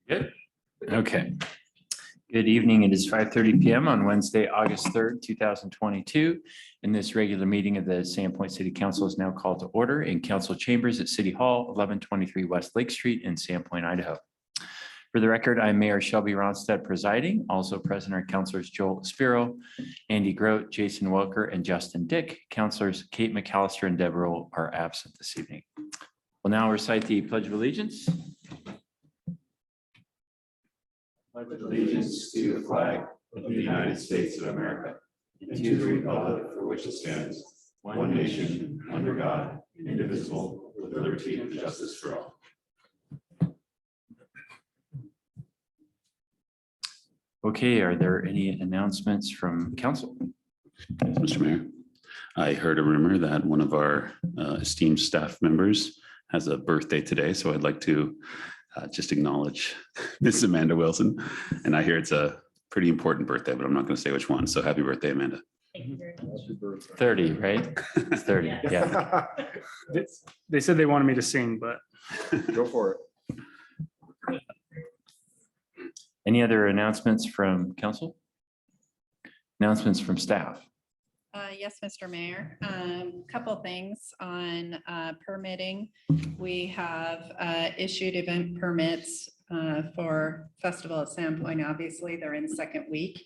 Good. Okay. Good evening. It is 5:30 p.m. on Wednesday, August 3rd, 2022. And this regular meeting of the Sandpoint City Council is now called to order in council chambers at City Hall, 1123 West Lake Street in Sandpoint, Idaho. For the record, I'm Mayor Shelby Ronstadt presiding. Also present are councilors Joel Spiro, Andy Grote, Jason Welker, and Justin Dick. Councilors Kate McAllister and Deb Roll are absent this evening. We'll now recite the Pledge of Allegiance. Pledge allegiance to the flag of the United States of America and to the republic for which it stands, one nation, under God, indivisible, with liberty and justice for all. Okay, are there any announcements from council? Yes, Mr. Mayor, I heard a rumor that one of our esteemed staff members has a birthday today, so I'd like to just acknowledge Miss Amanda Wilson. And I hear it's a pretty important birthday, but I'm not going to say which one. So happy birthday, Amanda. Thank you very much. 30, right? It's 30, yeah. They said they wanted me to sing, but Go for it. Any other announcements from council? Announcements from staff? Yes, Mr. Mayor. Couple things on permitting. We have issued event permits for Festival at Sandpoint. Obviously, they're in second week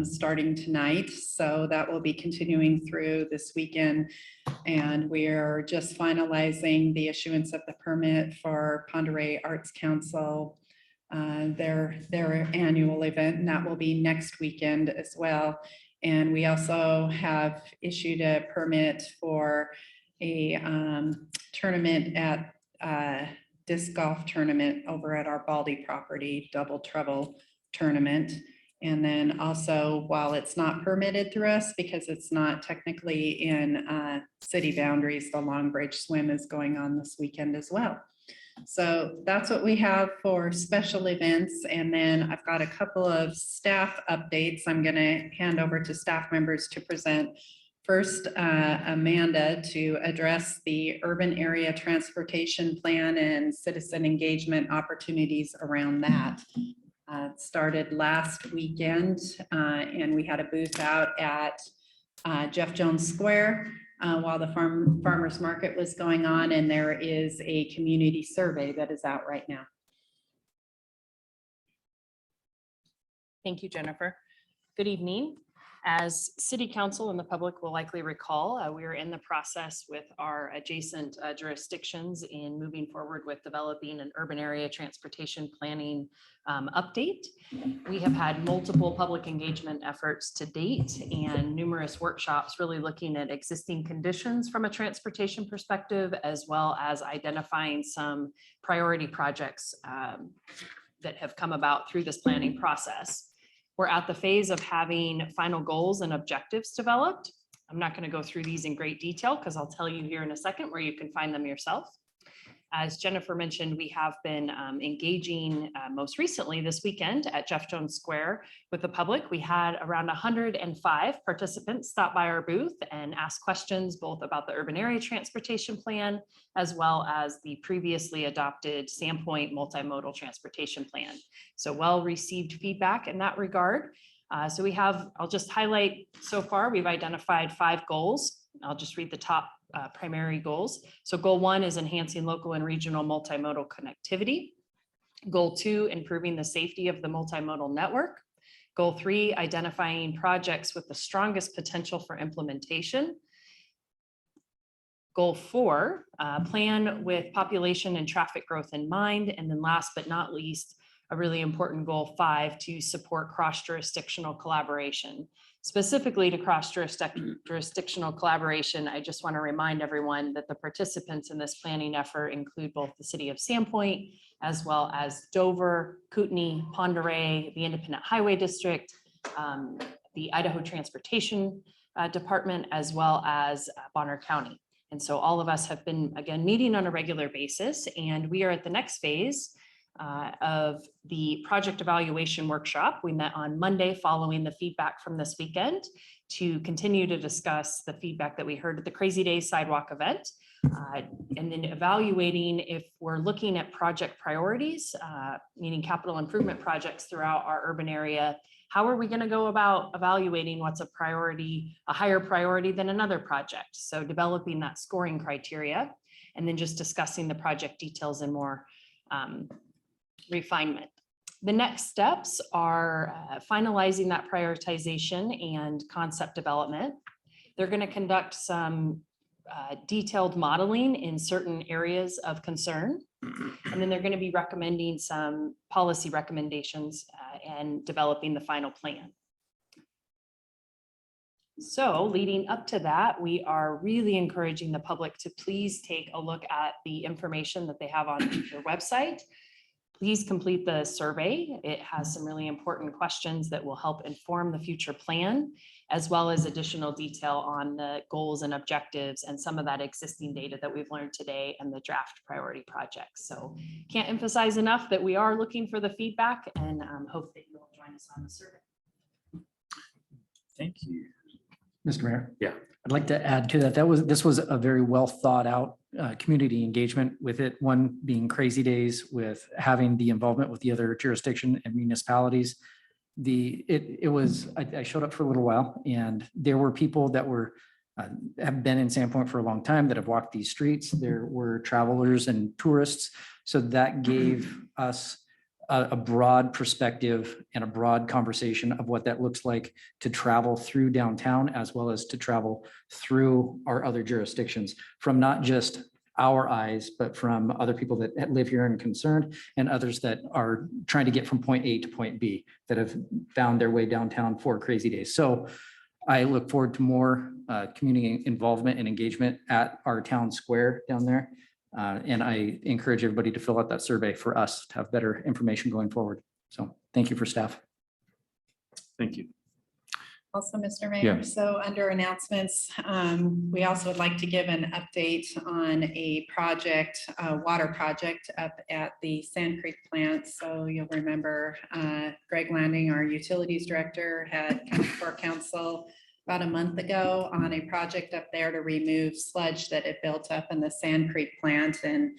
starting tonight. So that will be continuing through this weekend. And we're just finalizing the issuance of the permit for Pandare Arts Council, their annual event, and that will be next weekend as well. And we also have issued a permit for a tournament at disc golf tournament over at our Baldy property, Double Trouble tournament. And then also, while it's not permitted through us because it's not technically in city boundaries, the Long Bridge Swim is going on this weekend as well. So that's what we have for special events. And then I've got a couple of staff updates. I'm going to hand over to staff members to present. First, Amanda to address the urban area transportation plan and citizen engagement opportunities around that. It started last weekend and we had a booth out at Jeff Jones Square while the farmers market was going on, and there is a community survey that is out right now. Thank you, Jennifer. Good evening. As City Council and the public will likely recall, we are in the process with our adjacent jurisdictions in moving forward with developing an urban area transportation planning update. We have had multiple public engagement efforts to date and numerous workshops really looking at existing conditions from a transportation perspective, as well as identifying some priority projects that have come about through this planning process. We're at the phase of having final goals and objectives developed. I'm not going to go through these in great detail because I'll tell you here in a second where you can find them yourself. As Jennifer mentioned, we have been engaging most recently this weekend at Jeff Jones Square with the public. We had around 105 participants stop by our booth and ask questions both about the urban area transportation plan, as well as the previously adopted Sandpoint multimodal transportation plan. So well-received feedback in that regard. So we have, I'll just highlight so far, we've identified 5 goals. I'll just read the top primary goals. So goal 1 is enhancing local and regional multimodal connectivity. Goal 2, improving the safety of the multimodal network. Goal 3, identifying projects with the strongest potential for implementation. Goal 4, plan with population and traffic growth in mind. And then last but not least, a really important goal 5, to support cross-jurisdictional collaboration. Specifically to cross-jurisdictional collaboration, I just want to remind everyone that the participants in this planning effort include both the city of Sandpoint, as well as Dover, Kootenai, Pandare, the Independent Highway District, the Idaho Transportation Department, as well as Bonner County. And so all of us have been, again, meeting on a regular basis, and we are at the next phase of the project evaluation workshop. We met on Monday following the feedback from this weekend to continue to discuss the feedback that we heard at the Crazy Days Sidewalk event. And then evaluating if we're looking at project priorities, meaning capital improvement projects throughout our urban area, how are we going to go about evaluating what's a priority, a higher priority than another project? So developing that scoring criteria, and then just discussing the project details in more refinement. The next steps are finalizing that prioritization and concept development. They're going to conduct some detailed modeling in certain areas of concern. And then they're going to be recommending some policy recommendations and developing the final plan. So leading up to that, we are really encouraging the public to please take a look at the information that they have on their website. Please complete the survey. It has some really important questions that will help inform the future plan, as well as additional detail on the goals and objectives and some of that existing data that we've learned today and the draft priority projects. So can't emphasize enough that we are looking for the feedback and hope that you'll join us on the survey. Thank you. Mr. Mayor? Yeah. I'd like to add to that. This was a very well thought out community engagement with it. One being Crazy Days with having the involvement with the other jurisdiction and municipalities. I showed up for a little while and there were people that have been in Sandpoint for a long time that have walked these streets. There were travelers and tourists. So that gave us a broad perspective and a broad conversation of what that looks like to travel through downtown, as well as to travel through our other jurisdictions from not just our eyes, but from other people that live here and concerned, and others that are trying to get from point A to point B that have found their way downtown for Crazy Days. So I look forward to more community involvement and engagement at our town square down there. And I encourage everybody to fill out that survey for us to have better information going forward. So thank you for staff. Thank you. Also, Mr. Yeah. Mayor, so under announcements, we also would like to give an update on a project, water project up at the Sand Creek plant. So you'll remember Greg Landing, our utilities director, had come before council about a month ago on a project up there to remove sludge that had built up in the Sand Creek plant. And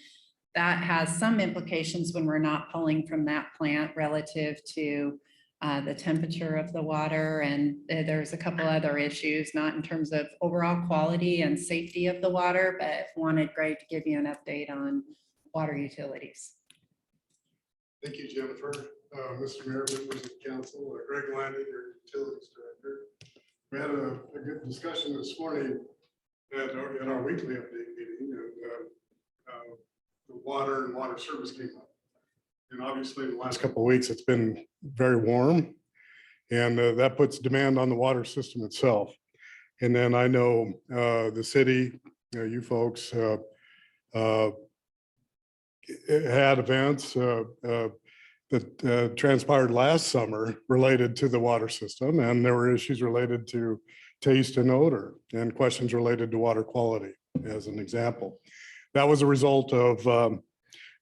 that has some implications when we're not pulling from that plant relative to the temperature of the water. And there's a couple other issues, not in terms of overall quality and safety of the water, but wanted Greg to give you an update on water utilities. Thank you, Jennifer. Mr. Mayor, members of council, Greg Landing, your utilities director. We had a good discussion this morning at our weekly update meeting, and the water and water service came up. And obviously the last couple of weeks, it's been very warm, and that puts demand on the water system itself. And then I know the city, you folks had events that transpired last summer related to the water system, and there were issues related to taste and odor and questions related to water quality, as an example. That was a result of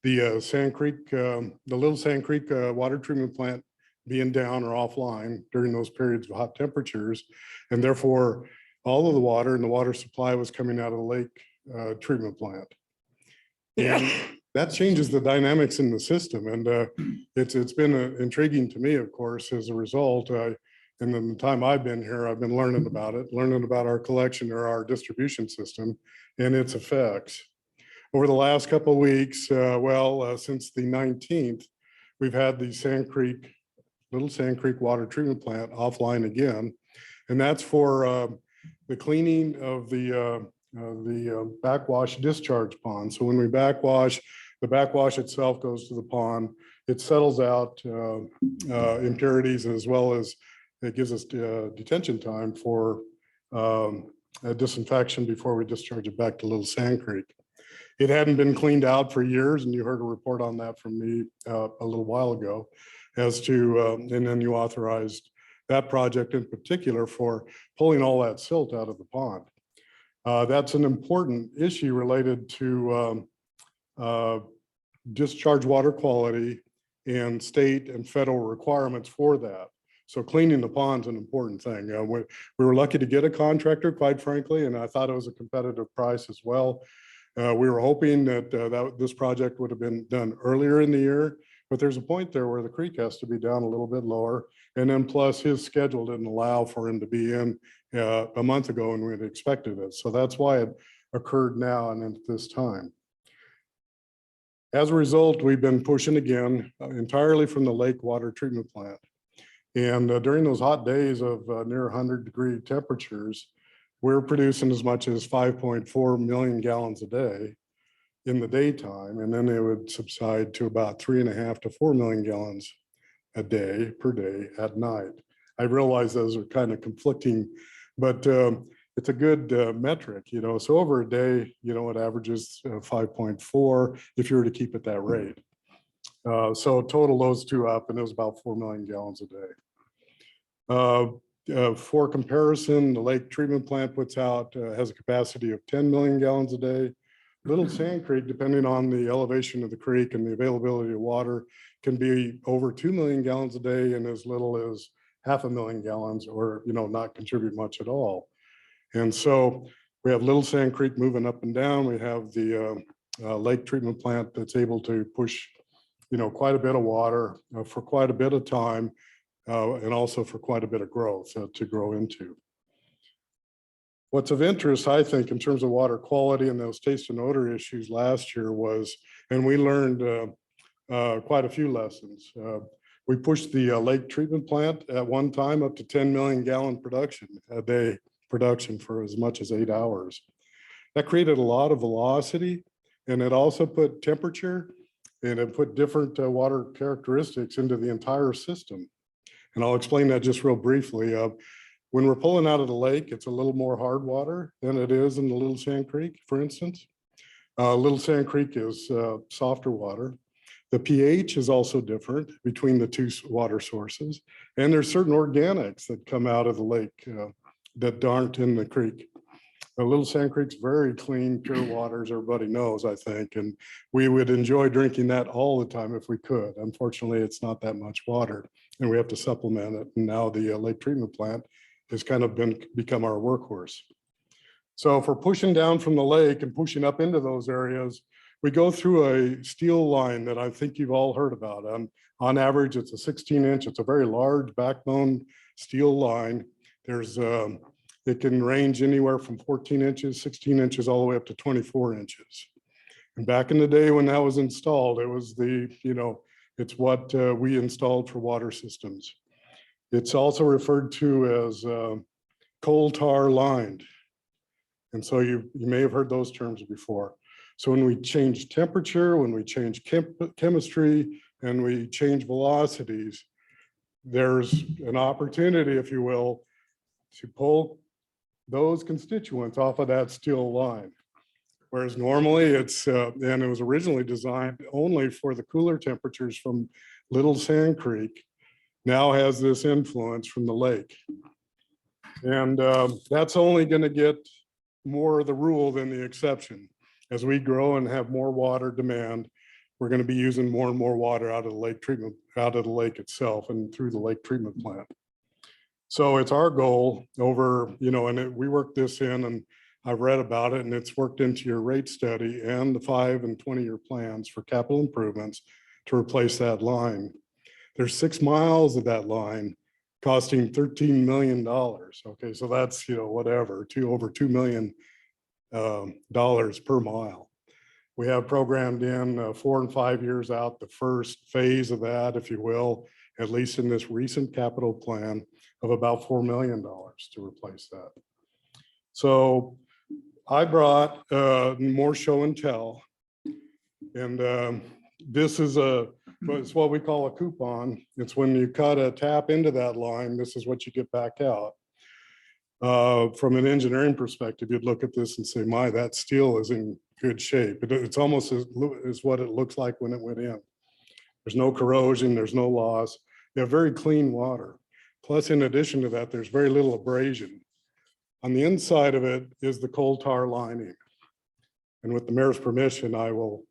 the Sand Creek, the Little Sand Creek water treatment plant being down or offline during those periods of hot temperatures, and therefore all of the water and the water supply was coming out of the lake treatment plant. And that changes the dynamics in the system, and it's been intriguing to me, of course, as a result. In the time I've been here, I've been learning about it, learning about our collection or our distribution system and its effects. Over the last couple of weeks, since the 19th, we've had the Little Sand Creek water treatment plant offline again, and that's for the cleaning of the backwash discharge pond. So when we backwash, the backwash itself goes to the pond. It settles out impurities, as well as it gives us detention time for disinfection before we discharge it back to Little Sand Creek. It hadn't been cleaned out for years, and you heard a report on that from me a little while ago as to, and then you authorized that project in particular for pulling all that silt out of the pond. That's an important issue related to discharge water quality and state and federal requirements for that. So cleaning the pond's an important thing. We were lucky to get a contractor, quite frankly, and I thought it was a competitive price as well. We were hoping that, this project would have been done earlier in the year, but there's a point there where the creek has to be down a little bit lower. And then plus his schedule didn't allow for him to be in a month ago and we'd expected it. So that's why it occurred now and at this time. As a result, we've been pushing again entirely from the lake water treatment plant. And during those hot days of near 100-degree temperatures, we're producing as much as 5.4 million gallons a day in the daytime, and then they would subside to about 3.5 to 4 million gallons a day per day at night. I realize those are kind of conflicting, but it's a good metric, so over a day, it averages 5.4 if you were to keep it that rate. So total those two up and it was about 4 million gallons a day. For comparison, the lake treatment plant puts out, has a capacity of 10 million gallons a day. Little Sand Creek, depending on the elevation of the creek and the availability of water, can be over 2 million gallons a day and as little as 500,000 gallons or, not contribute much at all. And so we have Little Sand Creek moving up and down. We have the lake treatment plant that's able to push, quite a bit of water for quite a bit of time and also for quite a bit of growth to grow into. What's of interest, I think, in terms of water quality and those taste and odor issues last year was, and we learned quite a few lessons. We pushed the lake treatment plant at one time up to 10 million gallon production a day production for as much as 8 hours. That created a lot of velocity and it also put temperature and it put different water characteristics into the entire system. And I'll explain that just real briefly. When we're pulling out of the lake, it's a little more hard water than it is in the Little Sand Creek, for instance. Little Sand Creek is softer water. The pH is also different between the two water sources. And there's certain organics that come out of the lake that aren't in the creek. Little Sand Creek's very clean, pure water, as everybody knows, I think. And we would enjoy drinking that all the time if we could. Unfortunately, it's not that much water and we have to supplement it. And now the lake treatment plant has kind of become our workhorse. So if we're pushing down from the lake and pushing up into those areas, we go through a steel line that I think you've all heard about. On average, it's a 16-inch. It's a very large backbone steel line. It can range anywhere from 14 inches, 16 inches, all the way up to 24 inches. And back in the day when that was installed, it was it's what we installed for water systems. It's also referred to as coal tar lined. And so you may have heard those terms before. So when we change temperature, when we change chemistry, and we change velocities, there's an opportunity, if you will, to pull those constituents off of that steel line. Whereas normally it's, and it was originally designed only for the cooler temperatures from Little Sand Creek, now has this influence from the lake. And that's only going to get more of the rule than the exception. As we grow and have more water demand, we're going to be using more and more water out of the lake treatment, out of the lake itself and through the lake treatment plant. So it's our goal over, and we worked this in and I've read about it and it's worked into your rate study and the 5 and 20-year plans for capital improvements to replace that line. There's 6 miles of that line costing $13 million. Okay, so that's, whatever, over $2 million per mile. We have programmed in 4 and 5 years out, the first phase of that, if you will, at least in this recent capital plan of about $4 million to replace that. So I brought more show and tell. And this is it's what we call a coupon. It's when you cut a tap into that line, this is what you get back out. From an engineering perspective, you'd look at this and say, my, that steel is in good shape. It's almost as what it looks like when it went in. There's no corrosion, there's no loss. You have very clean water. Plus, in addition to that, there's very little abrasion. On the inside of it is the coal tar lining. And with the mayor's permission, I will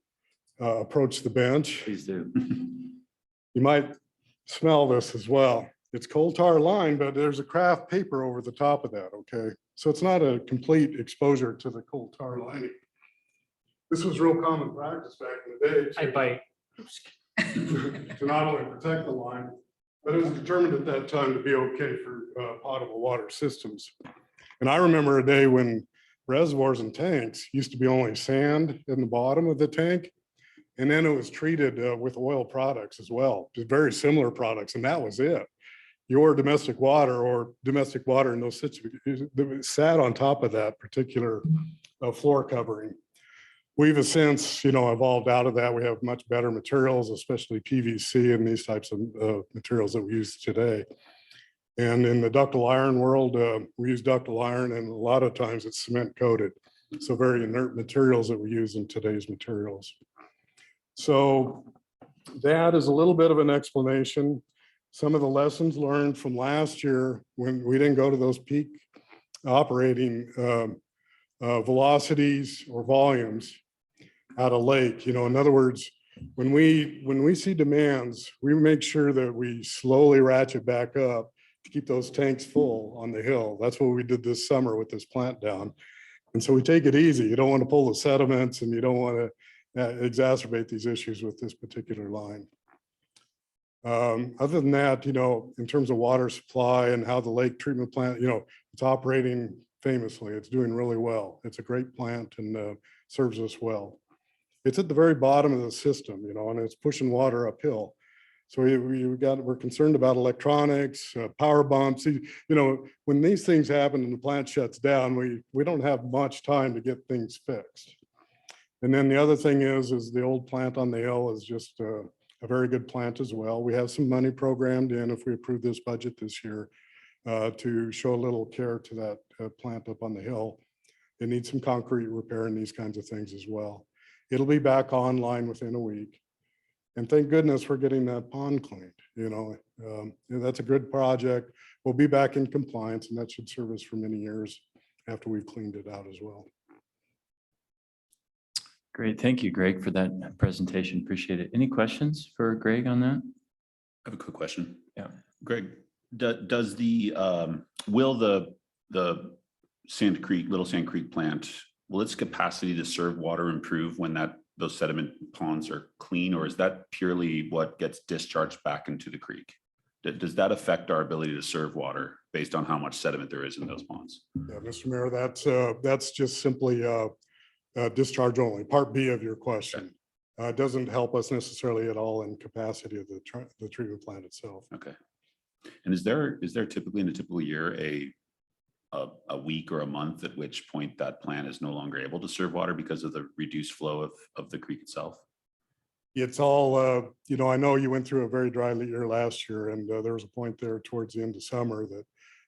approach the bench. Please do. You might smell this as well. It's coal tar lined, but there's a craft paper over the top of that, okay? So it's not a complete exposure to the coal tar lining. This was real common practice back in the day. I bite. To not only protect the line, but it was determined at that time to be okay for potable water systems. And I remember a day when reservoirs and tanks used to be only sand in the bottom of the tank. And then it was treated with oil products as well, just very similar products, and that was it. Your domestic water in those situations sat on top of that particular floor covering. We've since, evolved out of that. We have much better materials, especially PVC and these types of materials that we use today. And in the ductile iron world, we use ductile iron, and a lot of times it's cement coated. So very inert materials that we use in today's materials. So that is a little bit of an explanation. Some of the lessons learned from last year when we didn't go to those peak operating velocities or volumes at a lake. In other words, when we see demands, we make sure that we slowly ratchet back up to keep those tanks full on the hill. That's what we did this summer with this plant down. And so we take it easy. You don't want to pull the sediments, and you don't want to exacerbate these issues with this particular line. Other than that, in terms of water supply and how the lake treatment plant, it's operating famously. It's doing really well. It's a great plant and serves us well. It's at the very bottom of the system, and it's pushing water uphill. So we're concerned about electronics, power bumps. When these things happen and the plant shuts down, we don't have much time to get things fixed. And then the other thing is the old plant on the hill is just a very good plant as well. We have some money programmed in, if we approve this budget this year, to show a little care to that plant up on the hill. It needs some concrete repair and these kinds of things as well. It'll be back online within a week. And thank goodness we're getting that pond cleaned. That's a good project. We'll be back in compliance, and that should serve us for many years after we've cleaned it out as well. Great. Thank you, Greg, for that presentation. Appreciate it. Any questions for Greg on that? I have a quick question. Yeah. Greg, does will the Little Sand Creek plant, will its capacity to serve water improve when those sediment ponds are clean, or is that purely what gets discharged back into the creek? Does that affect our ability to serve water based on how much sediment there is in those ponds? Yeah, Mr. Mayor, that's just simply discharge only, part B of your question. It doesn't help us necessarily at all in capacity of the treatment plant itself. Okay. And is there typically in a typical year a week or a month at which point that plant is no longer able to serve water because of the reduced flow of the creek itself? It's all, I know you went through a very dry year last year, and there was a point there towards the end of summer that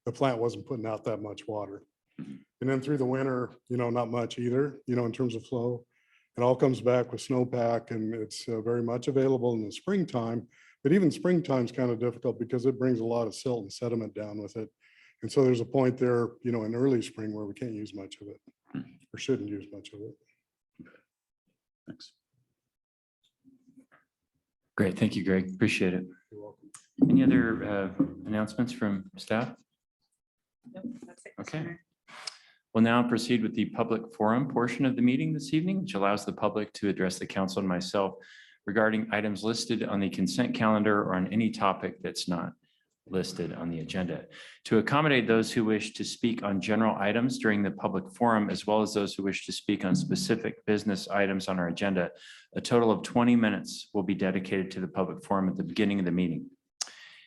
the plant wasn't putting out that much water. And then through the winter, not much either, in terms of flow. It all comes back with snowpack, and it's very much available in the springtime. But even springtime's kind of difficult because it brings a lot of silt and sediment down with it. And so there's a point there, in early spring where we can't use much of it, or shouldn't use much of it. Okay. Thanks. Great. Thank you, Greg. Appreciate it. You're welcome. Any other announcements from staff? Nope, that's it, Mr. Okay. Mayor. We'll now proceed with the public forum portion of the meeting this evening, which allows the public to address the council and myself regarding items listed on the consent calendar or on any topic that's not listed on the agenda. To accommodate those who wish to speak on general items during the public forum, as well as those who wish to speak on specific business items on our agenda, a total of 20 minutes will be dedicated to the public forum at the beginning of the meeting.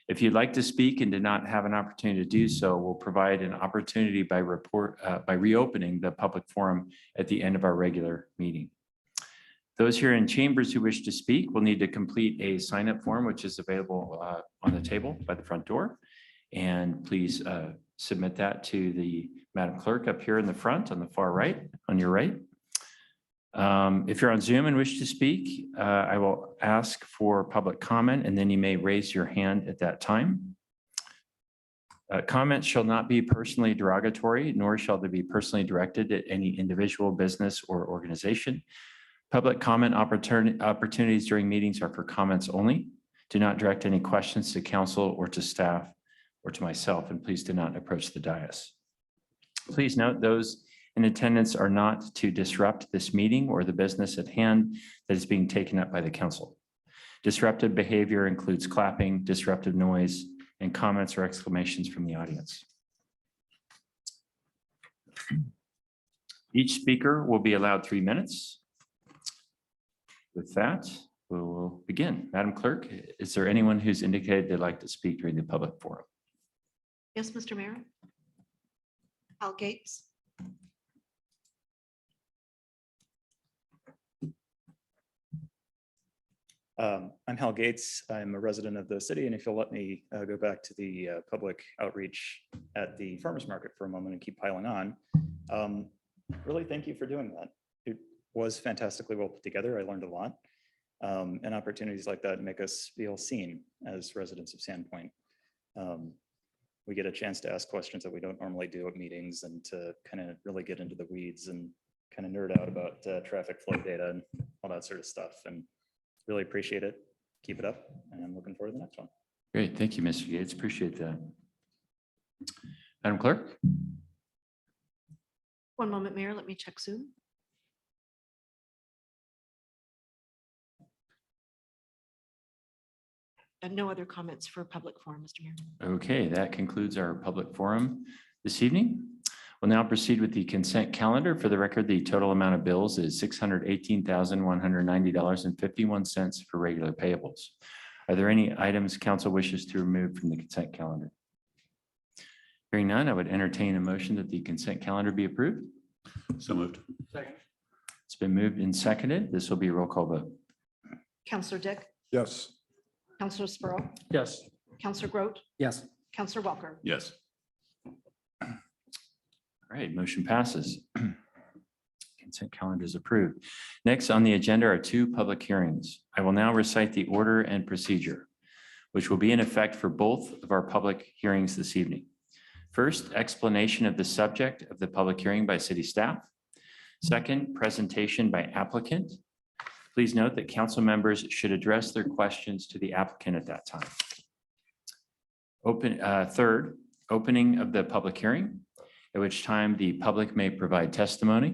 If you'd like to speak and did not have an opportunity to do so, we'll provide an opportunity by reopening the public forum at the end of our regular meeting. Those here in chambers who wish to speak will need to complete a sign-up form, which is available on the table by the front door. And please submit that to the Madam Clerk up here in the front on the far right, on your right. If you're on Zoom and wish to speak, I will ask for public comment, and then you may raise your hand at that time. Comments shall not be personally derogatory, nor shall they be personally directed at any individual, business, or organization. Public comment opportunities during meetings are for comments only. Do not direct any questions to council or to staff or to myself, and please do not approach the dais. Please note those in attendance are not to disrupt this meeting or the business at hand that is being taken up by the council. Disruptive behavior includes clapping, disruptive noise, and comments or exclamations from the audience. Each speaker will be allowed 3 minutes. With that, we will begin. Madam Clerk, is there anyone who's indicated they'd like to speak during the public forum? Yes, Mr. Mayor. Al Gates. I'm Hal Gates. I'm a resident of the city, and if you'll let me go back to the public outreach at the farmers market for a moment and keep piling on. Really, thank you for doing that. It was fantastically well put together. I learned a lot. And opportunities like that make us feel seen as residents of Sandpoint. We get a chance to ask questions that we don't normally do at meetings and to kind of really get into the weeds and kind of nerd out about traffic flow data and all that sort of stuff. And really appreciate it. Keep it up, and I'm looking forward to the next one. Great, thank you, Mr. Yates. Appreciate that. Madam Clerk? One moment, Mayor. Let me check Zoom. And no other comments for public forum, Mr. Mayor. Okay, that concludes our public forum this evening. We'll now proceed with the consent calendar. For the record, the total amount of bills is $618,190.51 for regular payables. Are there any items council wishes to remove from the consent calendar? Hearing none, I would entertain a motion that the consent calendar be approved. So moved. Second. It's been moved and seconded. This will be a roll call vote. Counselor Dick, Yes. Counselor Sproul, Yes. Counselor Groot, Yes. Counselor Welker. Yes. All right, motion passes. Consent calendar is approved. Next on the agenda are 2 public hearings. I will now recite the order and procedure, which will be in effect for both of our public hearings this evening. First, explanation of the subject of the public hearing by city staff. Second, presentation by applicant. Please note that council members should address their questions to the applicant at that time. Third, opening of the public hearing, at which time the public may provide testimony.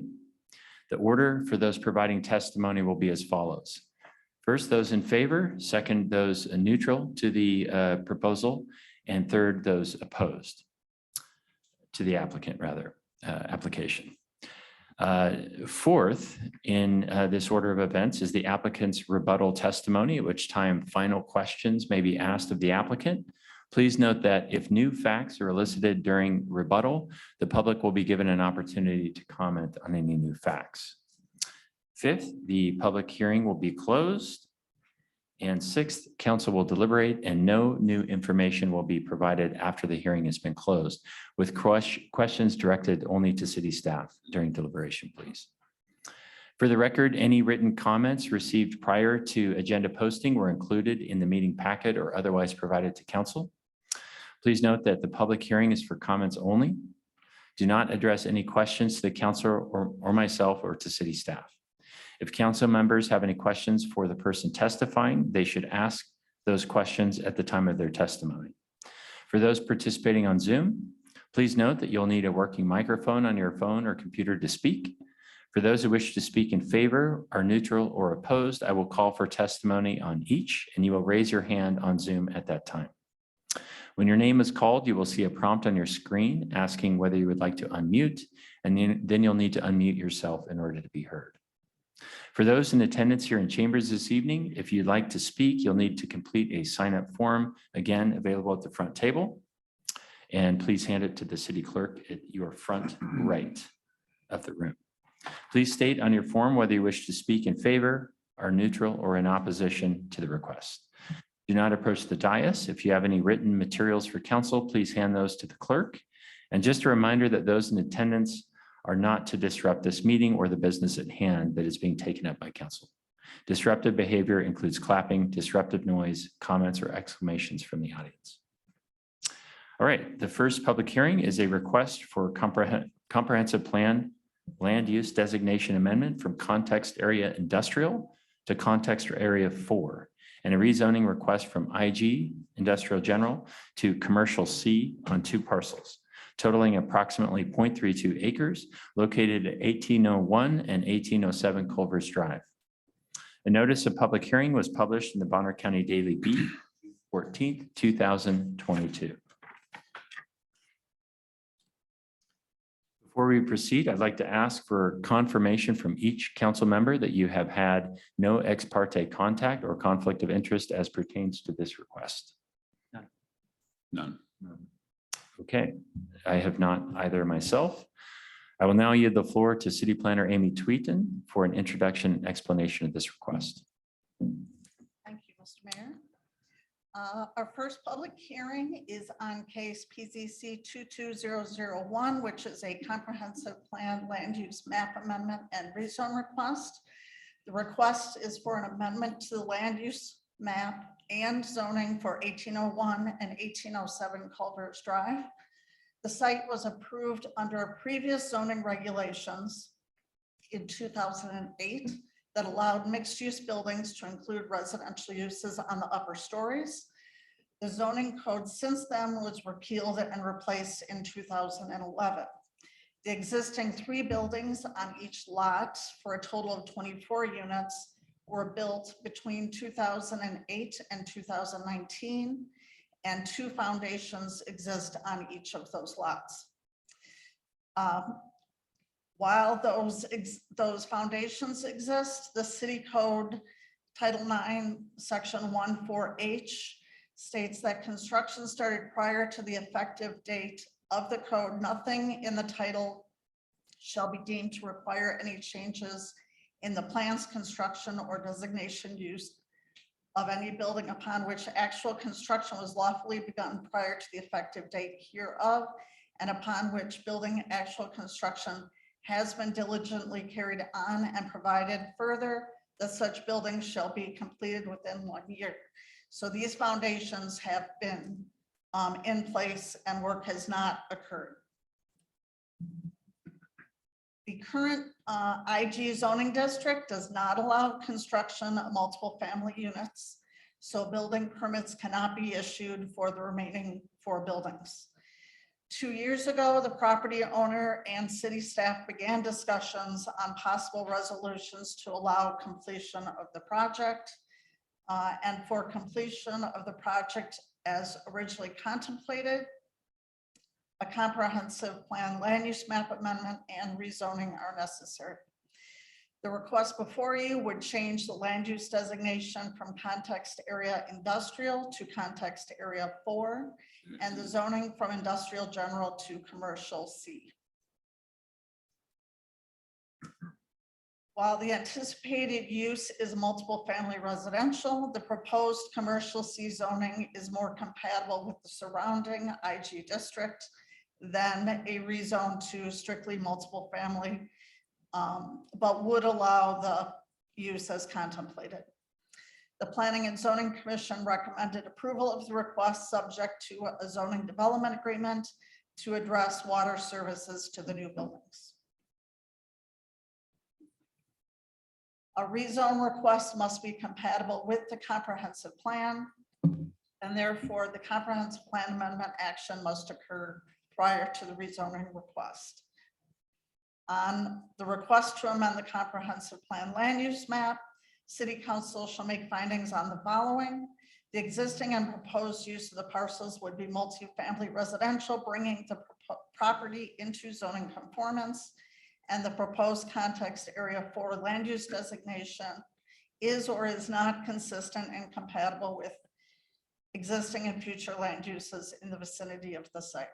The order for those providing testimony will be as follows. First, those in favor. Second, those neutral to the proposal. And third, those opposed to the applicant, application. Fourth, in this order of events is the applicant's rebuttal testimony, at which time final questions may be asked of the applicant. Please note that if new facts are elicited during rebuttal, the public will be given an opportunity to comment on any new facts. Fifth, the public hearing will be closed. And sixth, council will deliberate and no new information will be provided after the hearing has been closed, with questions directed only to city staff during deliberation, please. For the record, any written comments received prior to agenda posting were included in the meeting packet or otherwise provided to council. Please note that the public hearing is for comments only. Do not address any questions to the council or myself or to city staff. If council members have any questions for the person testifying, they should ask those questions at the time of their testimony. For those participating on Zoom, please note that you'll need a working microphone on your phone or computer to speak. For those who wish to speak in favor, are neutral, or opposed, I will call for testimony on each, and you will raise your hand on Zoom at that time. When your name is called, you will see a prompt on your screen asking whether you would like to unmute, and then you'll need to unmute yourself in order to be heard. For those in attendance here in chambers this evening, if you'd like to speak, you'll need to complete a sign-up form, again, available at the front table. And please hand it to the city clerk at your front right of the room. Please state on your form whether you wish to speak in favor, are neutral, or in opposition to the request. Do not approach the dais. If you have any written materials for council, please hand those to the clerk. And just a reminder that those in attendance are not to disrupt this meeting or the business at hand that is being taken up by council. Disruptive behavior includes clapping, disruptive noise, comments, or exclamations from the audience. All right, the first public hearing is a request for comprehensive plan land use designation amendment from context area industrial to context area 4, and a rezoning request from IG industrial general to commercial C on 2 parcels. totaling approximately 0.32 acres located at 1801 and 1807 Culvers Drive. A notice of public hearing was published in the Bonner County Daily Beat, 14th, 2022. Before we proceed, I'd like to ask for confirmation from each council member that you have had no ex parte contact or conflict of interest as pertains to this request. None. Okay, I have not either myself. I will now yield the floor to City Planner Amy Tweeten for an introduction and explanation of this request. Thank you, Mr. Mayor. Our first public hearing is on case PZC 22001, which is a comprehensive plan land use map amendment and rezone request. The request is for an amendment to the land use map and zoning for 1801 and 1807 Culvers Drive. The site was approved under previous zoning regulations in 2008 that allowed mixed-use buildings to include residential uses on the upper stories. The zoning code since then was repealed and replaced in 2011. The existing 3 buildings on each lot for a total of 24 units were built between 2008 and 2019, and 2 foundations exist on each of those lots. While those foundations exist, the city code Title 9, Section 14H states that construction started prior to the effective date of the code. Nothing in the title shall be deemed to require any changes in the plans, construction, or designation use of any building upon which actual construction was lawfully begun prior to the effective date hereof, and upon which building actual construction has been diligently carried on, and provided further that such buildings shall be completed within 1 year. So these foundations have been in place and work has not occurred. The current IG zoning district does not allow construction of multiple family units, so building permits cannot be issued for the remaining 4 buildings. 2 years ago, the property owner and city staff began discussions on possible resolutions to allow completion of the project. And for completion of the project as originally contemplated, a comprehensive plan land use map amendment and rezoning are necessary. The request before you would change the land use designation from context area industrial to context area 4, and the zoning from industrial general to commercial C. While the anticipated use is multiple family residential, the proposed commercial C zoning is more compatible with the surrounding IG district than a rezone to strictly multiple family, but would allow the use as contemplated. The Planning and Zoning Commission recommended approval of the request subject to a zoning development agreement to address water services to the new buildings. A rezone request must be compatible with the comprehensive plan, and therefore the comprehensive plan amendment action must occur prior to the rezoning request. On the request to amend the comprehensive plan land use map, City Council shall make findings on the following. The existing and proposed use of the parcels would be multifamily residential, bringing the property into zoning conformance, and the proposed context area 4 land use designation is or is not consistent and compatible with existing and future land uses in the vicinity of the site.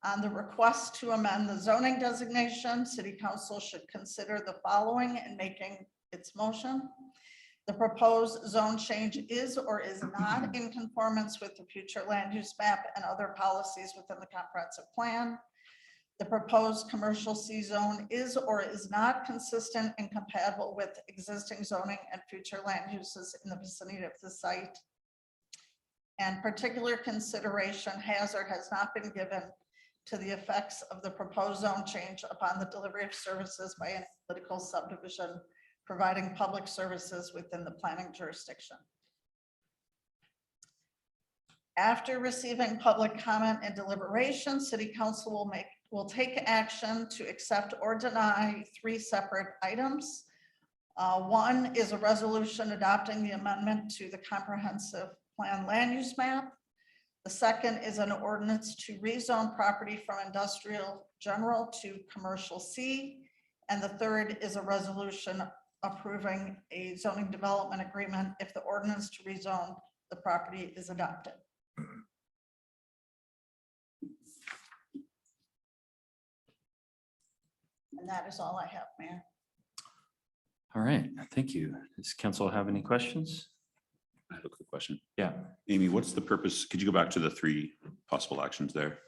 On the request to amend the zoning designation, City Council should consider the following in making its motion. The proposed zone change is or is not in conformance with the future land use map and other policies within the comprehensive plan. The proposed commercial C zone is or is not consistent and compatible with existing zoning and future land uses in the vicinity of the site. And particular consideration has or has not been given to the effects of the proposed zone change upon the delivery of services by a political subdivision providing public services within the planning jurisdiction. After receiving public comment and deliberation, city council will take action to accept or deny 3 separate items. One is a resolution adopting the amendment to the comprehensive plan land use map. The second is an ordinance to rezone property from industrial general to commercial C. And the third is a resolution approving a zoning development agreement if the ordinance to rezone the property is adopted. And that is all I have, Mayor. All right, thank you. Does council have any questions? I have a quick question. Yeah. Amy, what's the purpose? Could you go back to the 3 possible actions there?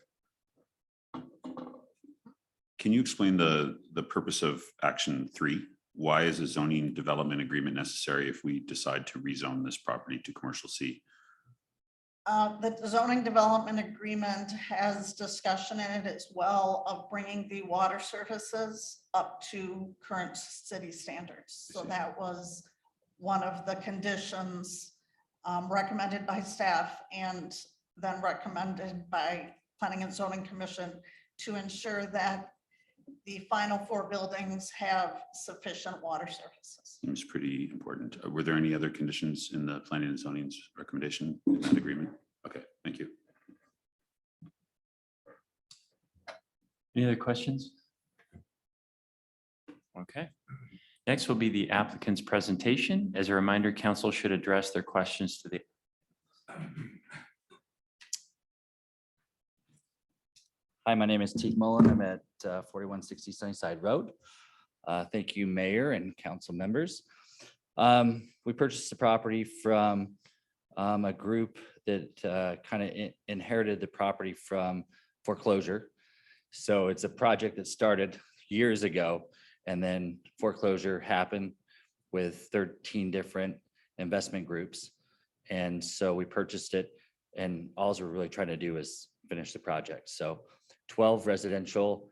Can you explain the purpose of action 3? Why is a zoning development agreement necessary if we decide to rezone this property to commercial C? The zoning development agreement has discussion in it as well of bringing the water services up to current city standards. So that was one of the conditions recommended by staff and then recommended by Planning and Zoning Commission to ensure that the final 4 buildings have sufficient water services. Seems pretty important. Were there any other conditions in the planning and zoning's recommendation in that agreement? Okay, thank you. Any other questions? Okay. Next will be the applicant's presentation. As a reminder, council should address their questions to the Hi, my name is Teague Mullen. I'm at 4160 Sunnyside Road. Thank you, Mayor and council members. We purchased the property from a group that kind of inherited the property from foreclosure. So it's a project that started years ago, and then foreclosure happened with 13 different investment groups. And so we purchased it, and all we're really trying to do is finish the project. So 12 residential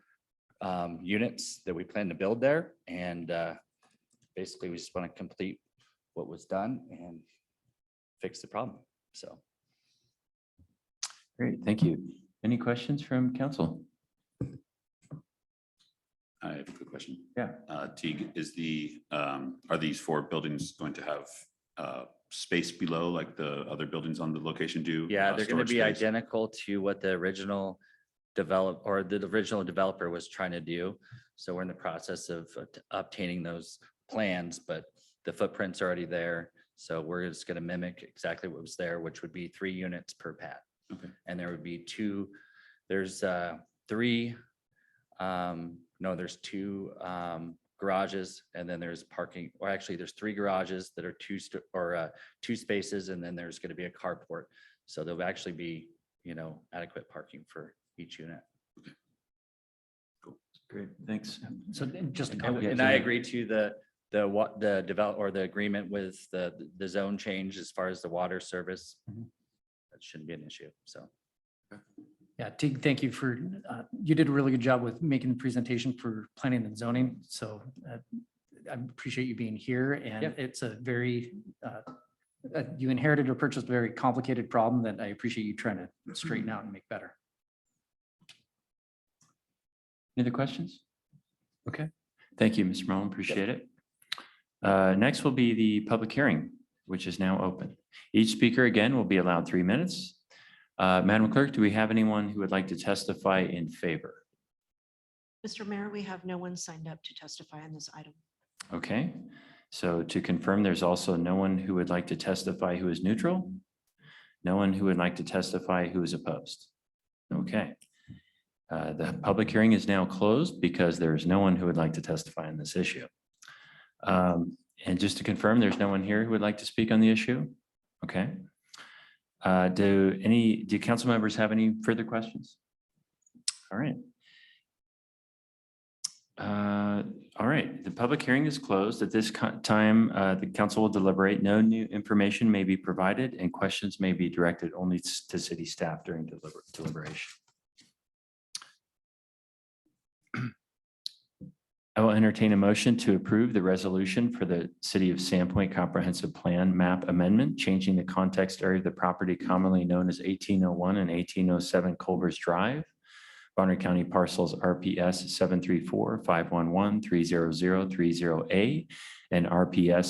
units that we plan to build there. And basically we just want to complete what was done and fix the problem. So. Great, thank you. Any questions from council? I have a quick question. Yeah. Teague, are these 4 buildings going to have space below like the other buildings on the location do? Yeah, they're going to storage be space? identical to what the original developer was trying to do. So we're in the process of obtaining those plans, but the footprint's already there. So we're just going to mimic exactly what was there, which would be 3 units per pad. Okay. And there would be 2, there's 3, there's 2 garages, and then there's parking, or actually there's 3 garages that are 2 spaces, and then there's going to be a carport. So there'll actually be, adequate parking for each unit. Great, thanks. So just to And comment, And I agree to the agreement with the zone change as far as the water service. Mhm. That shouldn't be an issue, so. yeah, Teague, thank you for, you did a really good job with making the presentation for planning and zoning. So I appreciate you being here, and Yep. it's a very, you inherited or purchased a very complicated problem that I appreciate you trying to straighten out and make better. Any other questions? Okay, thank you, Mr. Mullen, appreciate it. Next will be the public hearing, which is now open. Each speaker again will be allowed 3 minutes. Madam Clerk, do we have anyone who would like to testify in favor? Mr. Mayor, we have no one signed up to testify on this item. Okay, so to confirm, there's also no one who would like to testify who is neutral? No one who would like to testify who is opposed? Okay. The public hearing is now closed because there is no one who would like to testify on this issue. And just to confirm, there's no one here who would like to speak on the issue? Okay. Do council members have any further questions? All right. All right, the public hearing is closed. At this time, the council will deliberate. No new information may be provided, and questions may be directed only to city staff during deliberation. I will entertain a motion to approve the resolution for the City of Sandpoint Comprehensive Plan Map Amendment, changing the context area of the property commonly known as 1801 and 1807 Culvers Drive, Bonner County parcels RPS 734-511-30030A and RPS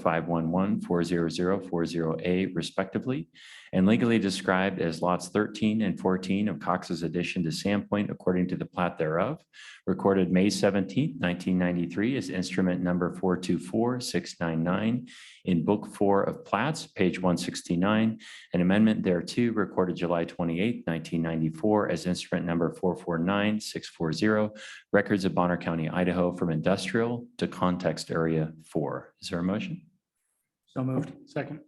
734-511-40040A respectively, and legally described as lots 13 and 14 of Cox's addition to Sandpoint according to the plat thereof, recorded May 17, 1993 as instrument number 424699 in Book 4 of Plats, page 169, an amendment thereto recorded July 28, 1994 as instrument number 449640, records of Bonner County, Idaho from industrial to context area 4. Is there a motion? So moved. Second.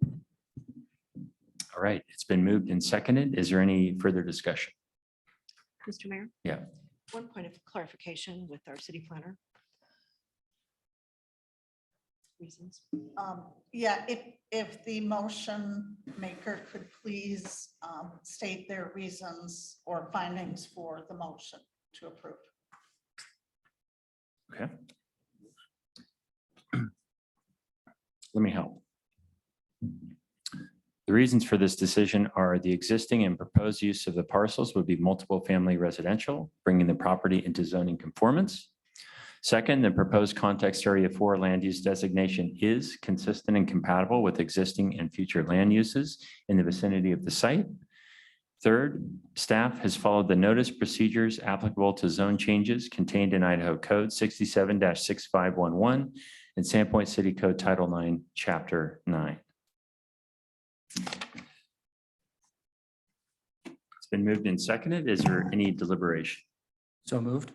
All right, it's been moved and seconded. Is there any further discussion? Mr. Mayor? Yeah. One point of clarification with our city planner. Reasons. Yeah, if the motion maker could please state their reasons or findings for the motion to approve. Okay. Let me help. The reasons for this decision are the existing and proposed use of the parcels would be multiple family residential, bringing the property into zoning conformance. Second, the proposed context area 4 land use designation is consistent and compatible with existing and future land uses in the vicinity of the site. Third, staff has followed the notice procedures applicable to zone changes contained in Idaho Code 67-6511 and Sandpoint City Code Title 9, Chapter 9. It's been moved and seconded. Is there any deliberation? So moved.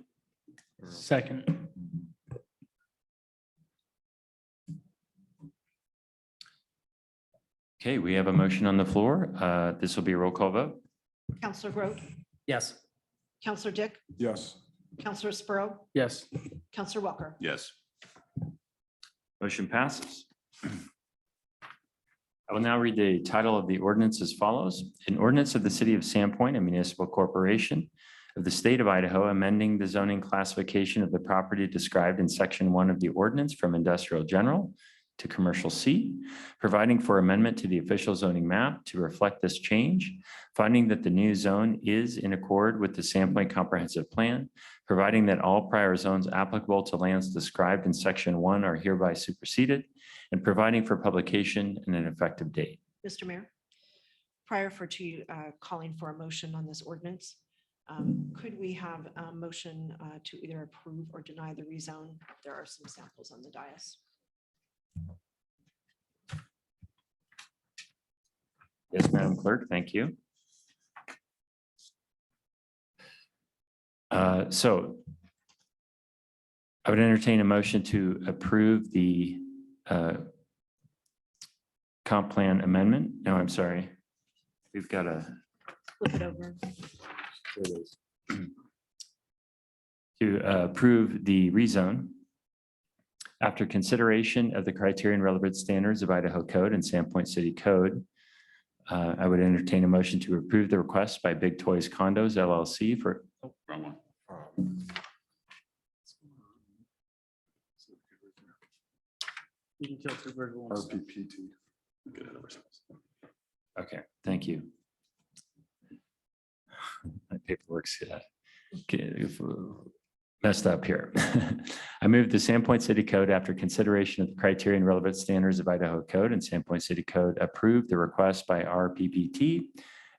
Second. Okay, we have a motion on the floor. This will be a roll call vote. Counselor Groot, Yes. Counselor Dick, Yes. Counselor Sprow, Yes. Counselor Walker. Yes. Motion passes. I will now read the title of the ordinance as follows. An ordinance of the City of Sandpoint, a municipal corporation of the state of Idaho, amending the zoning classification of the property described in Section 1 of the ordinance from industrial general to commercial C, providing for amendment to the official zoning map to reflect this change, finding that the new zone is in accord with the Sandpoint Comprehensive Plan, providing that all prior zones applicable to lands described in Section 1 are hereby superseded, and providing for publication and an effective date. Mr. Mayor, prior to calling for a motion on this ordinance, could we have a motion to either approve or deny the rezone? There are some samples on the dais. Yes, Madam Clerk, thank you. So I would entertain a motion to approve the comp plan amendment. No, I'm sorry. We've got a. Flip it over. There it is. To approve the rezone after consideration of the criteria and relevant standards of Idaho Code and Sandpoint City Code. I would entertain a motion to approve the request by Big Toys Condos LLC for. Oh, wrong one. You can kill two birds with one stone. Get it over some. Okay, thank you. My paperwork's messed up here. I move the Sandpoint City Code after consideration of the criteria and relevant standards of Idaho Code and Sandpoint City Code approve the request by RPPT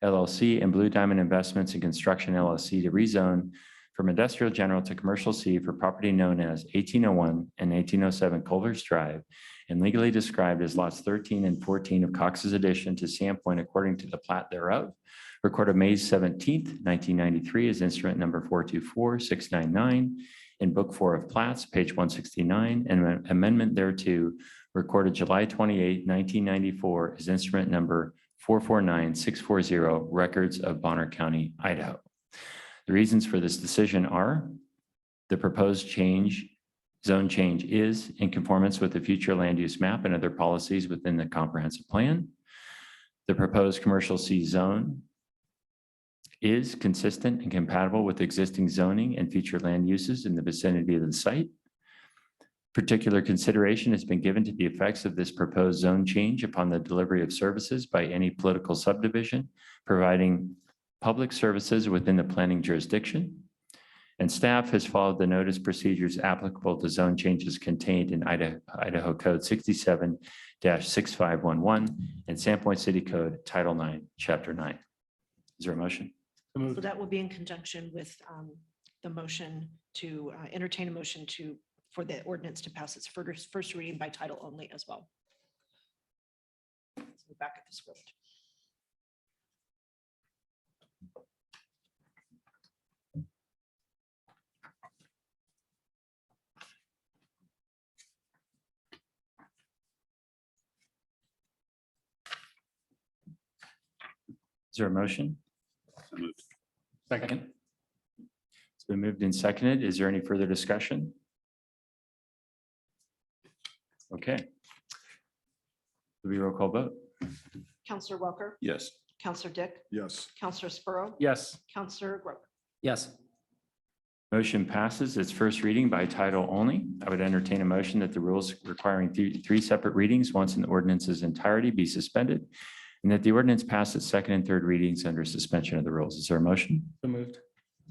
LLC and Blue Diamond Investments and Construction LLC to rezone from industrial general to commercial C for property known as 1801 and 1807 Culvers Drive and legally described as lots 13 and 14 of Cox's addition to Sandpoint according to the plat thereof, recorded May 17th, 1993 as instrument number 424699 in Book 4 of Plats, page 169, and an amendment thereto recorded July 28, 1994 as instrument number 449640, records of Bonner County, Idaho. The reasons for this decision are the proposed zone change is in conformance with the future land use map and other policies within the comprehensive plan. The proposed commercial C zone is consistent and compatible with existing zoning and future land uses in the vicinity of the site. Particular consideration has been given to the effects of this proposed zone change upon the delivery of services by any political subdivision providing public services within the planning jurisdiction. And staff has followed the notice procedures applicable to zone changes contained in Idaho Code 67-6511 and Sandpoint City Code Title 9, Chapter 9. Is there a motion? So that will be in conjunction with the motion to entertain a motion for the ordinance to pass its first reading by title only as well. So back at the script. Is there a motion? So moved. Second. It's been moved and seconded. Is there any further discussion? Okay. Will be a roll call vote. Counselor Welker, Yes. Counselor Dick, Yes. Counselor Sparrow, Yes. Counselor Groot. Yes. Motion passes its first reading by title only. I would entertain a motion that the rules requiring three separate readings, once in the ordinance's entirety, be suspended, and that the ordinance pass its second and third readings under suspension of the rules. Is there a motion? So moved.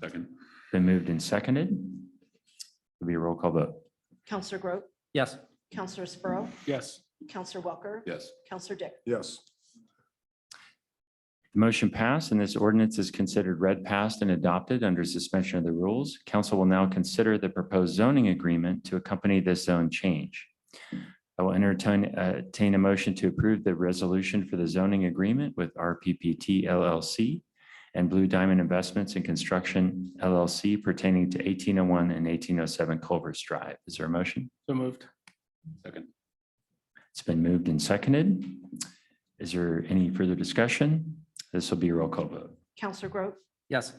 Second. Been moved and seconded. Will be a roll call vote. Counselor Groot, Yes. Counselor Sparrow, Yes. Counselor Welker, Yes. Counselor Dick. Yes. The motion passed and this ordinance is considered read, passed, and adopted under suspension of the rules. Council will now consider the proposed zoning agreement to accompany this zone change. I will entertain a motion to approve the resolution for the zoning agreement with RPPT LLC and Blue Diamond Investments and Construction LLC pertaining to 1801 and 1807 Culvers Drive. Is there a motion? So moved. Second. It's been moved and seconded. Is there any further discussion? This will be a roll call vote. Counselor Groot, Yes.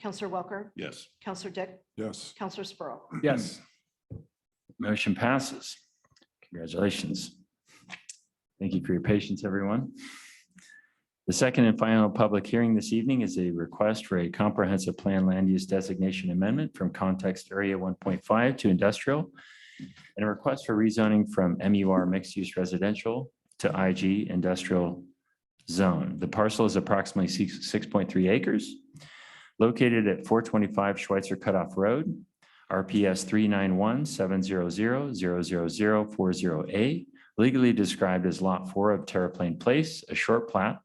Counselor Welker, Yes. Counselor Dick, Yes. Counselor Sparrow. Yes. Motion passes. Congratulations. Thank you for your patience, everyone. The second and final public hearing this evening is a request for a comprehensive plan land use designation amendment from context area 1.5 to industrial, and a request for rezoning from MUR mixed use residential to IG industrial zone. The parcel is approximately 6.3 acres, located at 425 Schweitzer Cutoff Road, RPS 391-700-00040A, legally described as Lot 4 of Terraplane Place, a short plat,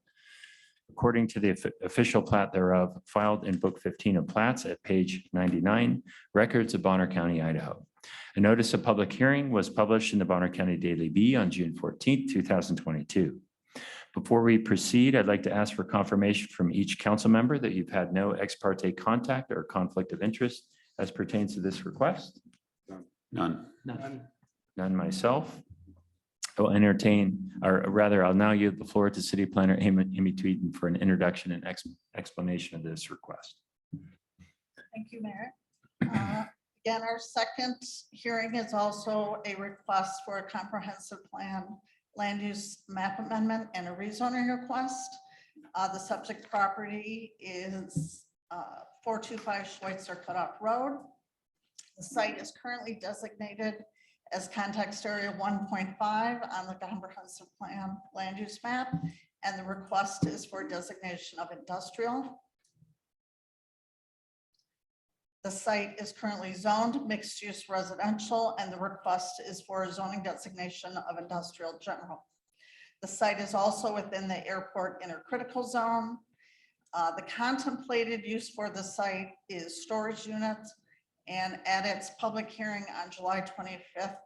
according to the official plat thereof, filed in Book 15 of Plats at page 99, Records of Bonner County, Idaho. A notice of public hearing was published in the Bonner County Daily Bee on June 14, 2022. Before we proceed, I'd like to ask for confirmation from each council member that you've had no ex parte contact or conflict of interest as pertains to this request. None. None myself. I will entertain, or rather, I'll now yield the floor to City Planner Amy Tweeden for an introduction and explanation of this request. Thank you, Mayor. Again, our second hearing is also a request for a comprehensive plan land use map amendment and a rezoning request. The subject property is 425 Schweitzer Cutoff Road. The site is currently designated as context area 1.5 on the comprehensive plan land use map, and the request is for designation of industrial. The site is currently zoned mixed use residential, and the request is for a zoning designation of industrial general. The site is also within the airport intercritical zone. The contemplated use for the site is storage units, and at its public hearing on July 5th,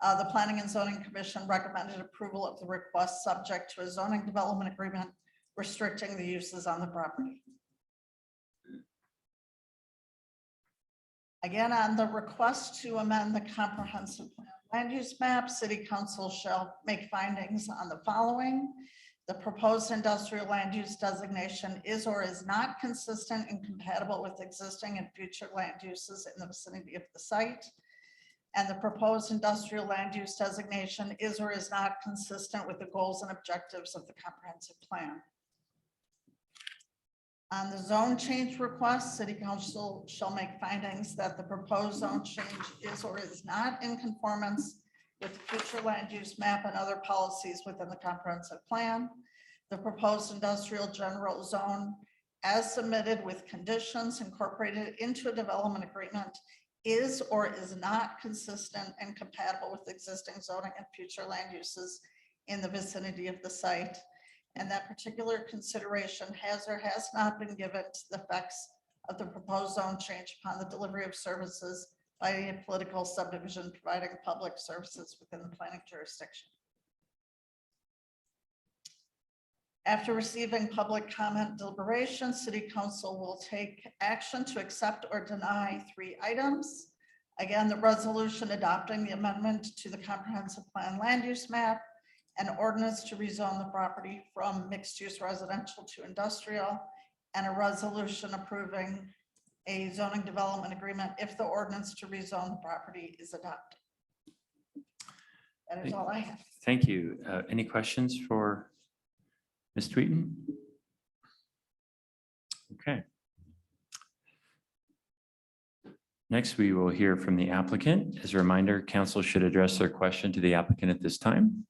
the Planning and Zoning Commission recommended approval of the request subject to a zoning development agreement restricting the uses on the property. Again, on the request to amend the comprehensive plan land use map, City Council shall make findings on the following. The proposed industrial land use designation is or is not consistent and compatible with existing and future land uses in the vicinity of the site. And the proposed industrial land use designation is or is not consistent with the goals and objectives of the comprehensive plan. On the zone change request, city council shall make findings that the proposed zone change is or is not in conformance with the future land use map and other policies within the comprehensive plan. The proposed industrial general zone as submitted with conditions incorporated into a development agreement is or is not consistent and compatible with existing zoning and future land uses in the vicinity of the site. And that particular consideration has or has not been given to the effects of the proposed zone change upon the delivery of services by a political subdivision providing public services within the planning jurisdiction. After receiving public comment deliberation, city council will take action to accept or deny 3 items. Again, the resolution adopting the amendment to the comprehensive plan land use map, an ordinance to rezone the property from mixed use residential to industrial, and a resolution approving a zoning development agreement if the ordinance to rezone the property is adopted. That is all I have. Thank you. Any questions for Ms. Tweeten? Okay. Next, we will hear from the applicant. As a reminder, council should address their question to the applicant at this time.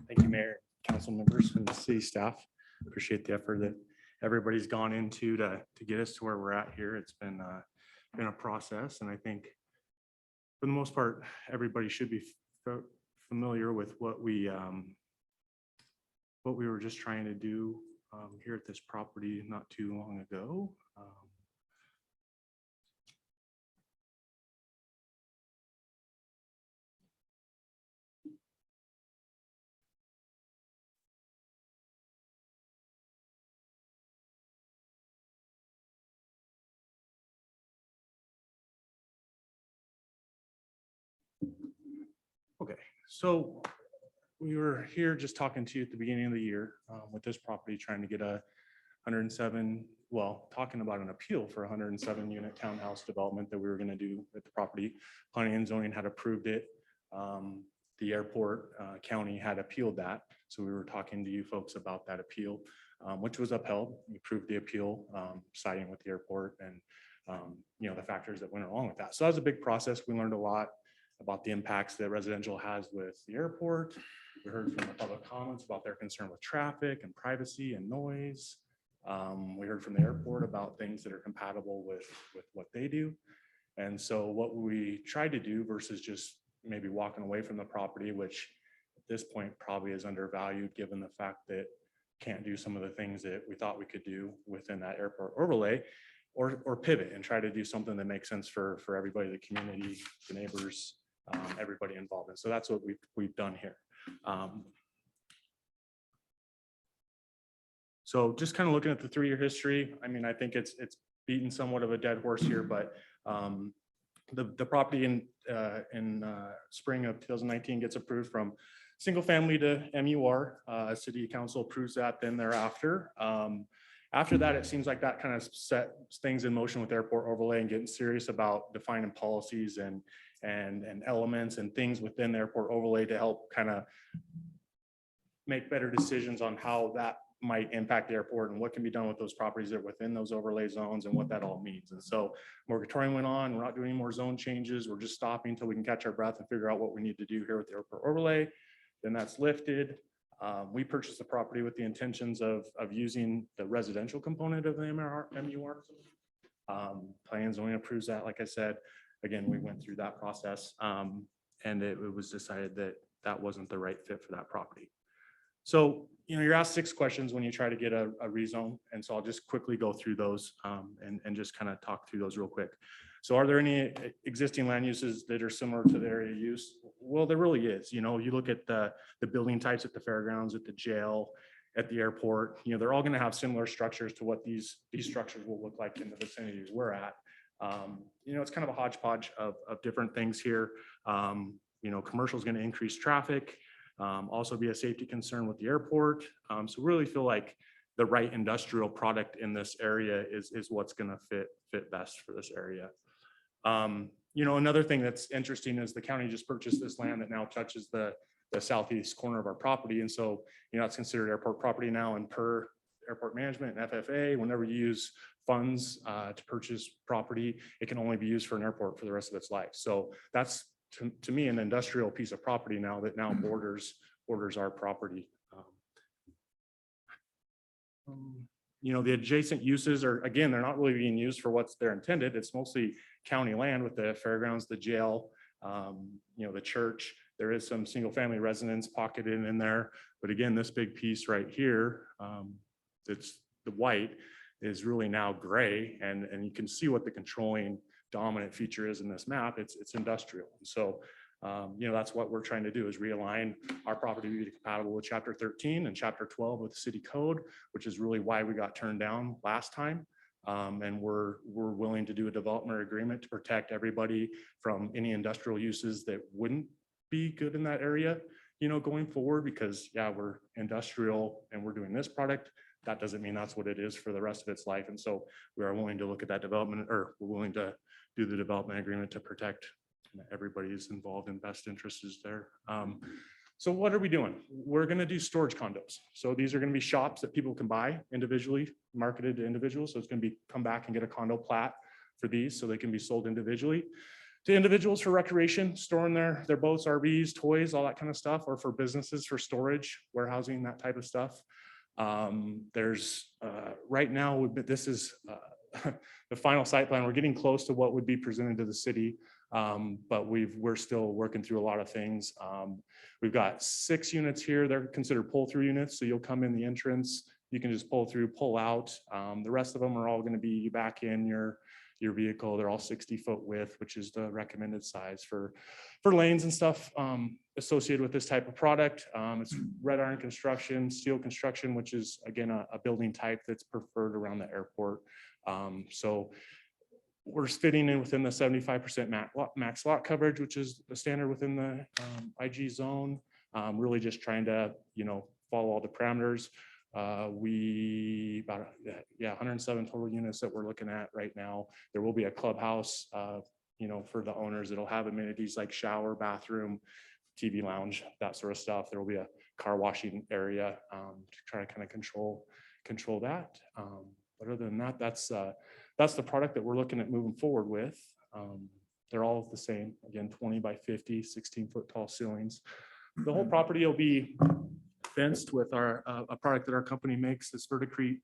Thank you, Mayor, council members, and the city staff. Appreciate the effort that everybody's gone into to get us to where we're at here. It's been a process, and I think for the most part, everybody should be familiar with what we were just trying to do here at this property not too long ago. Okay, so we were here just talking to you at the beginning of the year with this property, trying to get a 107, well, talking about an appeal for a 107 unit townhouse development that we were going to do at the property. Planning and zoning had approved it. The airport county had appealed that. So we were talking to you folks about that appeal, which was upheld. We approved the appeal, siding with the airport and the factors that went along with that. So that was a big process. We learned a lot about the impacts that residential has with the airport. We heard from the public comments about their concern with traffic and privacy and noise. We heard from the airport about things that are compatible with what they do. And so what we tried to do versus just maybe walking away from the property, which at this point probably is undervalued given the fact that can't do some of the things that we thought we could do within that airport overlay, or pivot and try to do something that makes sense for everybody, the community, the neighbors, everybody involved. And so that's what we've done here. So just kind of looking at the 3-year history, I mean, I think it's beaten somewhat of a dead horse here, but the property in spring of 2019 gets approved from single family to MUR. City council approves that then thereafter. After that, it seems like that kind of set things in motion with airport overlay and getting serious about defining policies and elements and things within the airport overlay to help kind of make better decisions on how that might impact the airport and what can be done with those properties that are within those overlay zones and what that all means. And so moratorium went on. We're not doing any more zone changes. We're just stopping until we can catch our breath and figure out what we need to do here with the airport overlay. Then that's lifted. We purchased the property with the intentions of using the residential component of the MUR. Plans only approves that, like I said. Again, we went through that process and it was decided that that wasn't the right fit for that property. So, you're asked 6 questions when you try to get a rezone. And so I'll just quickly go through those and just kind of talk through those real quick. So are there any existing land uses that are similar to the area use? Well, there really is. You look at the building types at the fairgrounds, at the jail, at the airport, they're all going to have similar structures to what these structures will look like in the vicinities we're at. It's kind of a hodgepodge of different things here. Commercial is going to increase traffic, also be a safety concern with the airport. So really feel like the right industrial product in this area is what's going to fit best for this area. Another thing that's interesting is the county just purchased this land that now touches the southeast corner of our property. And so, it's considered airport property now, and per airport management and FFA, whenever you use funds to purchase property, it can only be used for an airport for the rest of its life. So that's to me an industrial piece of property now that now borders our property. The adjacent uses are, again, they're not really being used for what's they're intended. It's mostly county land with the fairgrounds, the jail, the church. There is some single family residence pocketed in there. But again, this big piece right here, that's the white, is really now gray. And you can see what the controlling dominant feature is in this map. It's industrial. And so, that's what we're trying to do, is realign our property to be compatible with Chapter 13 and Chapter 12 with the city code, which is really why we got turned down last time. And we're willing to do a development agreement to protect everybody from any industrial uses that wouldn't be good in that area, going forward, because we're industrial and we're doing this product. That doesn't mean that's what it is for the rest of its life. And so we are willing to look at that development, or we're willing to do the development agreement to protect everybody's involved in best interests is there. So what are we doing? We're going to do storage condos. So these are going to be shops that people can buy individually, marketed to individuals. So it's going to be come back and get a condo plat for these, so they can be sold individually to individuals for recreation, storing their boats, RVs, toys, all that kind of stuff, or for businesses for storage, warehousing, that type of stuff. There's right now, this is the final site plan. We're getting close to what would be presented to the city, but we're still working through a lot of things. We've got 6 units here. They're considered pull-through units. So you'll come in the entrance, you can just pull through, pull out. The rest of them are all going to be back in your vehicle. They're all 60-foot width, which is the recommended size for lanes and stuff associated with this type of product. It's red iron construction, steel construction, which is again a building type that's preferred around the airport. So we're fitting in within the 75% max lot coverage, which is the standard within the IG zone. Really just trying to follow all the parameters. We about 107 total units that we're looking at right now. There will be a clubhouse for the owners. It'll have amenities like shower, bathroom, TV lounge, that sort of stuff. There will be a car washing area to try to kind of control that. But other than that, that's the product that we're looking at moving forward with. They're all the same, again, 20 by 50, 16-foot tall ceilings. The whole property will be fenced with a product that our company makes, this verticrete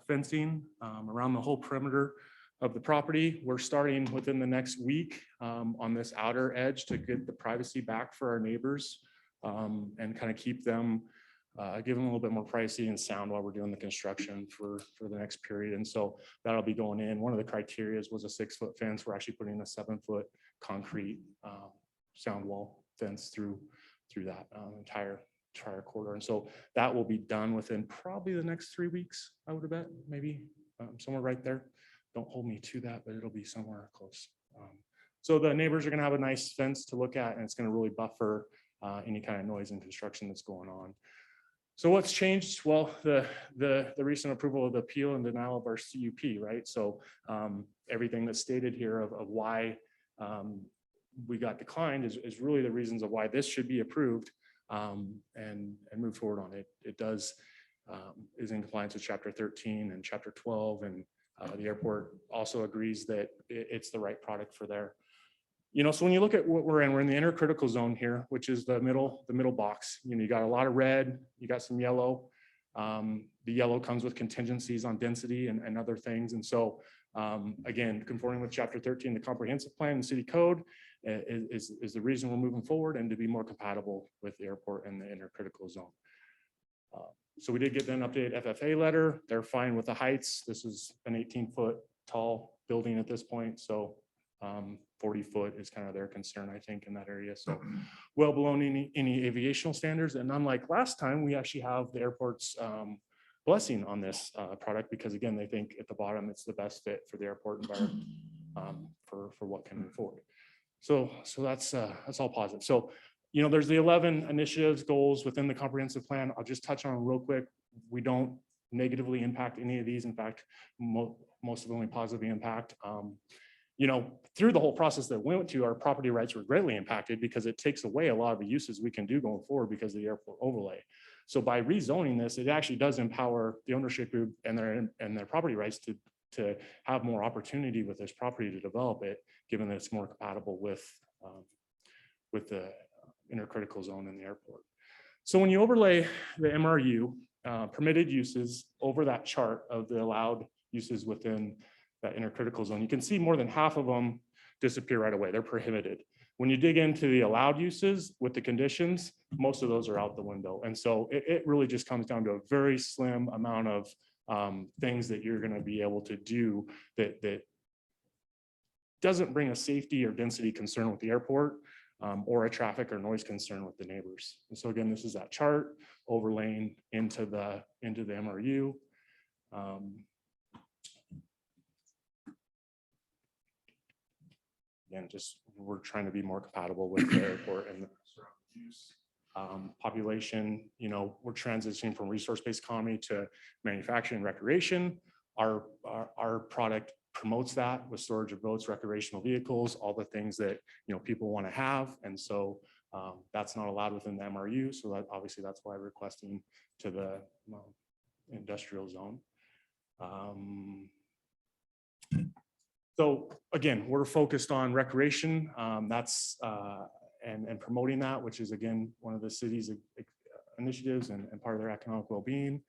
fencing around the whole perimeter of the property. We're starting within the next week on this outer edge to get the privacy back for our neighbors and kind of keep them, give them a little bit more privacy and sound while we're doing the construction for the next period. And so that'll be going in. One of the criteria was a 6-foot fence. We're actually putting a 7-foot concrete sound wall fence through that entire corridor. And so that will be done within probably the next 3 weeks, I would have bet, maybe somewhere right there. Don't hold me to that, but it'll be somewhere close. So the neighbors are going to have a nice fence to look at, and it's going to really buffer any kind of noise and construction that's going on. So what's changed? Well, the recent approval of the appeal and denial of our CUP, right? So everything that's stated here of why we got declined is really the reasons of why this should be approved and move forward on it. It does is in compliance with Chapter 13 and Chapter 12, and the airport also agrees that it's the right product for there. So when you look at what we're in the intercritical zone here, which is the middle box. You got a lot of red, you got some yellow. The yellow comes with contingencies on density and other things. And so again, conforming with Chapter 13, the comprehensive plan and city code is the reason we're moving forward, and to be more compatible with the airport and the intercritical zone. So we did get an updated FFA letter. They're fine with the heights. This is an 18-foot tall building at this point. So 40 foot is kind of their concern, I think, in that area. So well below any aviational standards. And unlike last time, we actually have the airport's blessing on this product, because again, they think at the bottom, it's the best fit for the airport environment for what can move forward. So that's all positive. So, there's the 11 initiatives, goals within the comprehensive plan. I'll just touch on them real quick. We don't negatively impact any of these. In fact, most of them only positively impact. through the whole process that we went to, our property rights were greatly impacted because it takes away a lot of the uses we can do going forward because of the airport overlay. So by rezoning this, it actually does empower the ownership group and their property rights to have more opportunity with this property to develop it, given that it's more compatible with the intercritical zone in the airport. So when you overlay the MRU permitted uses over that chart of the allowed uses within that intercritical zone, you can see more than half of them disappear right away. They're prohibited. When you dig into the allowed uses with the conditions, most of those are out the window. And so it really just comes down to a very slim amount of things that you're going to be able to do that doesn't bring a safety or density concern with the airport or a traffic or noise concern with the neighbors. And so again, this is that chart overlaying into the MRU. Again, just we're trying to be more compatible with the airport and the surrounding use. Population, we're transitioning from resource-based economy to manufacturing and recreation. Our product promotes that with storage of boats, recreational vehicles, all the things that people want to have. And so that's not allowed within the MRU. So that obviously that's why we're requesting to the industrial zone. So again, we're focused on recreation. And promoting that, which is again one of the city's initiatives and part of their economic well-being.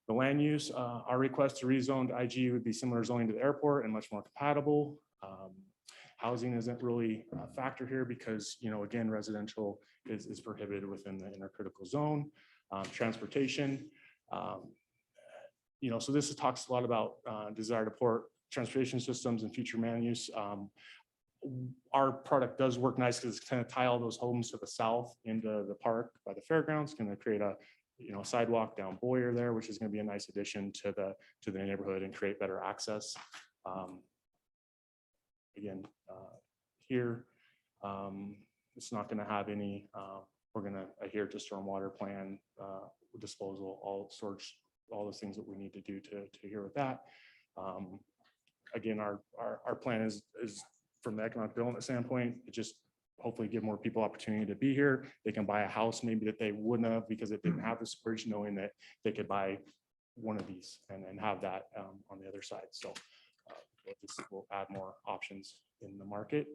The land use, our request to rezone to IG would be similar zoning to the airport and much more compatible. Housing isn't really a factor here because again, residential is prohibited within the intercritical zone. Transportation, so this talks a lot about desire to port transportation systems and future land use. Our product does work nice because it's kind of tie all those homes to the south into the park by the fairgrounds, going to create a sidewalk down Boyer there, which is going to be a nice addition to the neighborhood and create better access. Again, here it's not going to have any. We're going to adhere to stormwater plan, disposal, all sorts, all those things that we need to do to adhere with that. Again, our plan is from the economic development standpoint, it just hopefully give more people opportunity to be here. They can buy a house maybe that they wouldn't have because it didn't have the storage, knowing that they could buy one of these and have that on the other side. So this will add more options in the market.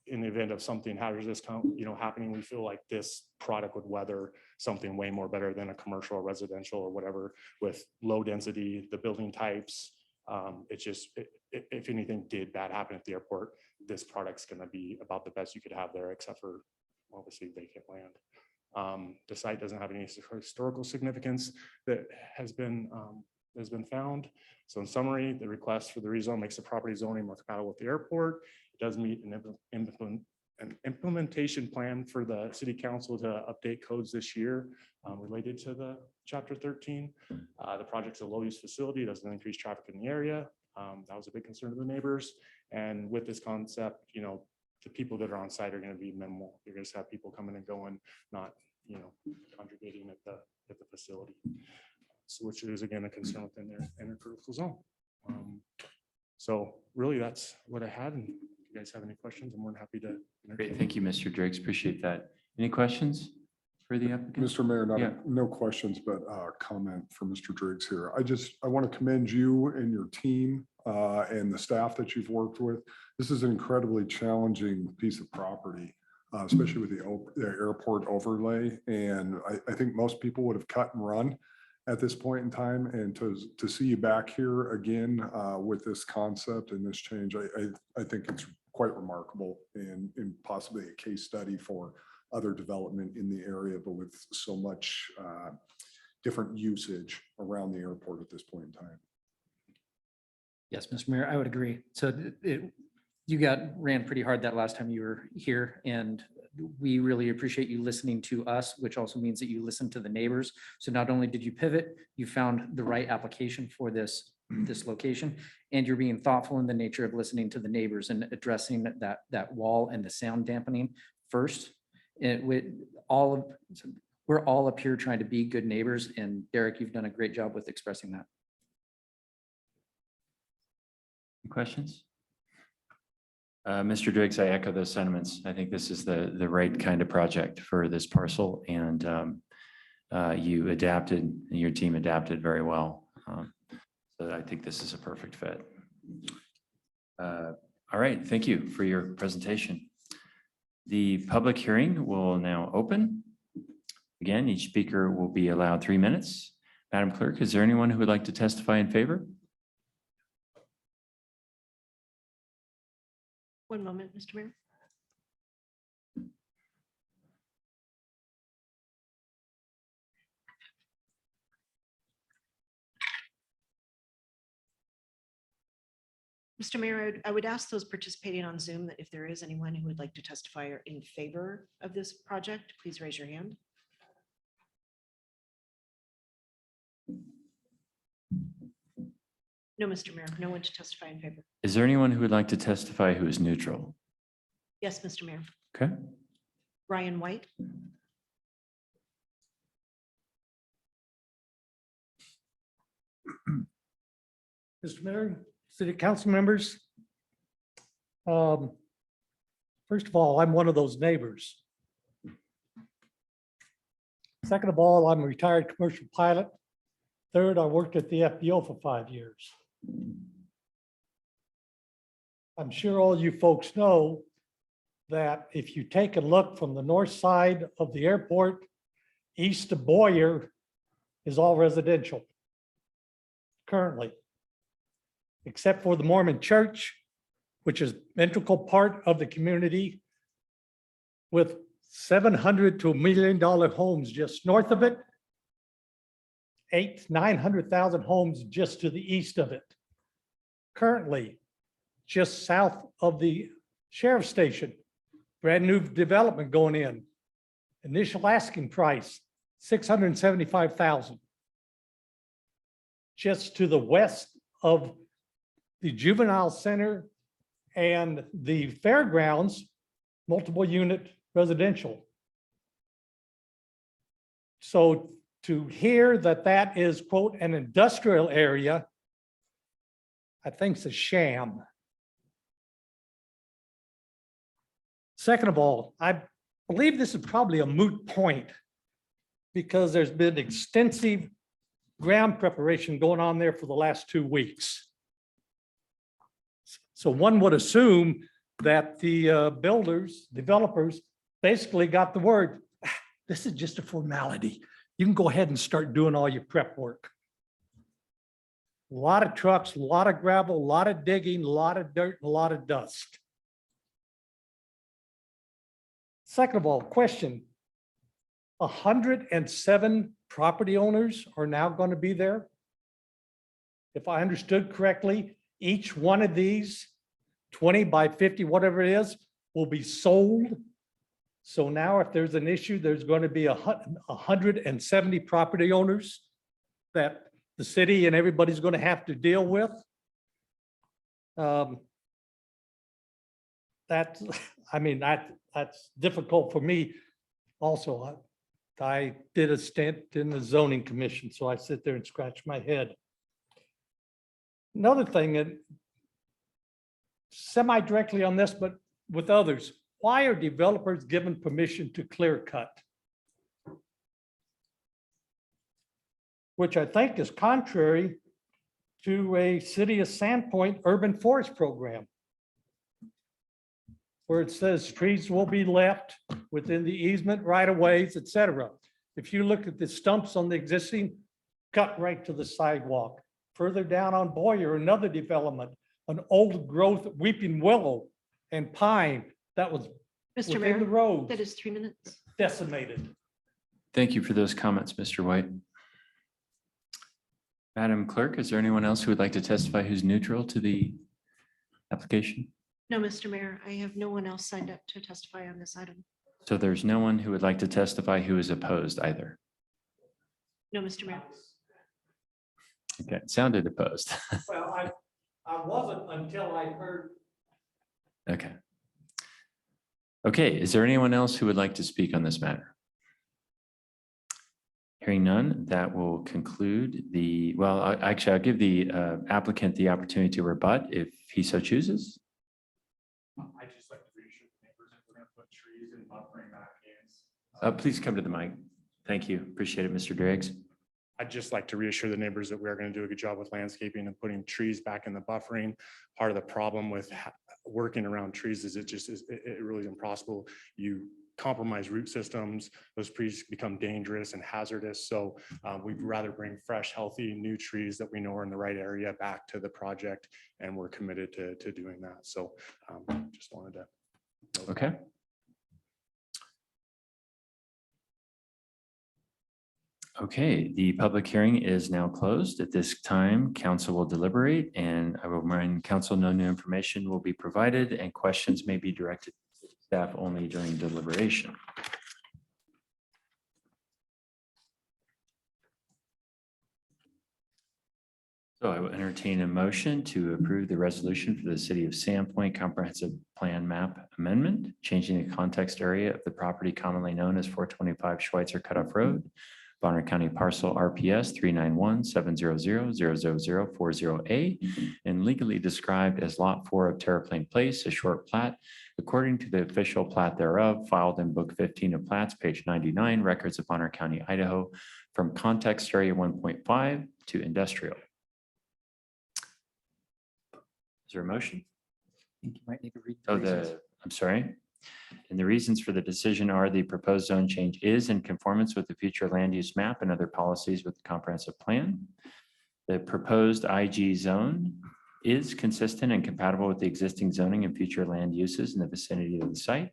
In the event of something hazardous happening, we feel like this product would weather something way more better than a commercial or residential or whatever with low density, the building types. If anything did bad happen at the airport, this product's going to be about the best you could have there, except for obviously vacant land. The site doesn't have any historical significance that has been found. So in summary, the request for the rezone makes the property zoning more compatible with the airport. It does meet an implementation plan for the city council to update codes this year related to the chapter 13. The project's a low use facility, doesn't increase traffic in the area. That was a big concern of the neighbors. And with this concept, the people that are on site are going to be minimal. You're going to have people coming and going, not congregating at the facility. So which is again a concern within their intercritical zone. So really that's what I had. And if you guys have any questions, I'm more than happy to. Great, thank you, Mr. Driggs. Appreciate that. Any questions for the applicant? Mr. Mayor, Yeah. no questions, but a comment for Mr. Driggs here. I want to commend you and your team and the staff that you've worked with. This is an incredibly challenging piece of property, especially with the airport overlay. And I think most people would have cut and run at this point in time. And to see you back here again with this concept and this change, I think it's quite remarkable and possibly a case study for other development in the area, but with so much different usage around the airport at this point in time. Yes, Mr. Mayor, I would agree. So you ran pretty hard that last time you were here, and we really appreciate you listening to us, which also means that you listened to the neighbors. So not only did you pivot, you found the right application for this location, and you're being thoughtful in the nature of listening to the neighbors and addressing that wall and the sound dampening first. And we're all up here trying to be good neighbors, and Derek, you've done a great job with expressing that. Questions? Mr. Driggs, I echo those sentiments. I think this is the right kind of project for this parcel, and you adapted, your team adapted very well. So I think this is a perfect fit. All right, thank you for your presentation. The public hearing will now open. Again, each speaker will be allowed 3 minutes. Madam Clerk, is there anyone who would like to testify in favor? One moment, Mr. Mayor. Mr. Mayor, I would ask those participating on Zoom that if there is anyone who would like to testify in favor of this project, please raise your hand. No, Mr. Mayor, no one to testify in favor. Is there anyone who would like to testify who is neutral? Yes, Mr. Mayor. Okay. Ryan White. Mr. Mayor, City Council members. First of all, I'm one of those neighbors. Second of all, I'm a retired commercial pilot. Third, I worked at the FBO for 5 years. I'm sure all you folks know that if you take a look from the north side of the airport, east of Boyer is all residential currently, except for the Mormon Church, which is an integral part of the community with 700 to $1 million homes just north of it, 900,000 homes just to the east of it. Currently, just south of the sheriff's station, brand new development going in. Initial asking price, $675,000. Just to the west of the juvenile center and the fairgrounds, multiple unit residential. So to hear that that is, quote, an industrial area, I think it's a sham. Second of all, I believe this is probably a moot point because there's been extensive ground preparation going on there for the last 2 weeks. So one would assume that the developers basically got the word, this is just a formality. You can go ahead and start doing all your prep work. A lot of trucks, a lot of gravel, a lot of digging, a lot of dirt, and a lot of dust. Second of all, question, 107 property owners are now going to be there. If I understood correctly, each one of these 20 by 50, whatever it is, will be sold. So now if there's an issue, there's going to be 170 property owners that the city and everybody's going to have to deal with. That's difficult for me. Also, I did a stint in the zoning commission, so I sit there and scratch my head. Another thing, and semi-directly on this, but with others, why are developers given permission to clear cut? Which I think is contrary to a City of Sandpoint urban forest program, where it says trees will be left within the easement, right-of-ways, et cetera. If you look at the stumps on the existing, cut right to the sidewalk. Further down on Boyer, another development, an old growth weeping willow and pine that was Mr. within Mayor, the road, that is 3 minutes. decimated. Thank you for those comments, Mr. White. Madam Clerk, is there anyone else who would like to testify who's neutral to the application? No, Mr. Mayor, I have no one else signed up to testify on this item. So there's no one who would like to testify who is opposed either. No, Mr. Mayor. Okay, it sounded opposed. Well, I wasn't until I heard. Okay. Okay, is there anyone else who would like to speak on this matter? Hearing none, that will conclude the, well, actually, I'll give the applicant the opportunity to rebut if he so chooses. I just like to reassure the neighbors that we're going to put trees and buffering back in. Please come to the mic. Thank you. Appreciate it, Mr. Driggs. I'd just like to reassure the neighbors that we are going to do a good job with landscaping and putting trees back in the buffering. Part of the problem with working around trees is it really is impossible. You compromise root systems, those trees become dangerous and hazardous. So we'd rather bring fresh, healthy, new trees that we know are in the right area back to the project. And we're committed to doing that. So just wanted to. Okay. Okay, the public hearing is now closed. At this time, council will deliberate, and I will remind council no new information will be provided and questions may be directed to staff only during deliberation. So I will entertain a motion to approve the resolution for the City of Sandpoint Comprehensive Plan Map Amendment, changing the context area of the property commonly known as 425 Schweitzer Cutoff Road, Bonner County parcel RPS 391-700-00040A, and legally described as Lot 4 of Terraplane Place, a short plat, according to the official plat thereof, filed in Book 15 of Plats, page 99, records of Bonner County, Idaho, from context area 1.5 to industrial. Is there a motion? I think you might need to read. Oh, reasons. I'm sorry. And the reasons for the decision are the proposed zone change is in conformance with the future land use map and other policies with the comprehensive plan. The proposed IG zone is consistent and compatible with the existing zoning and future land uses in the vicinity of the site.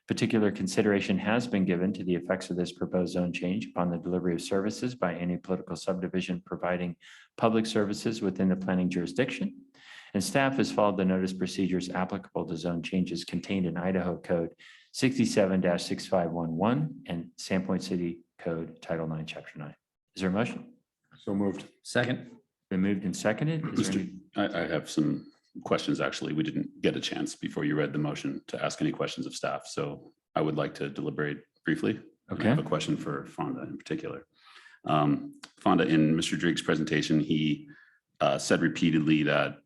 Particular consideration has been given to the effects of this proposed zone change upon the delivery of services by any political subdivision providing public services within the planning jurisdiction. And staff has followed the notice procedures applicable to zone changes contained in Idaho Code 67-6511 and Sandpoint City Code Title 9, Chapter 9. Is there a motion? So moved. Second. Been moved and seconded. Is there any- I have some questions, actually. We didn't get a chance before you read the motion to ask any questions of staff. So I would like to deliberate briefly. And I have a question for Fonda in particular. Fonda, in Mr. Driggs' presentation, he said repeatedly that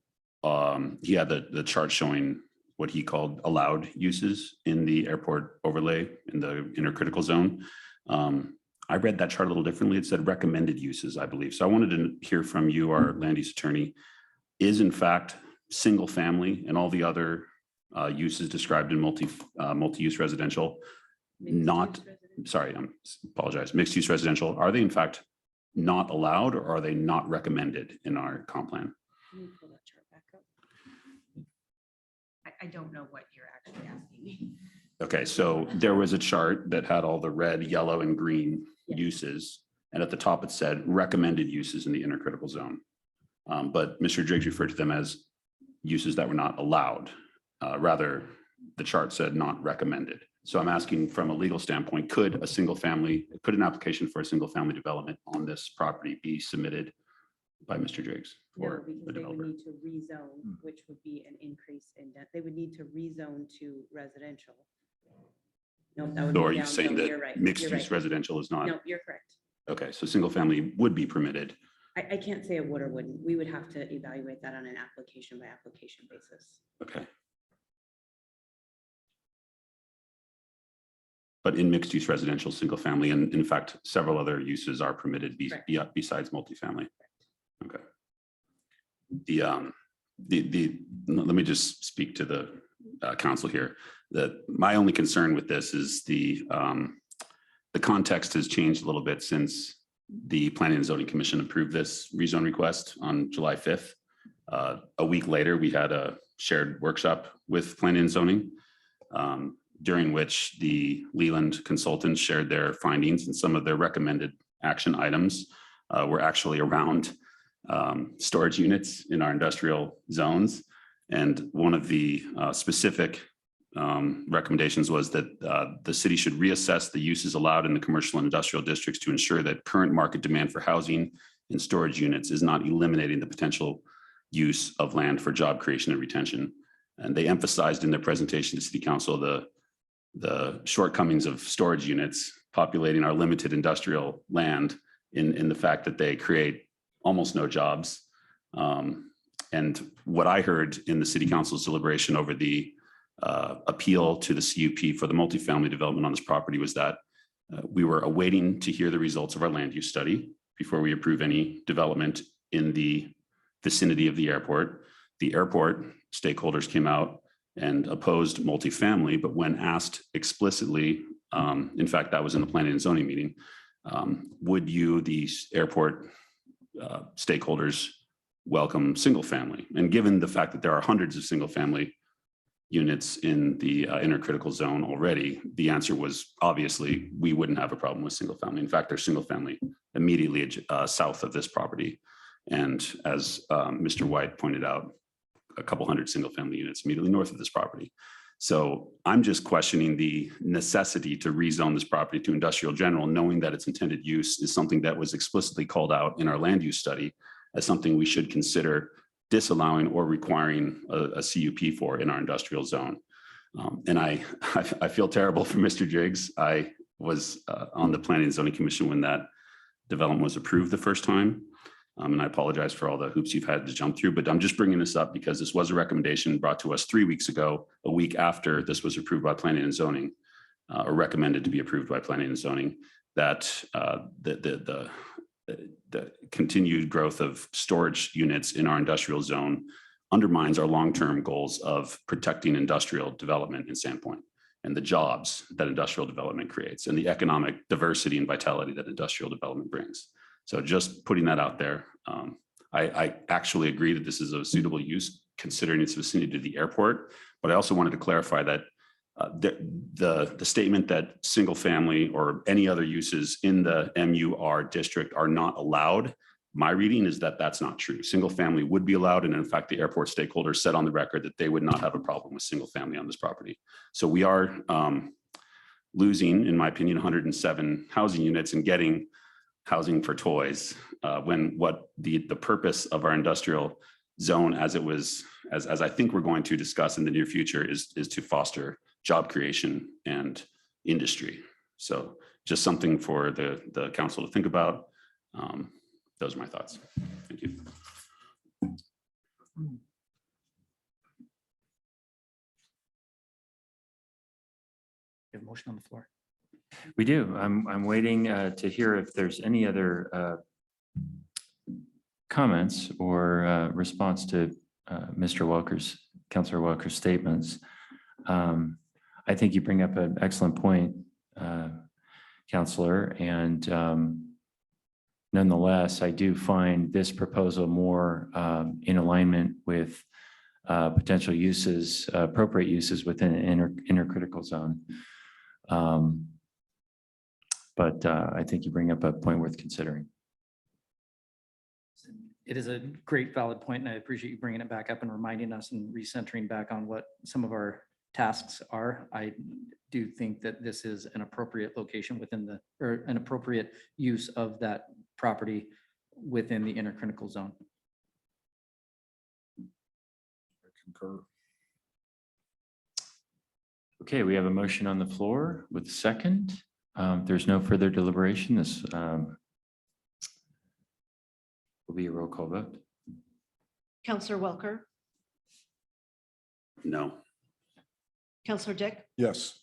he had the chart showing what he called allowed uses in the airport overlay in the intercritical zone. I read that chart a little differently. It said recommended uses, I believe. So I wanted to hear from you, our land use attorney, is in fact single family and all the other uses described in multi-use residential, apologize, mixed use residential, are they in fact not allowed or are they not recommended in our comp plan? Can you pull that chart back up? I don't know what you're actually asking me. Okay, so there was a chart that had all the red, yellow, and green uses, and at the top it said recommended uses in the intercritical zone. But Mr. Driggs referred to them as uses that were not allowed. Rather, the chart said not recommended. So I'm asking from a legal standpoint, could an application for a single family development on this property be submitted by Mr. Driggs or the Because they would developer? need to rezone, which would be an increase in that. They would need to rezone to residential. No, that would be Or are you down. saying No, you're that right. mixed You're use right. residential is not? No, you're correct. Okay, so single family would be permitted. I can't say it would or wouldn't. We would have to evaluate that on an application by application basis. Okay. But in mixed use residential, single family, and in fact, several other uses are permitted besides multifamily. Okay. Let me just speak to the council here. That my only concern with this is the context has changed a little bit since the Planning and Zoning Commission approved this rezone request on July 5th. A week later, we had a shared workshop with Planning and Zoning, during which the Leland consultants shared their findings, and some of their recommended action items were actually around storage units in our industrial zones. And one of the specific recommendations was that the city should reassess the uses allowed in the commercial and industrial districts to ensure that current market demand for housing and storage units is not eliminating the potential use of land for job creation and retention. And they emphasized in their presentation to City Council the shortcomings of storage units populating our limited industrial land in the fact that they create almost no jobs. And what I heard in the city council's deliberation over the appeal to the CUP for the multifamily development on this property was that we were awaiting to hear the results of our land use study before we approve any development in the vicinity of the airport. The airport stakeholders came out and opposed multifamily, but when asked explicitly, in fact, that was in the planning and zoning meeting, would you, the airport stakeholders, welcome single family? And given the fact that there are hundreds of single family units in the intercritical zone already, the answer was obviously we wouldn't have a problem with single family. In fact, there's single family immediately south of this property. And as Mr. White pointed out, a couple hundred single family units immediately north of this property. So I'm just questioning the necessity to rezone this property to industrial general, knowing that its intended use is something that was explicitly called out in our land use study as something we should consider disallowing or requiring a CUP for in our industrial zone. And I feel terrible for Mr. Driggs. I was on the Planning and Zoning Commission when that development was approved the first time. And I apologize for all the hoops you've had to jump through, but I'm just bringing this up because this was a recommendation brought to us 3 weeks ago, a week after this was approved by Planning and Zoning, or recommended to be approved by Planning and Zoning, that the continued growth of storage units in our industrial zone undermines our long-term goals of protecting industrial development in Sandpoint and the jobs that industrial development creates and the economic diversity and vitality that industrial development brings. So just putting that out there, I actually agree that this is a suitable use considering its vicinity to the airport, but I also wanted to clarify that the statement that single family or any other uses in the MUR district are not allowed, my reading is that that's not true. Single family would be allowed. And in fact, the airport stakeholders said on the record that they would not have a problem with single family on this property. So we are losing, in my opinion, 107 housing units and getting housing for toys when what the purpose of our industrial zone as it was, as I think we're going to discuss in the near future is to foster job creation and industry. So just something for the council to think about. Those are my thoughts. Thank you. We have a motion on the floor. We do. I'm waiting to hear if there's any other comments or response to Councilor Welker's statements. I think you bring up an excellent point, Councilor, and nonetheless, I do find this proposal more in alignment with potential uses, appropriate uses within an intercritical zone. But I think you bring up a point worth considering. It is a great valid point, and I appreciate you bringing it back up and reminding us and recentering back on what some of our tasks are. I do think that this is an appropriate location within or an appropriate use of that property within the intercritical zone. I concur. Okay, we have a motion on the floor with a second. There's no further deliberation. This will be a roll call vote. Counselor Welker, No. Counselor Dick, Yes.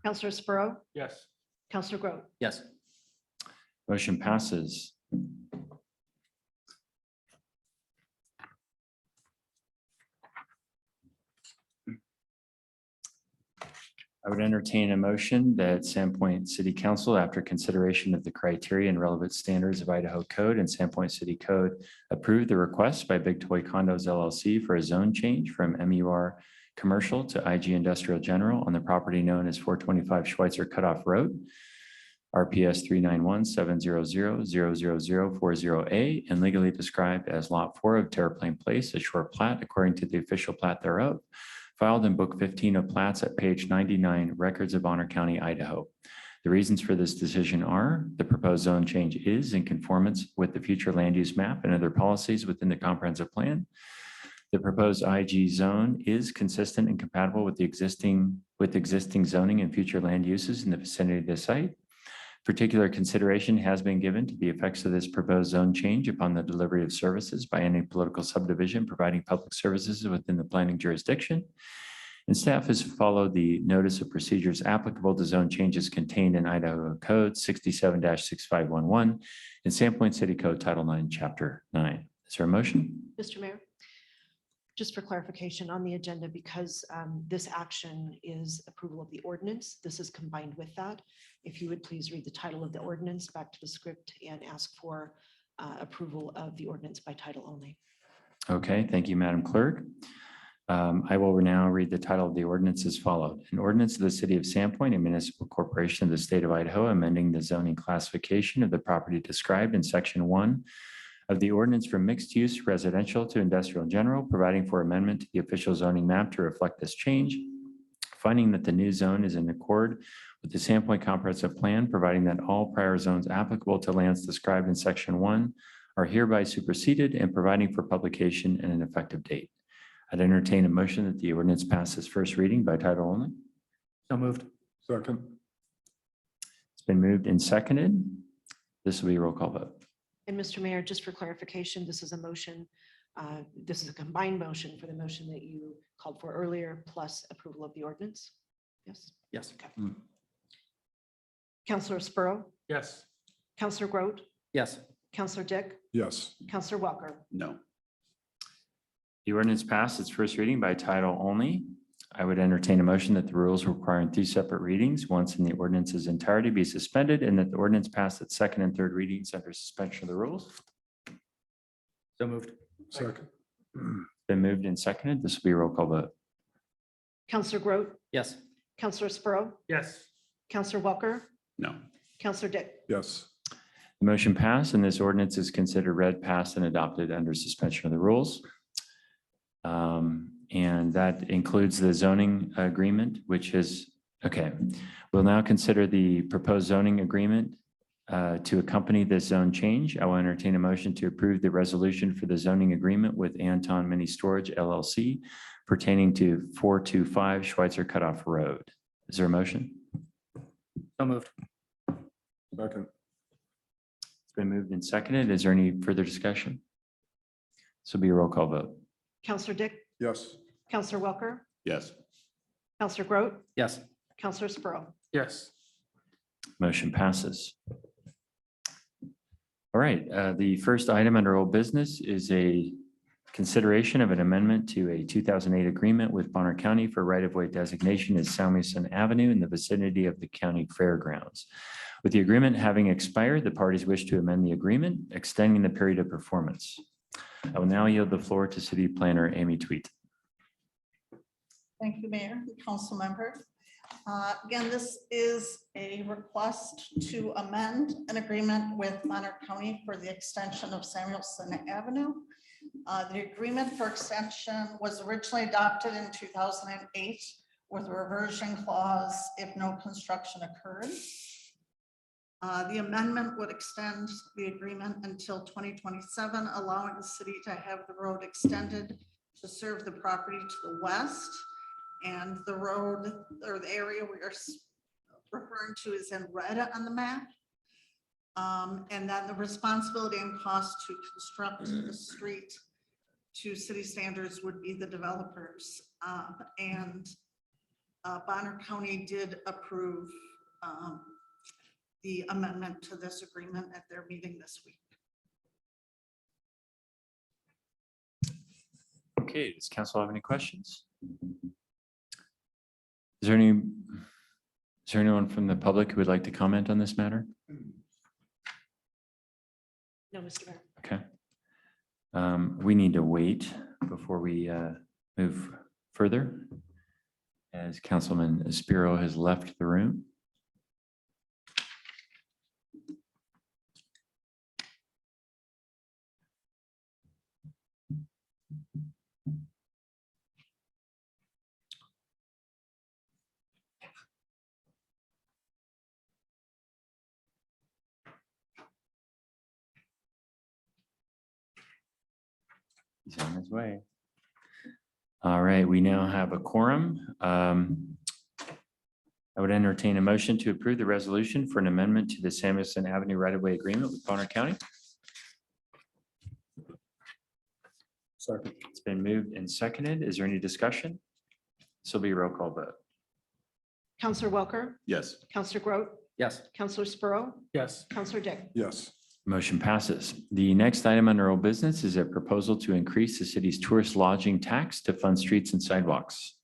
Counselor Sparrow, Yes. Counselor Groot. Yes. Motion passes. I would entertain a motion that Sandpoint City Council, after consideration of the criteria and relevant standards of Idaho Code and Sandpoint City Code, approve the request by Big Toy Condos LLC for a zone change from MUR Commercial to IG Industrial General on the property known as 425 Schweitzer Cutoff Road, RPS 391-700-00040A, and legally described as Lot 4 of Terraplane Place, a short plat according to the official plat thereof, filed in Book 15 of Plats at page 99, Records of Bonner County, Idaho. The reasons for this decision are the proposed zone change is in conformance with the future land use map and other policies within the comprehensive plan. The proposed IG zone is consistent and compatible with the existing zoning and future land uses in the vicinity of the site. Particular consideration has been given to the effects of this proposed zone change upon the delivery of services by any political subdivision providing public services within the planning jurisdiction. And staff has followed the notice of procedures applicable to zone changes contained in Idaho Code 67-6511 and Sandpoint City Code Title 9, Chapter 9. Is there a motion? Mr. Mayor, just for clarification on the agenda, because this action is approval of the ordinance, this is combined with that. If you would please read the title of the ordinance back to the script and ask for approval of the ordinance by title only. Okay, thank you, Madam Clerk. I will now read the title of the ordinance as followed. An ordinance of the City of Sandpoint, a municipal corporation of the state of Idaho, amending the zoning classification of the property described in Section 1 of the ordinance from mixed use residential to industrial general, providing for amendment to the official zoning map to reflect this change, finding that the new zone is in accord with the Sandpoint Comprehensive Plan, providing that all prior zones applicable to lands described in Section 1 are hereby superseded, and providing for publication and an effective date. I'd entertain a motion that the ordinance passes first reading by title only. So moved. Second. It's been moved and seconded. This will be a roll call vote. And Mr. Mayor, just for clarification, this is a motion. This is a combined motion for the motion that you called for earlier, plus approval of the ordinance. Yes. Yes. Okay. Councilor Spurrow, Yes. Councilor Grote, Yes. Councilor Dick, Yes. Councilor Welker. No. The ordinance passed its first reading by title only. I would entertain a motion that the rules requiring 2 separate readings, once in the ordinance's entirety, be suspended, and that the ordinance pass its second and third readings under suspension of the rules. So moved. Second. Been moved and seconded. This will be a roll call vote. Councilor Grote, Yes. Councilor Spurrow, Yes. Councilor Welker, No. Councilor Dick. Yes. The motion passed, and this ordinance is considered read, passed, and adopted under suspension of the rules. And that includes the zoning agreement, which is, okay. We'll now consider the proposed zoning agreement to accompany this zone change. I will entertain a motion to approve the resolution for the zoning agreement with Anton Mini Storage LLC pertaining to 425 Schweitzer Cutoff Road. Is there a motion? So moved. Second. It's been moved and seconded. Is there any further discussion? This will be a roll call vote. Councilor Dick, Yes. Councilor Welker, Yes. Councilor Grote, Yes. Councilor Spurrow. Yes. Motion passes. All right, the first item under old business is a consideration of an amendment to a 2008 agreement with Monarch County for right-of-way designation as Samuelsson Avenue in the vicinity of the county fairgrounds. With the agreement having expired, the parties wish to amend the agreement, extending the period of performance. I will now yield the floor to City Planner Amy Tweet. Thank you, Mayor and council members. Again, this is a request to amend an agreement with Monarch County for the extension of Samuelsson Avenue. The agreement for extension was originally adopted in 2008 with a reversion clause if no construction occurred. The amendment would extend the agreement until 2027, allowing the city to have the road extended to serve the property to the west. And the road or the area we are referring to is in red on the map. And then the responsibility and cost to construct the street to city standards would be the developers. Bonner County did approve the amendment to this agreement at their meeting this week. Okay, does council have any questions? Is there anyone from the public who would like to comment on this matter? No, Mr. Mayor. Okay. We need to wait before we move further, as Councilman Spiro has left the room. He's on his way. All right, we now have a quorum. I I would entertain a motion to approve the resolution for an amendment to the Samuelsson Avenue right-of-way agreement with Monarch County. Second. It's been moved and seconded. Is there any discussion? This will be a roll call vote. Counselor Welker, Yes. Counselor Groot, Yes. Counselor Sprow, Yes. Counselor Dick. Yes. Motion passes. The next item under old business is a proposal to increase the city's tourist lodging tax to fund streets and sidewalks.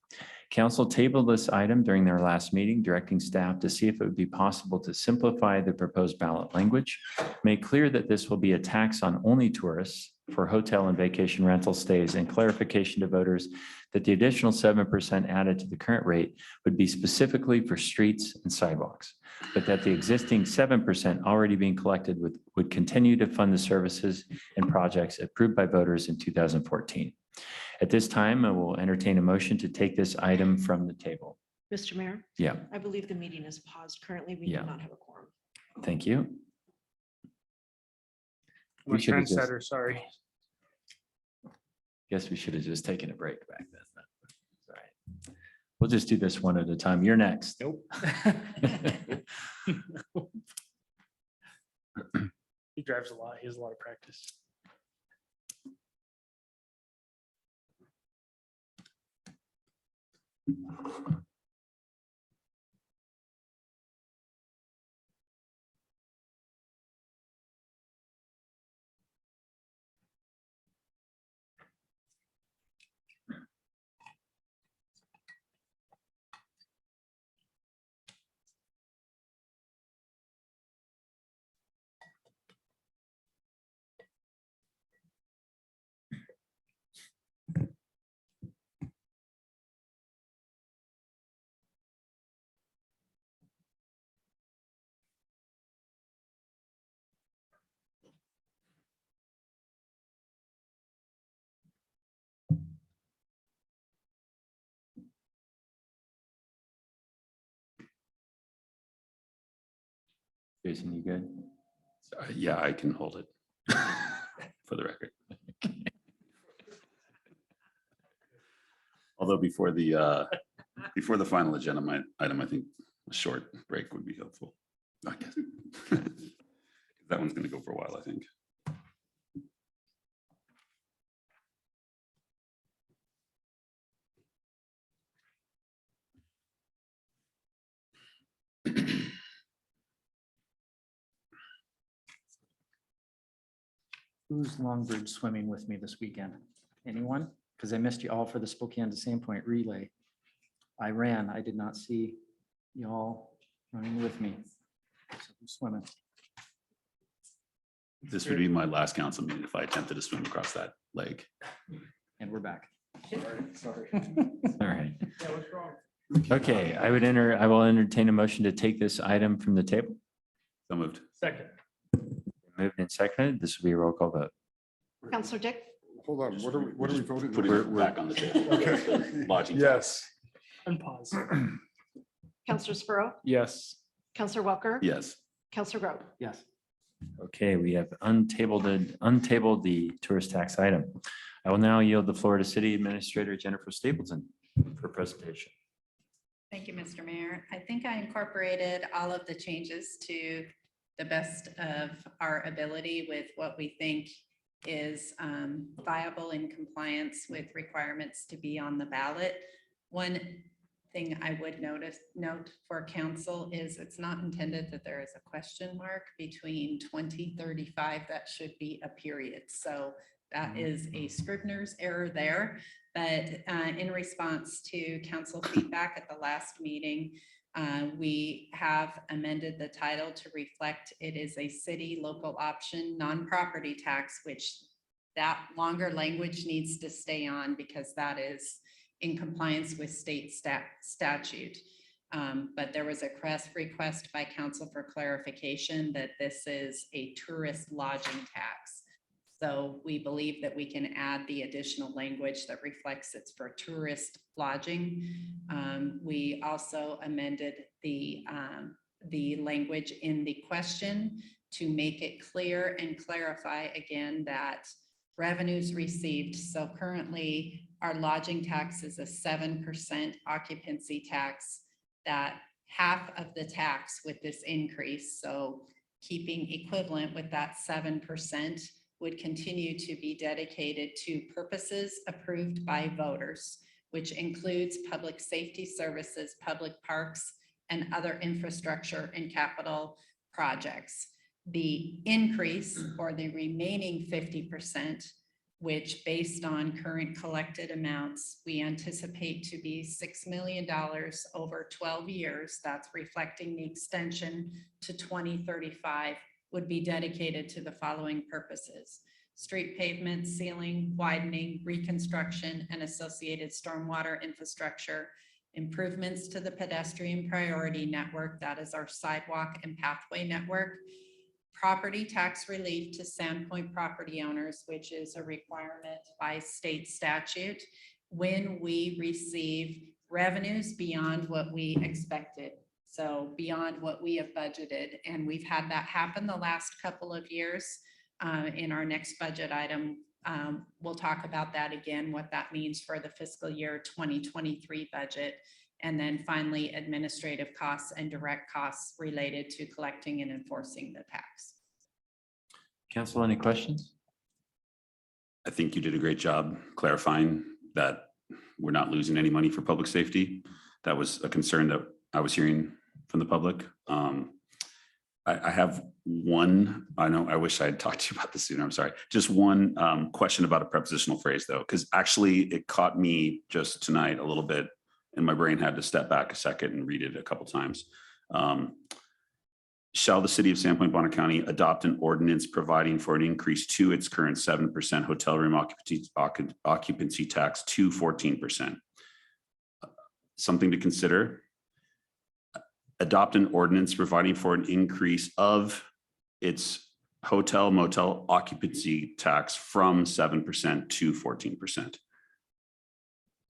Council tabled this item during their last meeting, directing staff to see if it would be possible to simplify the proposed ballot language, make clear that this will be a tax on only tourists for hotel and vacation rental stays, and clarification to voters that the additional 7% added to the current rate would be specifically for streets and sidewalks, but that the existing 7% already being collected would continue to fund the services and projects approved by voters in 2014. At this time, I will entertain a motion to take this item from the table. Mr. Mayor, Yeah, I believe the meeting is paused. Currently, we Yeah. do not have a quorum. thank you. I'm a We should have just- trendsetter, sorry. Guess we should have just taken a break back then. All right. We'll just do this one at a time. You're next. Nope. He drives a lot. He has a lot of practice. Jason, you good? Yeah, I can hold it for the record. Although before the final agenda item, I think a short break would be helpful. I guess. That one's going to go for a while, I think. Who's Longbridge swimming with me this weekend? Anyone? Because I missed you all for the Spokane to Sandpoint relay. I ran. I did not see y'all running with me. So who's swimming? This would be my last council meeting if I attempted to swim across that lake. And we're back. Sorry. All right. Yeah, what's wrong? Okay, I will entertain a motion to take this item from the table. So moved. Second. Moved and seconded. This will be a roll call vote. Counselor Dick, Hold on, what are we voting? Putting it back on the table. Okay. Lodging. Yes. Unpause. Counselor Sprow, Yes. Counselor Welker. Yes. Counselor Groot. Yes. Okay, we have untabled the tourist tax item. I will now yield the floor to City Administrator Jennifer Stapleton for presentation. Thank you, Mr. Mayor. I think I incorporated all of the changes to the best of our ability with what we think is viable in compliance with requirements to be on the ballot. One thing I would note for council is it's not intended that there is a question mark between 2035. That should be a period. So that is a Scribner's error there. But in response to council feedback at the last meeting, we have amended the title to reflect it is a city local option non-property tax, which that longer language needs to stay on because that is in compliance with state statute. But there was a request by council for clarification that this is a tourist lodging tax. So we believe that we can add the additional language that reflects it's for tourist lodging. We also amended the language in the question to make it clear and clarify again that revenues received. So currently our lodging tax is a 7% occupancy tax that half of the tax with this increase. So keeping equivalent with that 7% would continue to be dedicated to purposes approved by voters, which includes public safety services, public parks, and other infrastructure and capital projects. The increase, or the remaining 50%, which based on current collected amounts, we anticipate to be $6 million over 12 years. That's reflecting the extension to 2035, would be dedicated to the following purposes: street pavement, sealing, widening, reconstruction, and associated stormwater infrastructure, improvements to the pedestrian priority network, that is our sidewalk and pathway network, property tax relief to Sandpoint property owners, which is a requirement by state statute when we receive revenues beyond what we expected. So beyond what we have budgeted. And we've had that happen the last couple of years. In our next budget item, we'll talk about that again, what that means for the fiscal year 2023 budget. And then finally, administrative costs and direct costs related to collecting and enforcing the tax. Council, any questions? I think you did a great job clarifying that we're not losing any money for public safety. That was a concern that I was hearing from the public. I have one, I wish I had talked to you about this sooner, I'm sorry. Just one question about a prepositional phrase though, because actually it caught me just tonight a little bit and my brain had to step back a second and read it a couple times. Shall the city of Sandpoint, Bonner County adopt an ordinance providing for an increase to its current 7% hotel room occupancy tax to 14%? Something to consider. Adopt an ordinance providing for an increase of its hotel motel occupancy tax from 7% to 14%.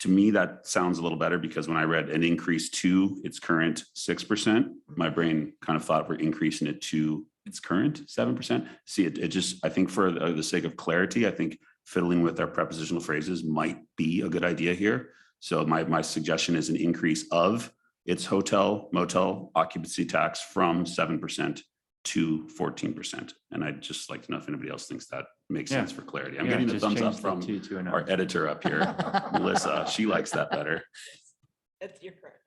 To me, that sounds a little better because when I read an increase to its current 6%, my brain kind of thought we're increasing it to its current 7%. See, it just, I think for the sake of clarity, I think fiddling with our prepositional phrases might be a good idea here. So my suggestion is an increase of its hotel motel occupancy tax from 7% to 14%. And I'd just like to know if anybody else thinks that makes sense for clarity. I'm getting the thumbs up from our editor up here, Melissa. She likes that better. That's your correct.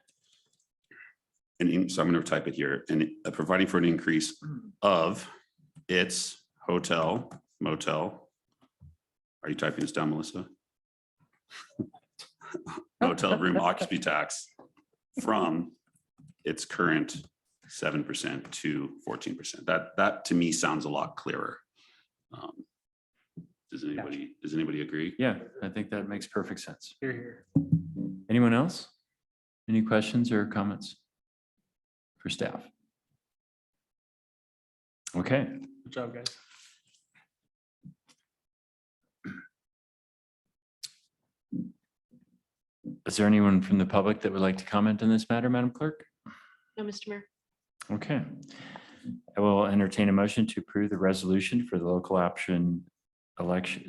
And so I'm going to type it here, and providing for an increase of its hotel motel. Are you typing this down, Melissa? Motel room occupancy tax from its current 7% to 14%. That to me sounds a lot clearer. Does anybody agree? Yeah, I think that makes perfect sense. Here, here. Anyone else? Any questions or comments for staff? Okay. Good job, guys. Is there anyone from the public that would like to comment on this matter, Madam Clerk? No, Mr. Mayor. Okay. I will entertain a motion to approve the resolution for the local option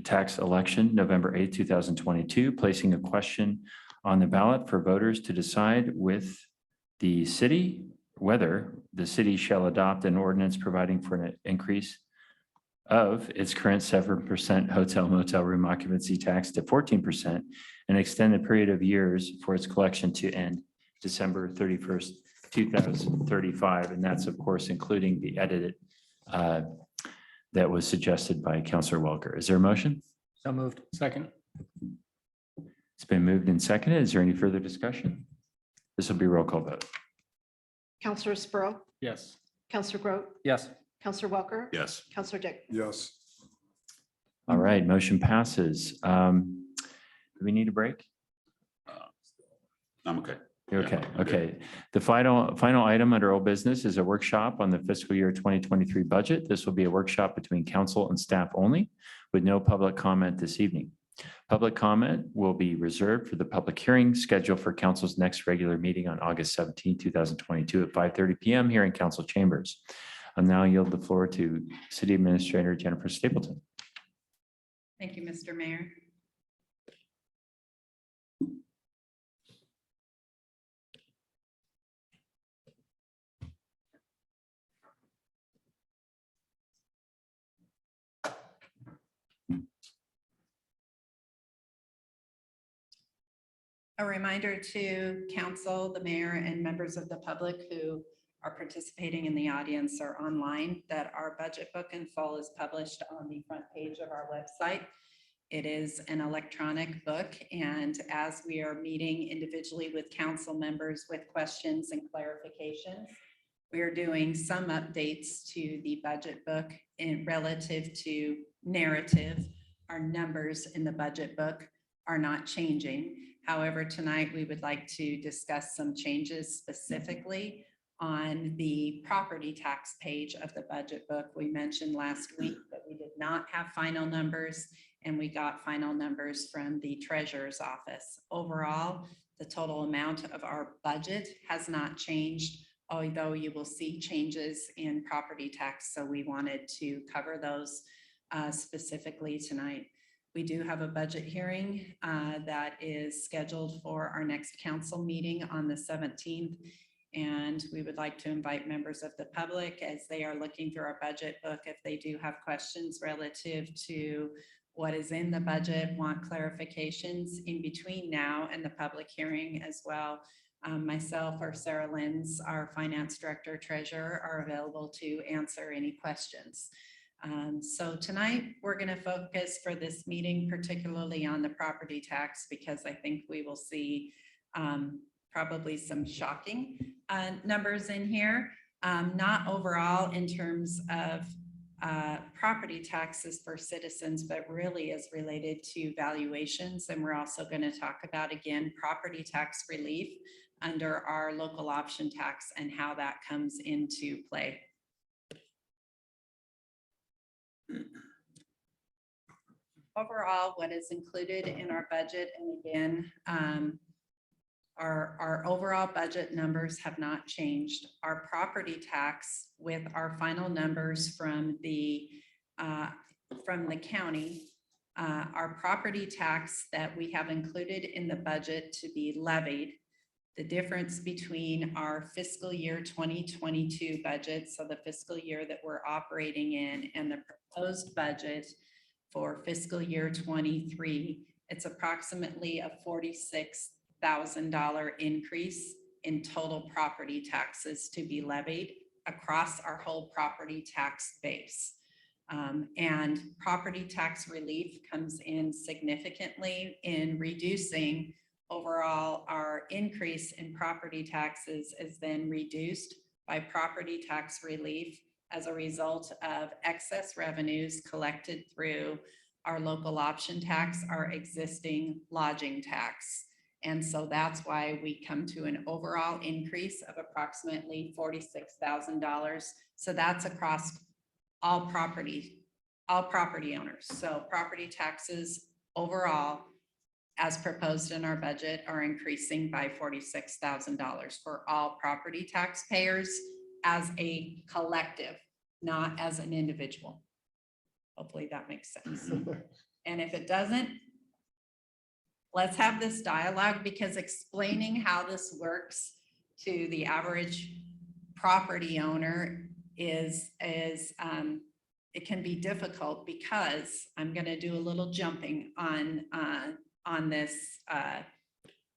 tax election, November 8th, 2022, placing a question on the ballot for voters to decide with the city whether the city shall adopt an ordinance providing for an increase of its current 7% hotel motel room occupancy tax to 14% and extend the period of years for its collection to end December 31st, 2035. And that's of course, including the edited that was suggested by Councillor Welker. Is there a motion? So moved. Second. It's been moved and seconded. Is there any further discussion? This will be a roll call vote. Councillor Sprow, Yes. Councillor Groot, Yes. Councillor Welker. Yes. Councillor Dick. Yes. All right, motion passes. Do we need a break? I'm okay. You're okay, Yeah, I'm good. okay. The final item under old business is a workshop on the fiscal year 2023 budget. This will be a workshop between council and staff only with no public comment this evening. Public comment will be reserved for the public hearing scheduled for council's next regular meeting on August 17, 2022 at 5:30 p.m. here in council chambers. I'll now yield the floor to City Administrator Jennifer Stapleton. Thank you, Mr. Mayor. A reminder to council, the mayor, and members of the public who are participating in the audience or online that our budget book in full is published on the front page of our website. It is an electronic book, and as we are meeting individually with council members with questions and clarifications, we are doing some updates to the budget book in relative to narrative. Our numbers in the budget book are not changing. However, tonight we would like to discuss some changes specifically on the property tax page of the budget book. We mentioned last week that we did not have final numbers, and we got final numbers from the treasurer's office. Overall, the total amount of our budget has not changed, although you will see changes in property tax. So we wanted to cover those specifically tonight. We do have a budget hearing that is scheduled for our next council meeting on the 17th. And we would like to invite members of the public as they are looking through our budget book, if they do have questions relative to what is in the budget, want clarifications in between now and the public hearing as well. Myself or Sarah Lenz, our finance director treasurer, are available to answer any questions. So tonight we're going to focus for this meeting particularly on the property tax, because I think we will see probably some shocking numbers in here, not overall in terms of property taxes for citizens, but really is related to valuations. And we're also going to talk about, again, property tax relief under our local option tax and how that comes into play. Overall, what is included in our budget, and again, our overall budget numbers have not changed. Our property tax, with our final numbers from the county, our property tax that we have included in the budget to be levied, the difference between our fiscal year 2022 budget, so the fiscal year that we're operating in, and the proposed budget for fiscal year 23, it's approximately a $46,000 increase in total property taxes to be levied across our whole property tax base. And property tax relief comes in significantly in reducing overall. Our increase in property taxes is then reduced by property tax relief as a result of excess revenues collected through our local option tax, our existing lodging tax. And so that's why we come to an overall increase of approximately $46,000. So that's across all property owners. So property taxes overall, as proposed in our budget, are increasing by $46,000 for all property taxpayers as a collective, not as an individual. Hopefully that makes sense. And if it doesn't, let's have this dialogue, because explaining how this works to the average property owner is it can be difficult, because I'm going to do a little jumping on this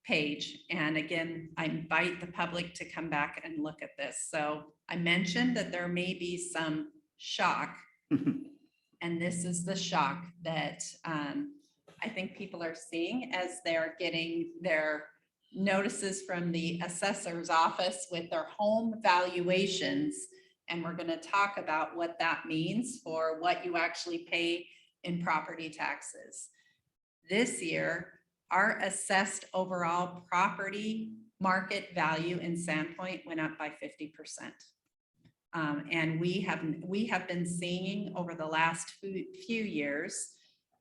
page. And again, I invite the public to come back and look at this. So I mentioned that there may be some shock, and this is the shock that I think people are seeing as they're getting their notices from the assessor's office with their home valuations. And we're going to talk about what that means for what you actually pay in property taxes. This year, our assessed overall property market value in Sandpoint went up by 50%. And we have been seeing over the last few years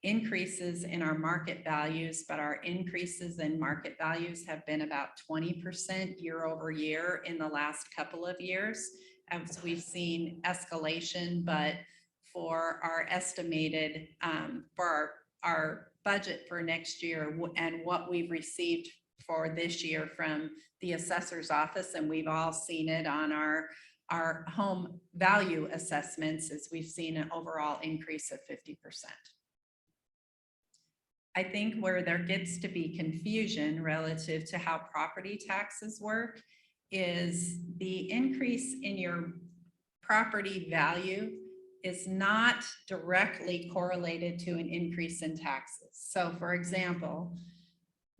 increases in our market values, but our increases in market values have been about 20% year over year in the last couple of years, as we've seen escalation. But for our estimated, for our budget for next year and what we've received for this year from the assessor's office, and we've all seen it on our home value assessments, is we've seen an overall increase of 50%. I think where there gets to be confusion relative to how property taxes work is the increase in your property value is not directly correlated to an increase in taxes. So for example,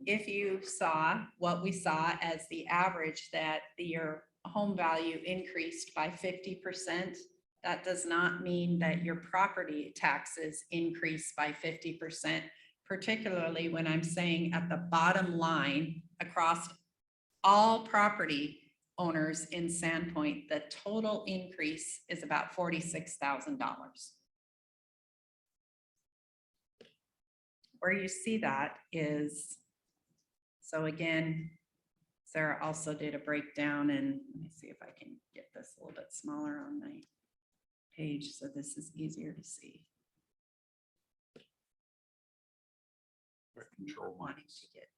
if you saw what we saw as the average that your home value increased by 50%, that does not mean that your property taxes increase by 50%, particularly when I'm saying at the bottom line across all property owners in Sandpoint, the total increase is about $46,000. Where you see that is, so again, Sarah also did a breakdown, and let me see if I can get this a little bit smaller on my page so this is easier to see. Wanting to get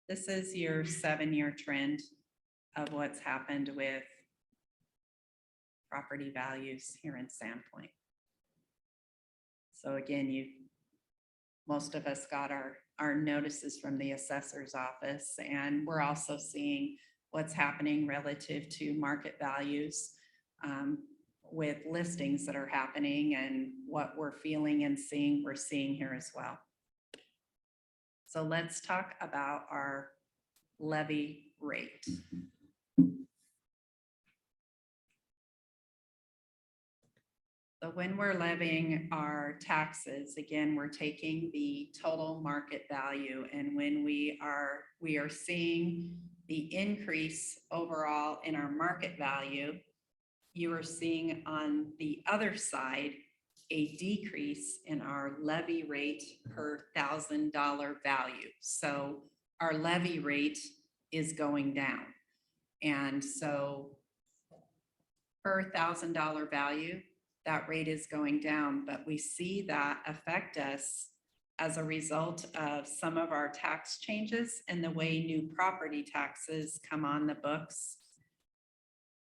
this is your 7-year trend of what's happened with property values here in Sandpoint. So again, most of us got our notices from the assessor's office, and we're also seeing what's happening relative to market values with listings that are happening, and what we're feeling and seeing, we're seeing here as well. So let's talk about our levy rate. So when we're levying our taxes, again, we're taking the total market value, and when we are seeing the increase overall in our market value, you are seeing on the other side a decrease in our levy rate per $1,000 value. So our levy rate is going down. And so per $1,000 value, that rate is going down, but we see that affect us as a result of some of our tax changes and the way new property taxes come on the books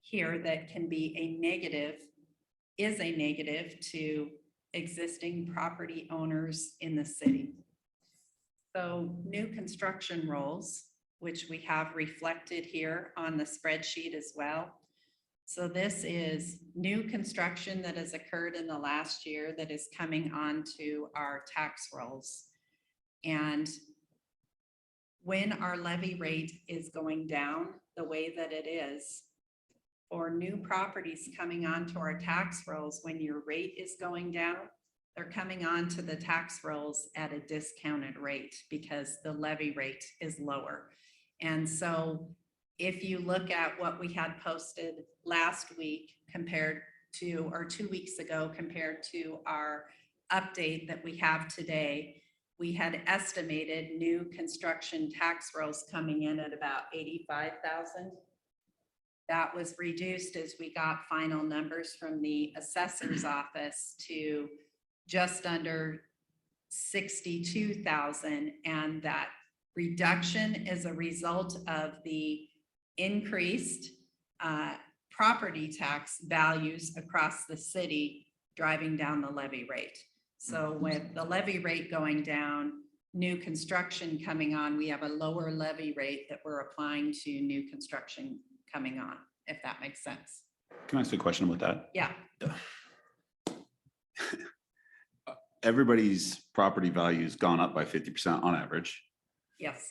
here that can be a negative, is a negative to existing property owners in the city. So new construction rolls, which we have reflected here on the spreadsheet as well. So this is new construction that has occurred in the last year that is coming onto our tax rolls. And when our levy rate is going down the way that it is, or new properties coming onto our tax rolls, when your rate is going down, they're coming onto the tax rolls at a discounted rate because the levy rate is lower. And so if you look at what we had posted last week compared to, or 2 weeks ago, compared to our update that we have today, we had estimated new construction tax rolls coming in at about 85,000. That was reduced as we got final numbers from the assessor's office to just under 62,000. And that reduction is a result of the increased property tax values across the city driving down the levy rate. So with the levy rate going down, new construction coming on, we have a lower levy rate that we're applying to new construction coming on, if that makes sense. Can I ask a question about that? Yeah. Everybody's property value's gone up by 50% on average. Yes.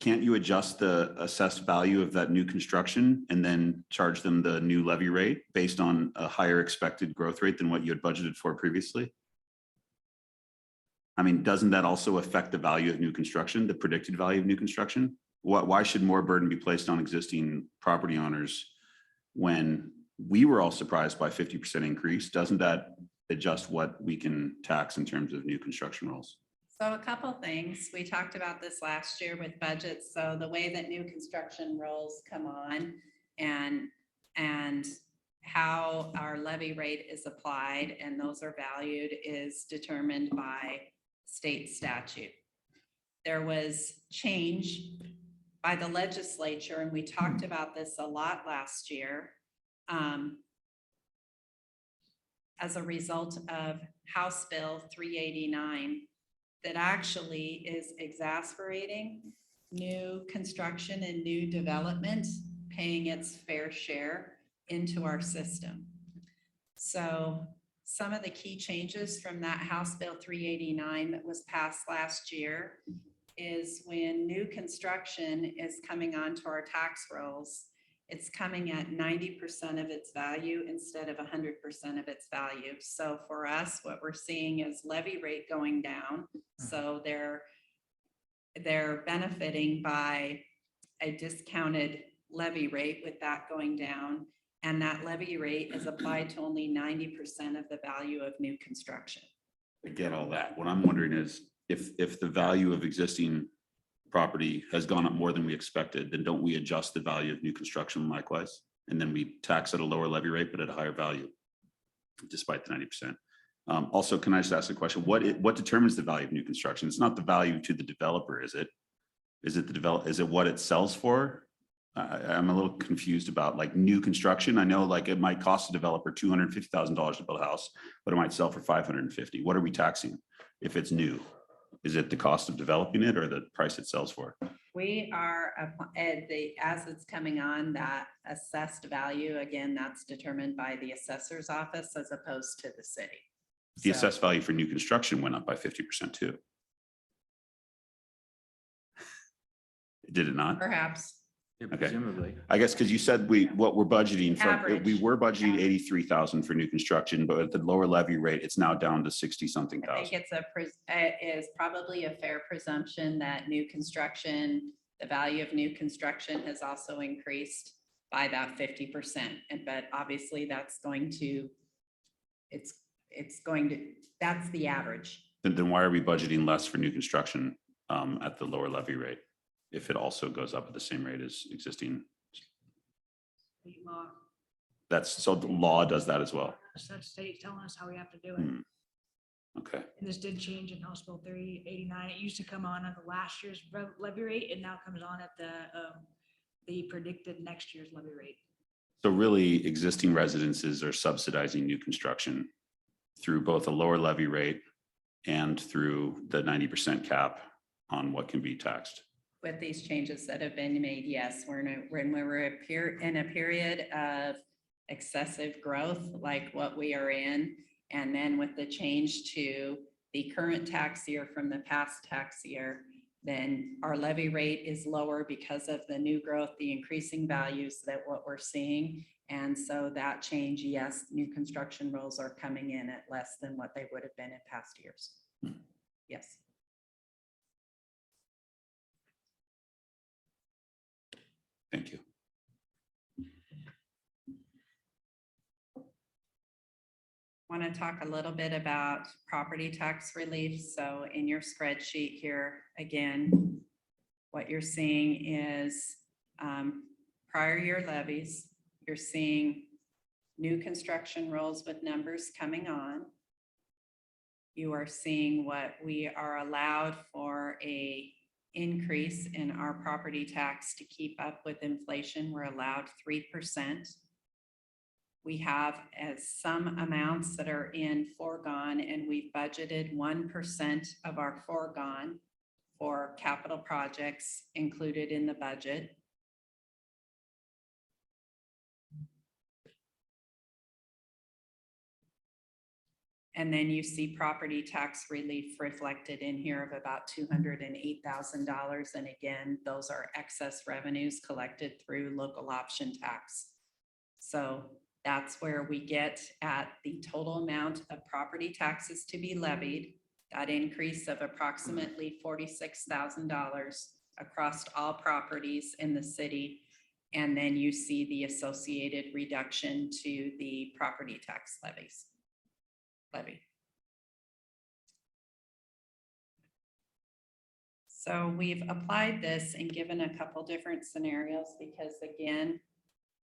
Can't you adjust the assessed value of that new construction and then charge them the new levy rate based on a higher expected growth rate than what you had budgeted for previously? I mean, doesn't that also affect the value of new construction, the predicted value of new construction? Why should more burden be placed on existing property owners when we were all surprised by 50% increase? Doesn't that adjust what we can tax in terms of new construction rolls? So a couple things, we talked about this last year with budgets. So the way that new construction rolls come on and how our levy rate is applied and those are valued is determined by state statute. There was change by the legislature, and we talked about this a lot last year, as a result of House Bill 389 that actually is exasperating new construction and new development paying its fair share into our system. So some of the key changes from that House Bill 389 that was passed last year is when new construction is coming onto our tax rolls, it's coming at 90% of its value instead of 100% of its value. So for us, what we're seeing is levy rate going down. So they're benefiting by a discounted levy rate with that going down. And that levy rate is applied to only 90% of the value of new construction. I get all that. What I'm wondering is if the value of existing property has gone up more than we expected, then don't we adjust the value of new construction likewise? And then we tax at a lower levy rate, but at a higher value, despite the 90%. Also, can I just ask a question? What determines the value of new construction? It's not the value to the developer, is it? Is it what it sells for? I'm a little confused about like new construction. I know like it might cost a developer $250,000 to build a house, but it might sell for $550,000. What are we taxing if it's new? Is it the cost of developing it or the price it sells for? We are, as it's coming on, that assessed value, again, that's determined by the assessor's office as opposed to the city. The assessed value for new construction went up by 50% too. Did it not? Perhaps. Okay. Presumably. I guess because you said what we're budgeting from, Average. we were budgeting 83,000 for new construction, but at the lower levy rate, it's now down to 60 something I think thousand. it is probably a fair presumption that new construction, the value of new construction has also increased by that 50%. But obviously that's going to, that's the average. Then why are we budgeting less for new construction at the lower levy rate if it also goes up at the same rate as existing? Law. So the law does that as well. That's state telling us how we have to do it. Hmm. Okay. And this did change in House Bill 389. It used to come on at the last year's levy rate. It now comes on at the predicted next year's levy rate. So really existing residences are subsidizing new construction through both a lower levy rate and through the 90% cap on what can be taxed. With these changes that have been made, yes, we're in a period of excessive growth like what we are in. And then with the change to the current tax year from the past tax year, then our levy rate is lower because of the new growth, the increasing values that what we're seeing. And so that change, yes, new construction rolls are coming in at less than what they would have been in past years. Yes. Thank you. Want to talk a little bit about property tax relief. So in your spreadsheet here, again, what you're seeing is prior year levies. You're seeing new construction rolls with numbers coming on. You are seeing what we are allowed for a increase in our property tax to keep up with inflation. We're allowed 3%. We have some amounts that are in foregone, and we've budgeted 1% of our foregone for capital projects included in the budget. And then you see property tax relief reflected in here of about $208,000. And again, those are excess revenues collected through local option tax. So that's where we get at the total amount of property taxes to be levied, that increase of approximately $46,000 across all properties in the city. And then you see the associated reduction to the property tax levy. So we've applied this and given a couple different scenarios because again,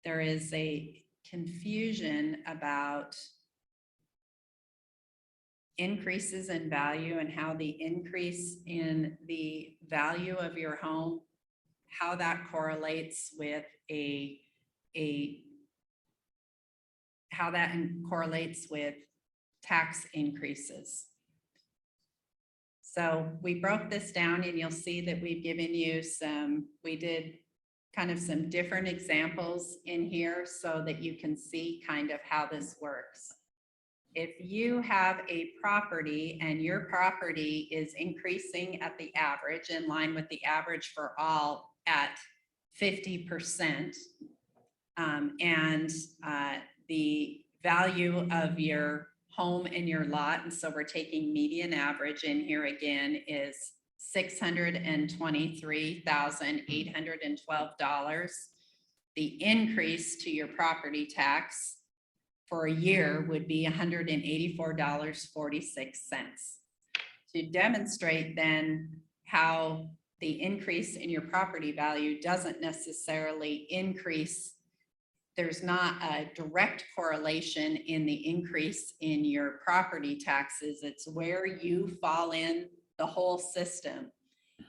there is a confusion about increases in value and how the increase in the value of your home, how that correlates with tax increases. So we broke this down and you'll see that we've given you we did kind of some different examples in here so that you can see kind of how this works. If you have a property and your property is increasing at the average, in line with the average for all at 50%, and the value of your home and your lot, and so we're taking median average in here again, is $623,812. The increase to your property tax for a year would be $184.46. To demonstrate then how the increase in your property value doesn't necessarily increase, there's not a direct correlation in the increase in your property taxes. It's where you fall in the whole system.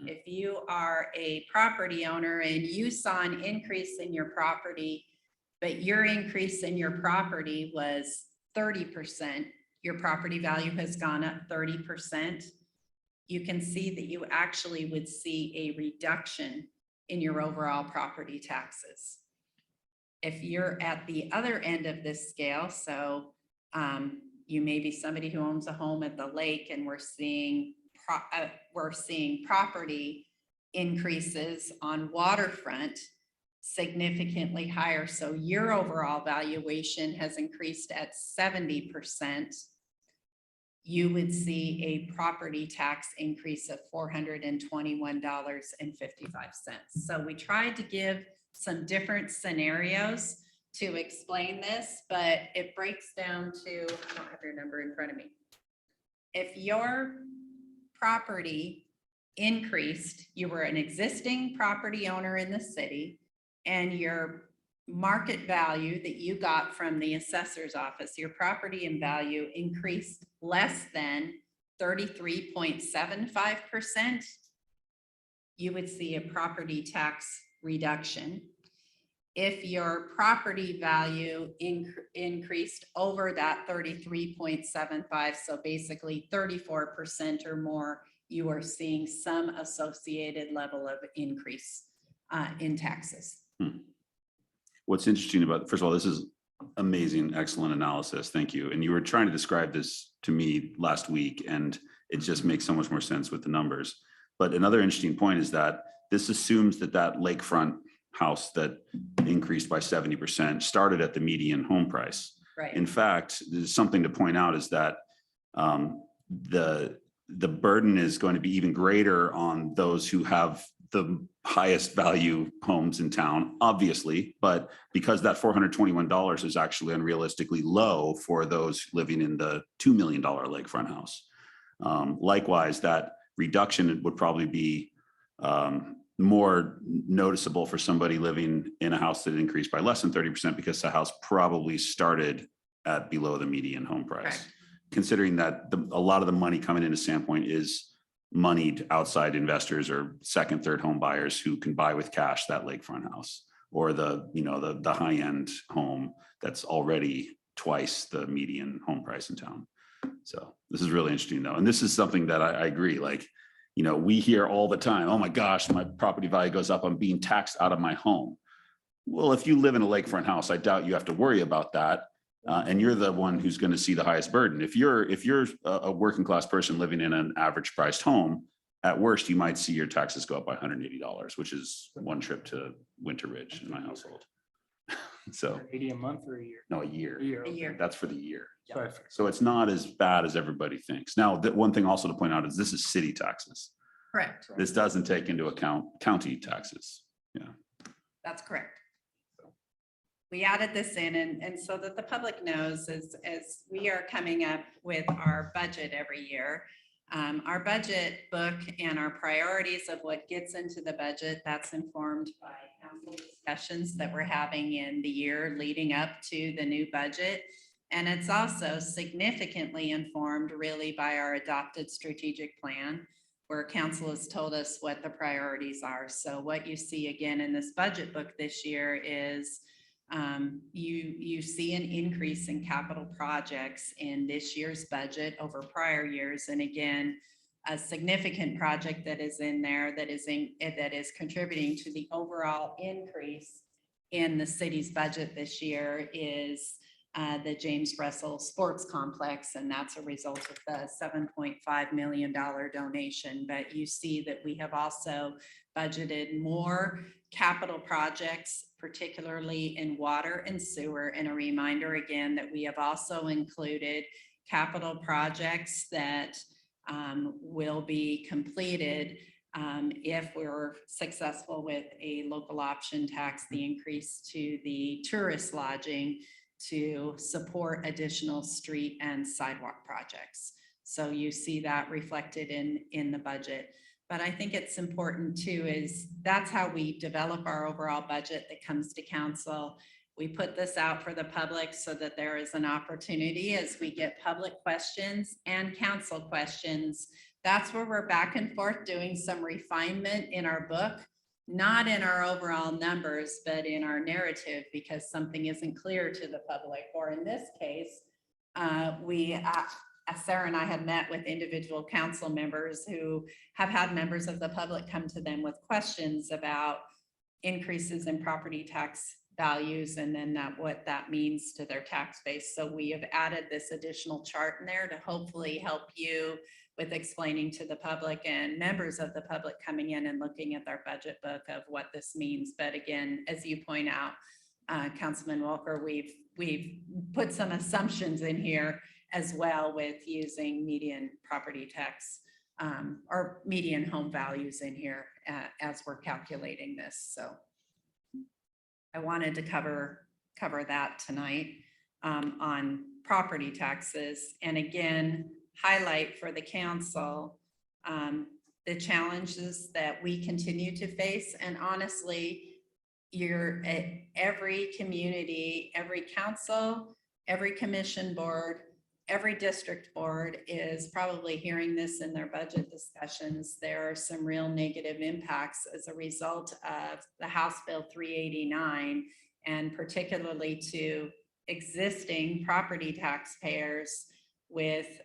If you are a property owner and you saw an increase in your property, but your increase in your property was 30%, your property value has gone up 30%, you can see that you actually would see a reduction in your overall property taxes. If you're at the other end of this scale, so you may be somebody who owns a home at the lake and we're seeing property increases on waterfront significantly higher. So your overall valuation has increased at 70%. You would see a property tax increase of $421.55. So we tried to give some different scenarios to explain this, but it breaks down to, I don't have your number in front of me. If your property increased, you were an existing property owner in the city, and your market value that you got from the assessor's office, your property in value increased less than 33.75%, you would see a property tax reduction. If your property value increased over that 33.75, so basically 34% or more, you are seeing some associated level of increase in taxes. What's interesting about, first of all, this is amazing, excellent analysis. Thank you. And you were trying to describe this to me last week, and it just makes so much more sense with the numbers. But another interesting point is that this assumes that that lakefront house that increased by 70% started at the median home price. Right. In fact, there's something to point out is that the burden is going to be even greater on those who have the highest value homes in town, obviously, but because that $421 is actually unrealistically low for those living in the $2 million lakefront house. Likewise, that reduction would probably be more noticeable for somebody living in a house that increased by less than 30% because the house probably started at below the median home price. Correct. Considering that a lot of the money coming into Sandpoint is moneyed outside investors or second, third home buyers who can buy with cash that lakefront house, or the high-end home that's already twice the median home price in town. So this is really interesting though. And this is something that I agree, like, we hear all the time, oh my gosh, my property value goes up, I'm being taxed out of my home. Well, if you live in a lakefront house, I doubt you have to worry about that. And you're the one who's going to see the highest burden. If you're a working class person living in an average priced home, at worst, you might see your taxes go up by $180, which is one trip to Winter Ridge in my household. So 80 a month or a year? no, a year. A year. That's for the year. Sorry. So it's not as bad as everybody thinks. Now, that one thing also to point out is this is city taxes. Correct. This doesn't take into account county taxes. Yeah. That's correct. We added this in and so that the public knows as we are coming up with our budget every year, our budget book and our priorities of what gets into the budget, that's informed by council discussions that we're having in the year leading up to the new budget. And it's also significantly informed really by our adopted strategic plan, where council has told us what the priorities are. So what you see again in this budget book this year is You see an increase in capital projects in this year's budget over prior years. And again, a significant project that is in there that is contributing to the overall increase in the city's budget this year is the James Russell Sports Complex, and that's a result of the $7.5 million donation. But you see that we have also budgeted more capital projects, particularly in water and sewer. And a reminder again that we have also included capital projects that will be completed if we're successful with a local option tax, the increase to the tourist lodging to support additional street and sidewalk projects. So you see that reflected in the budget. But I think it's important too, is that's how we develop our overall budget that comes to council. We put this out for the public so that there is an opportunity as we get public questions and council questions. That's where we're back and forth doing some refinement in our book, not in our overall numbers, but in our narrative, because something isn't clear to the public. Or in this case, Sarah and I have met with individual council members who have had members of the public come to them with questions about increases in property tax values and then what that means to their tax base. So we have added this additional chart in there to hopefully help you with explaining to the public and members of the public coming in and looking at their budget book of what this means. But again, as you point out, Councilman Walker, we've put some assumptions in here as well with using median property tax or median home values in here as we're calculating this. So I wanted to cover that tonight on property taxes. And again, highlight for the council the challenges that we continue to face. And honestly, you're at every community, every council, every commission board, every district board is probably hearing this in their budget discussions. There are some real negative impacts as a result of the House Bill 389, and particularly to existing property taxpayers with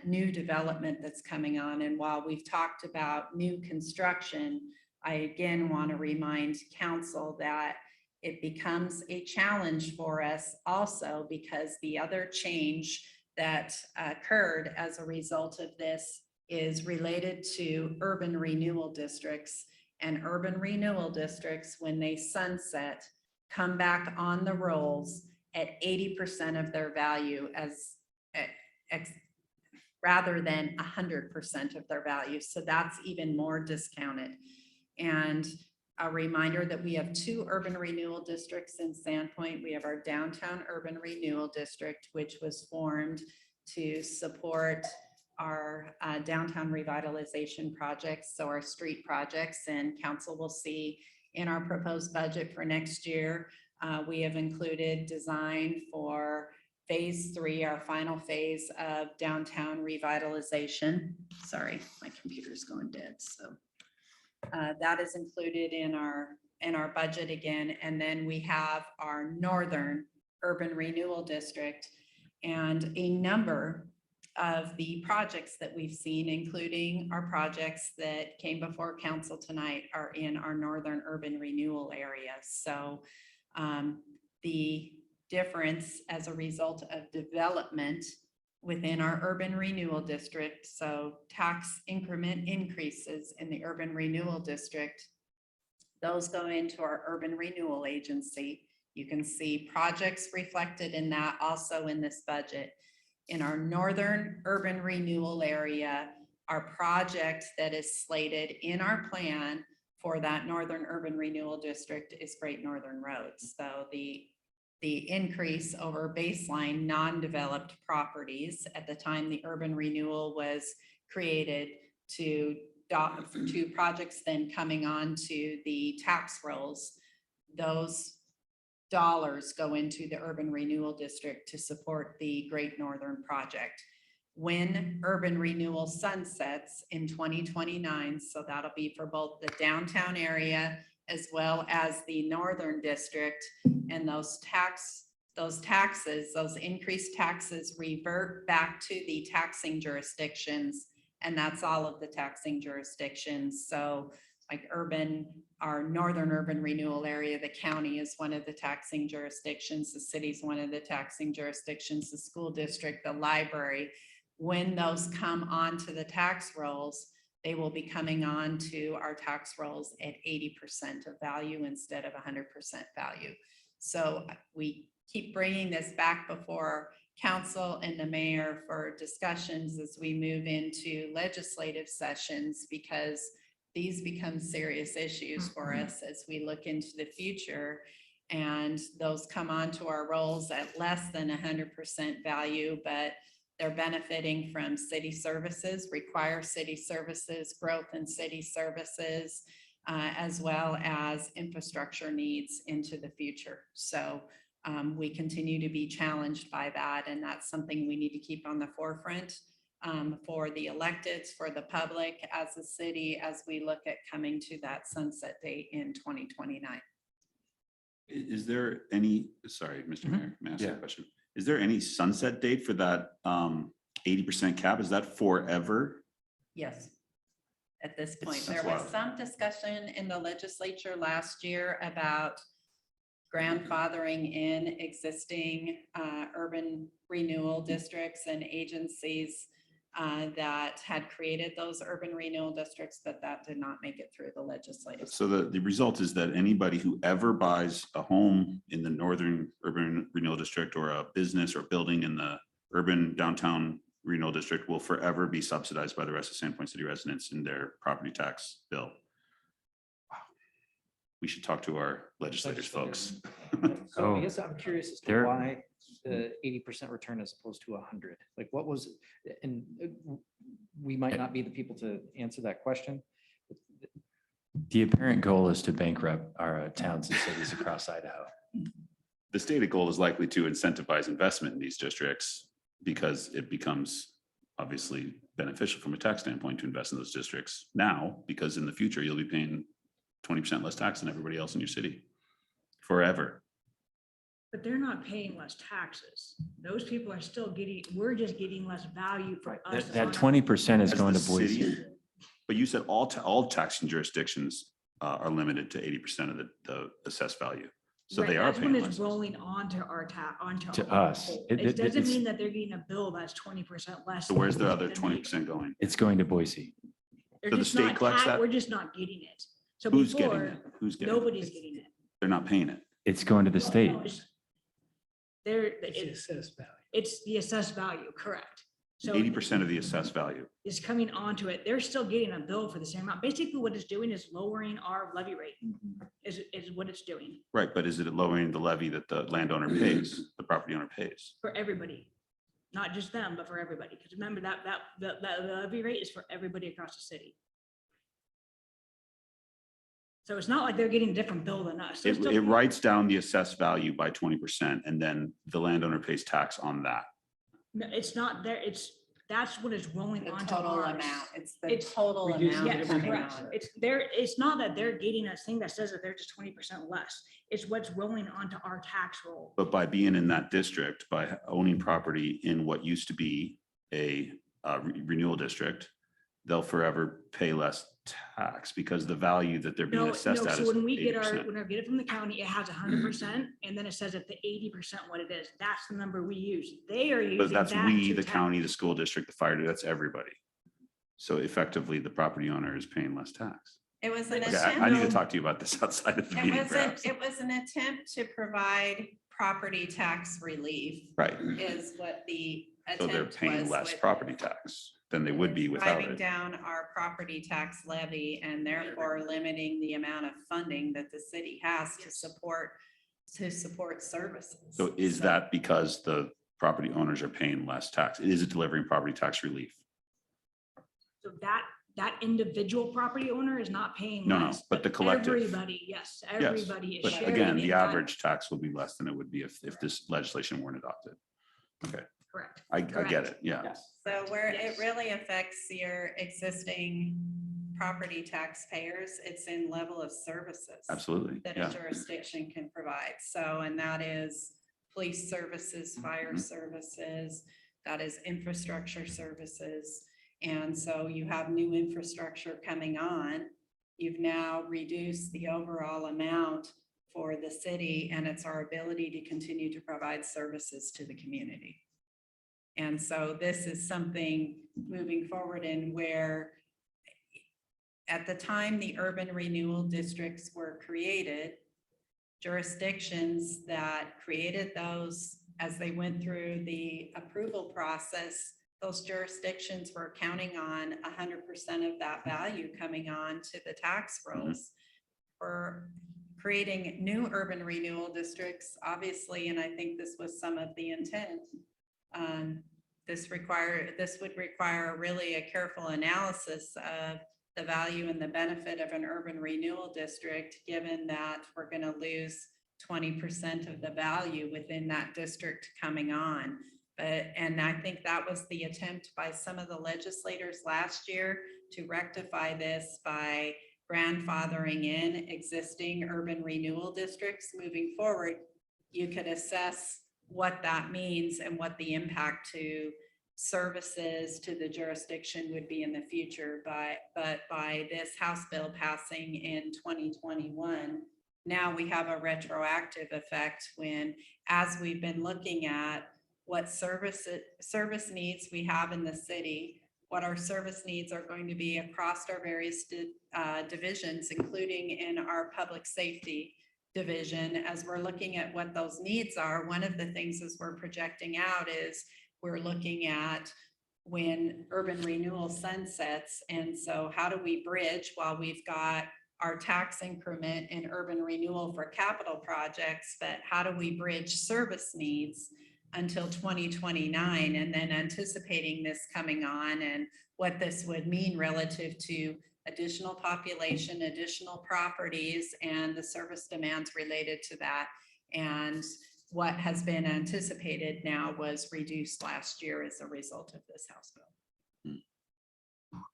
new development that's coming on. And while we've talked about new construction, I again want to remind council that it becomes a challenge for us also because the other change that occurred as a result of this is related to urban renewal districts. And urban renewal districts, when they sunset, come back on the rolls at 80% of their value rather than 100% of their value. So that's even more discounted. And a reminder that we have 2 urban renewal districts in Sandpoint. We have our downtown urban renewal district, which was formed to support our downtown revitalization projects, so our street projects. And council will see in our proposed budget for next year, we have included design for phase 3, our final phase of downtown revitalization. Sorry, my computer's going dead. So that is included in our budget again. And then we have our northern urban renewal district, and a number of the projects that we've seen, including our projects that came before council tonight, are in our northern urban renewal area. So the difference as a result of development within our urban renewal district, so tax increment increases in the urban renewal district, those go into our urban renewal agency. You can see projects reflected in that also in this budget. In our northern urban renewal area, our project that is slated in our plan for that northern urban renewal district is Great Northern Road. So the increase over baseline non-developed properties at the time the urban renewal was created to projects then coming on to the tax rolls, those dollars go into the urban renewal district to support the Great Northern project. When urban renewal sunsets in 2029, so that'll be for both the downtown area as well as the northern district. And those increased taxes revert back to the taxing jurisdictions. And that's all of the taxing jurisdictions. So like our northern urban renewal area, the county is one of the taxing jurisdictions, the city's one of the taxing jurisdictions, the school district, the library. When those come onto the tax rolls, they will be coming on to our tax rolls at 80% of value instead of 100% value. So we keep bringing this back before council and the mayor for discussions as we move into legislative sessions, because these become serious issues for us as we look into the future. And those come onto our rolls at less than 100% value, but they're benefiting from city services, require city services, growth in city services, as well as infrastructure needs into the future. So we continue to be challenged by that. And that's something we need to keep on the forefront for the electeds, for the public as a city, as we look at coming to that sunset date in 2029. Is there any, sorry, Mr. Mayor, may I ask you a question? Is there any sunset date for that 80% cap? Is that forever? Yes. At this point, That's there was wild. some discussion in the legislature last year about grandfathering in existing urban renewal districts and agencies that had created those urban renewal districts, but that did not make it through the legislative. So the result is that anybody who ever buys a home in the northern urban renewal district or a business or building in the urban downtown renewal district will forever be subsidized by the rest of Sandpoint City residents in their property tax bill. Wow. We should talk to our legislators, folks. So I guess I'm curious as to There- why the 80% return as opposed to 100. Like what was, and we might not be the people to answer that question. The apparent goal is to bankrupt our towns and cities across Idaho. The stated goal is likely to incentivize investment in these districts because it becomes obviously beneficial from a tax standpoint to invest in those districts now, because in the future, you'll be paying 20% less tax than everybody else in your city forever. But they're not paying less taxes. Those people are still getting, we're just getting less value for us. That 20% is As going the to Boise. city- But you said all taxing jurisdictions are limited to 80% of the assessed value. So Right, they are that's when paying it's less. rolling onto our onto To our us. roll. It- It doesn't it's- mean that they're getting a bill that's 20% less. So where's the other than 20% going? It's going to Boise. They're So the just state not collects that? We're just not getting it. So Who's getting before, it? Who's getting it? nobody's getting it. They're not paying it. It's going to the state. No, it's the assessed value, correct. So 80% of the assessed value. is coming onto it. They're still getting a bill for the same amount. Basically, what it's doing is lowering our levy rate is what it's doing Right, but is it lowering the levy that the landowner pays, the property owner pays? for everybody. Not just them, but for everybody. Because remember that levy rate is for everybody across the city. So it's not like they're getting a different bill than us. They're It still- writes down the assessed value by 20% and then the landowner pays tax on that. No, it's not there. That's what it's rolling The onto total ours. amount, it's the It's total reduced amount. Yes, coming correct. on. It's not that they're getting a thing that says that they're just 20% less. It's what's rolling onto our tax roll. But by being in that district, by owning property in what used to be a renewal district, they'll forever pay less tax because the value that they're being No, assessed at so is when we get 80%. when I get it from the county, it has 100% and then it says at the 80% what it is. That's the number we use. They are using But that's that we, to the tax. county, the school district, the fire, that's everybody. So effectively, the property owner is paying less tax. It was an Okay, I need to attempt. talk to you about this outside of the meeting perhaps. It was an attempt to provide property tax relief Right, is what the so they're attempt paying was. less with property tax than they would be without driving it. down our property tax levy and therefore limiting the amount of funding that the city has to support services. So is that because the property owners are paying less tax? Is it delivering property tax relief? So that individual property owner is not paying No, no, less. but the collective. Everybody, yes, Yes, everybody is but sharing. again, in the that. average tax will be less than it would be if this legislation weren't adopted. Okay, Correct. I get Correct. it, yeah. So where it Yes. really affects your existing property taxpayers, it's in level of services Absolutely. that Yeah. a jurisdiction can provide. So, and that is police services, fire services, that is infrastructure services. And so you have new infrastructure coming on. You've now reduced the overall amount for the city, and it's our ability to continue to provide services to the community. And so this is something moving forward in where at the time the urban renewal districts were created, jurisdictions that created those as they went through the approval process, those jurisdictions were counting on 100% of that value coming on to the tax rolls. For creating new urban renewal districts, obviously, and I think this was some of the intent, this would require really a careful analysis of the value and the benefit of an urban renewal district, given that we're going to lose 20% of the value within that district coming on. And I think that was the attempt by some of the legislators last year to rectify this by grandfathering in existing urban renewal districts. Moving forward, you could assess what that means and what the impact to services to the jurisdiction would be in the future. But by this House bill passing in 2021, now we have a retroactive effect when, as we've been looking at what service needs we have in the city, what our service needs are going to be across our various divisions, including in our public safety division. As we're looking at what those needs are, one of the things as we're projecting out is we're looking at when urban renewal sunsets. And so how do we bridge while we've got our tax increment in urban renewal for capital projects, but how do we bridge service needs until 2029, and then anticipating this coming on and what this would mean relative to additional population, additional properties, and the service demands related to that. And what has been anticipated now was reduced last year as a result of this House bill.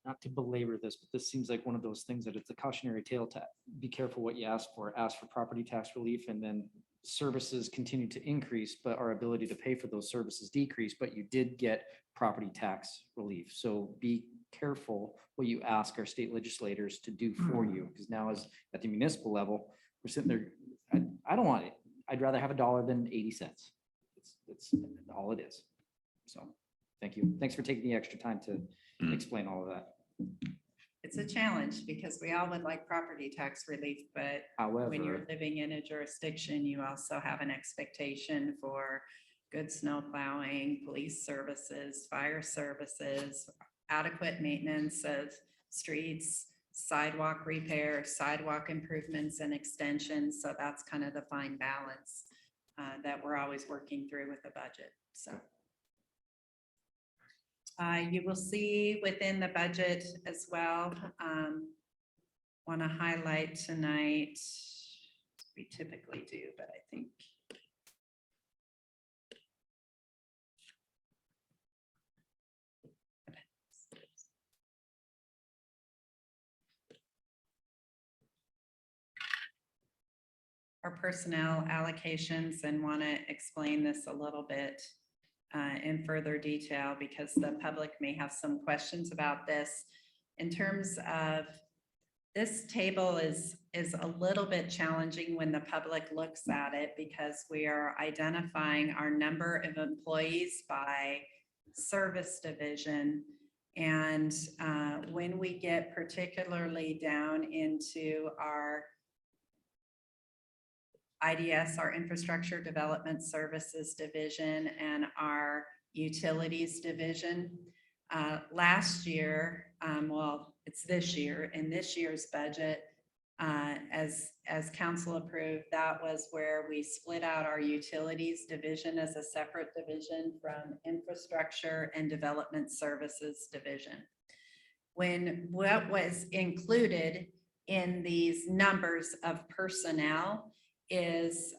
Not to belabor this, but this seems like one of those things that it's a cautionary tale to be careful what you ask for. Ask for property tax relief, and then services continue to increase, but our ability to pay for those services decrease, but you did get property tax relief. So be careful what you ask our state legislators to do for you, because now as at the municipal level, we're sitting there, I don't want it. I'd rather have $1 than 80 cents. It's all it is. So thank you. Thanks for taking the extra time to explain all of that. It's a challenge because we all would like property tax relief, but when you're However, living in a jurisdiction, you also have an expectation for good snow plowing, police services, fire services, adequate maintenance of streets, sidewalk repair, sidewalk improvements and extensions. So that's kind of the fine balance that we're always working through with the budget. So you will see within the budget as well, want to highlight tonight, we typically do, but I think our personnel allocations, and want to explain this a little bit in further detail because the public may have some questions about this. In terms of this table is a little bit challenging when the public looks at it because we are identifying our number of employees by service division. And when we get particularly down into our IDS, our Infrastructure Development Services Division, and our Utilities Division. Last year, well, it's this year, in this year's budget, as council approved, that was where we split out our Utilities Division as a separate division from Infrastructure and Development Services Division. When what was included in these numbers of personnel is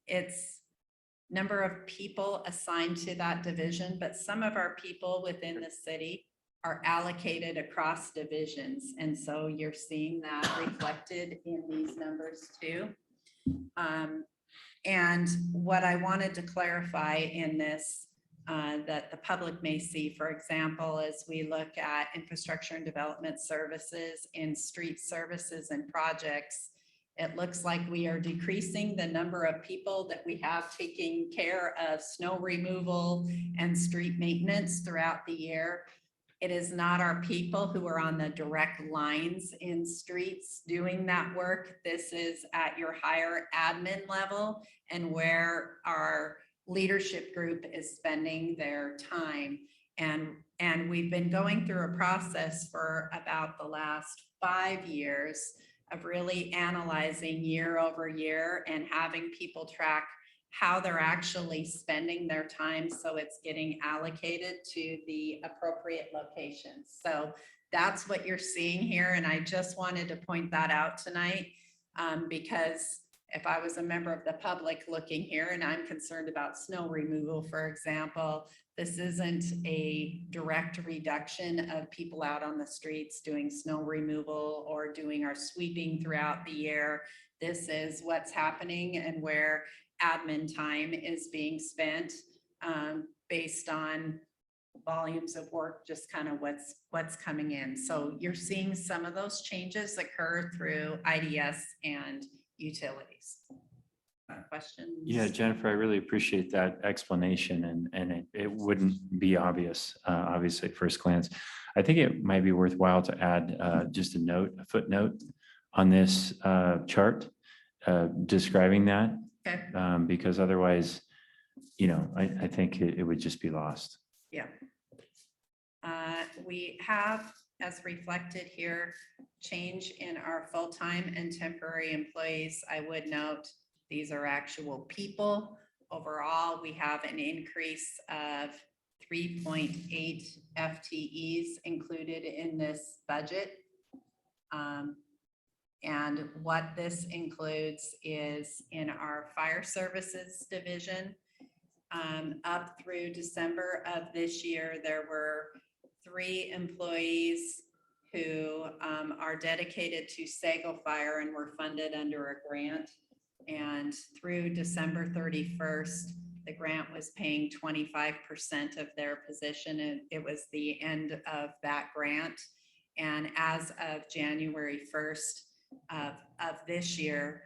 it's number of people assigned to that division, but some of our people within the city are allocated across divisions. And so you're seeing that reflected in these numbers too. And what I wanted to clarify in this that the public may see, for example, as we look at infrastructure and development services in street services and projects, it looks like we are decreasing the number of people that we have taking care of snow removal and street maintenance throughout the year. It is not our people who are on the direct lines in streets doing that work. This is at your higher admin level and where our leadership group is spending their time. And we've been going through a process for about the last 5 years of really analyzing year over year and having people track how they're actually spending their time so it's getting allocated to the appropriate locations. So that's what you're seeing here. And I just wanted to point that out tonight because if I was a member of the public looking here and I'm concerned about snow removal, for example, this isn't a direct reduction of people out on the streets doing snow removal or doing our sweeping throughout the year. This is what's happening and where admin time is being spent based on volumes of work, just kind of what's coming in. So you're seeing some of those changes occur through IDS and utilities. Questions? Yeah, Jennifer, I really appreciate that explanation, and it wouldn't be obvious, obviously at first glance. I think it might be worthwhile to add just a footnote on this chart describing that. Okay. Because otherwise, I think it would just be lost. Yeah. We have, as reflected here, change in our full-time and temporary employees. I would note these are actual people. Overall, we have an increase of 3.8 FTEs included in this budget. And what this includes is in our fire services division, up through December of this year, there were 3 employees who are dedicated to Sagal Fire and were funded under a grant. And through December 31st, the grant was paying 25% of their position, and it was the end of that grant. And as of January 1st of this year,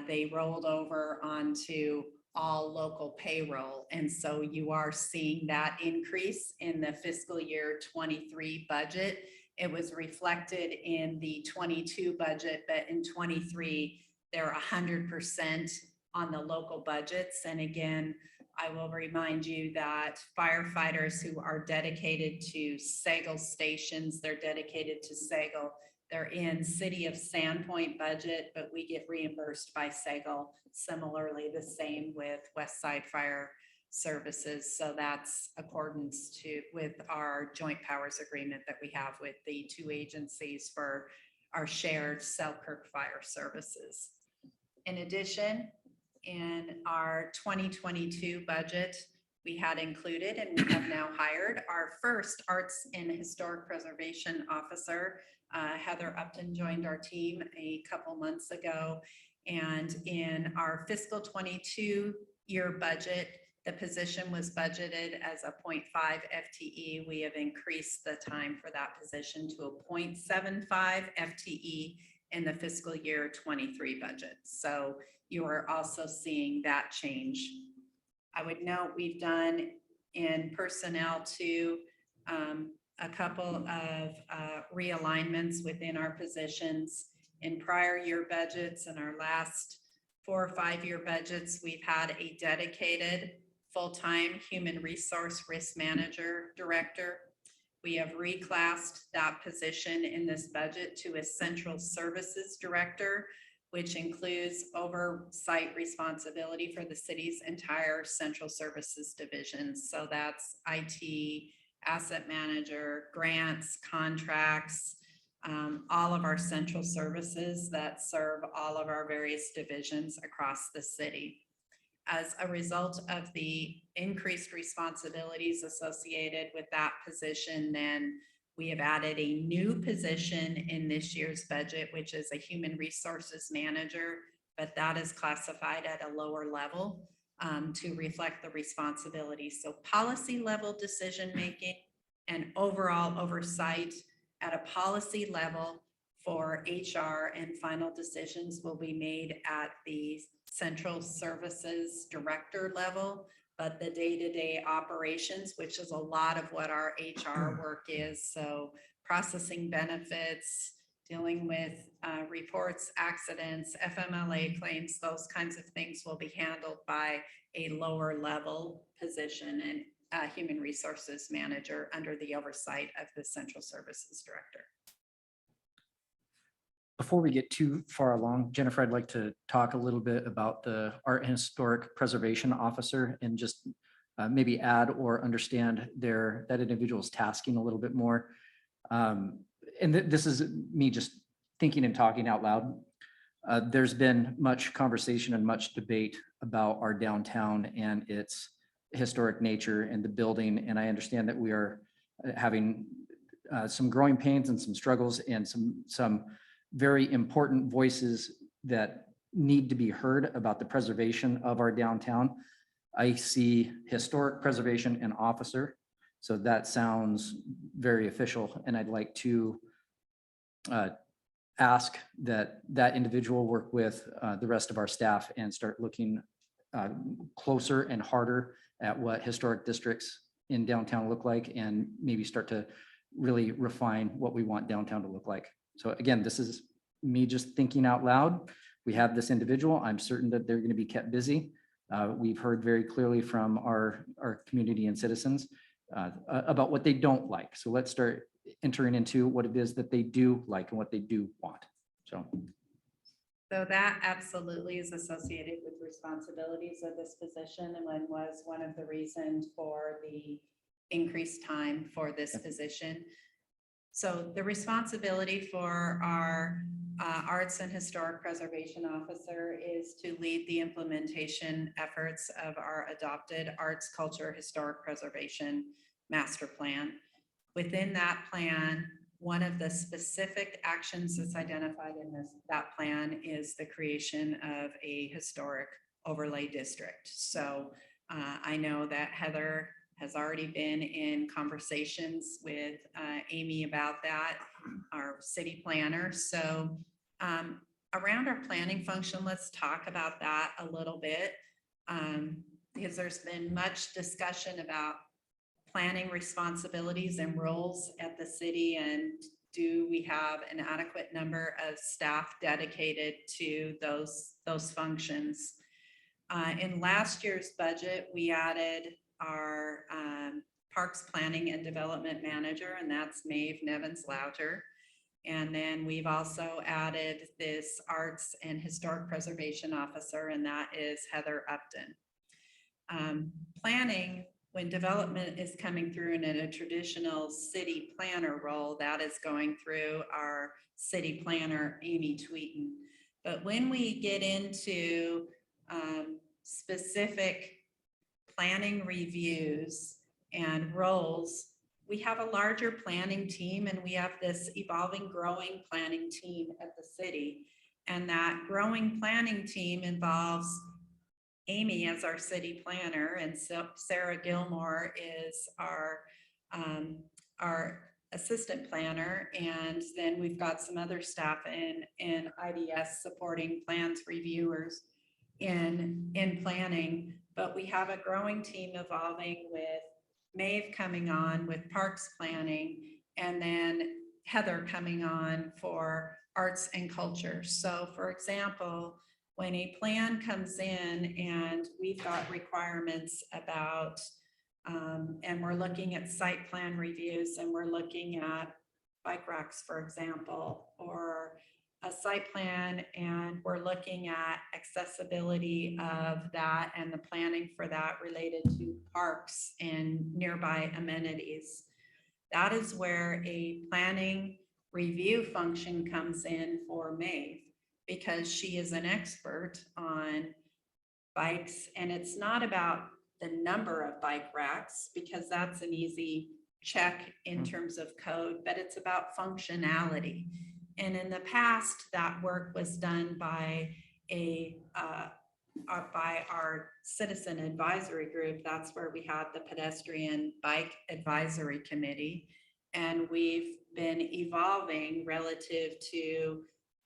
they rolled over onto all local payroll. And so you are seeing that increase in the fiscal year 23 budget. It was reflected in the 22 budget, but in 23, they're 100% on the local budgets. And again, I will remind you that firefighters who are dedicated to Sagal stations, they're dedicated to Sagal. They're in City of Sandpoint budget, but we get reimbursed by Sagal. Similarly, the same with West Side Fire Services. So that's accordance with our joint powers agreement that we have with the 2 agencies for our shared Selkirk Fire Services. In addition, in our 2022 budget, we had included and we have now hired our first Arts and Historic Preservation Officer. Heather Upton joined our team a couple months ago. And in our fiscal 22 year budget, the position was budgeted as a 0.5 FTE. We have increased the time for that position to a 0.75 FTE in the fiscal year 23 budget. So you are also seeing that change. I would note we've done in personnel too, a couple of realignments within our positions. In prior year budgets and our last 4 or 5 year budgets, we've had a dedicated full-time human resource risk manager director. We have reclassed that position in this budget to a central services director, which includes oversight responsibility for the city's entire central services division. So that's IT, asset manager, grants, contracts, all of our central services that serve all of our various divisions across the city. As a result of the increased responsibilities associated with that position, then We have added a new position in this year's budget, which is a human resources manager, but that is classified at a lower level to reflect the responsibility. So policy level decision-making and overall oversight at a policy level for HR, and final decisions will be made at the central services director level. But the day-to-day operations, which is a lot of what our HR work is, so processing benefits, dealing with reports, accidents, FMLA claims, those kinds of things will be handled by a lower level position and human resources manager under the oversight of the central services director. Before we get too far along, Jennifer, I'd like to talk a little bit about the Art and Historic Preservation Officer and just maybe add or understand that individual's tasking a little bit more. This is me just thinking and talking out loud. There's been much conversation and much debate about our downtown and its historic nature and the building. And I understand that we are having some growing pains and some struggles and some very important voices that need to be heard about the preservation of our downtown. I see historic preservation and officer. So that sounds very official. And I'd like to ask that individual work with the rest of our staff and start looking closer and harder at what historic districts in downtown look like, and maybe start to really refine what we want downtown to look like. So again, this is me just thinking out loud. We have this individual. I'm certain that they're going to be kept busy. We've heard very clearly from our community and citizens about what they don't like. So let's start entering into what it is that they do like and what they do want. So that absolutely is associated with responsibilities of this position, and was one of the reasons for the increased time for this position. So the responsibility for our Arts and Historic Preservation Officer is to lead the implementation efforts of our adopted Arts, Culture, Historic Preservation Master Plan. Within that plan, one of the specific actions that's identified in that plan is the creation of a historic overlay district. So I know that Heather has already been in conversations with Amy about that, our city planner. So around our planning function, let's talk about that a little bit, because there's been much discussion about planning responsibilities and roles at the city, and do we have an adequate number of staff dedicated to those functions? In last year's budget, we added our Parks Planning and Development Manager, and that's Maeve Nevins-Louter. And then we've also added this Arts and Historic Preservation Officer, and that is Heather Upton. Planning, when development is coming through in a traditional city planner role, that is going through our city planner, Amy Tweeten. But when we get into specific planning reviews and roles, we have a larger planning team, and we have this evolving, growing planning team at the city. And that growing planning team involves Amy as our city planner, and so Sarah Gilmore is our assistant planner. And then we've got some other staff in IDS supporting plans reviewers in planning. But we have a growing team evolving with Maeve coming on with Parks Planning, and then Heather coming on for Arts and Culture. So for example, when a plan comes in and we've got requirements about, and we're looking at site plan reviews, and we're looking at bike racks, for example, or a site plan, and we're looking at accessibility of that and the planning for that related to parks and nearby amenities. That is where a planning review function comes in for Maeve, because she is an expert on bikes. And it's not about the number of bike racks, because that's an easy check in terms of code, but it's about functionality. And in the past, that work was done by by our citizen advisory group. That's where we had the pedestrian bike advisory committee. And we've been evolving relative to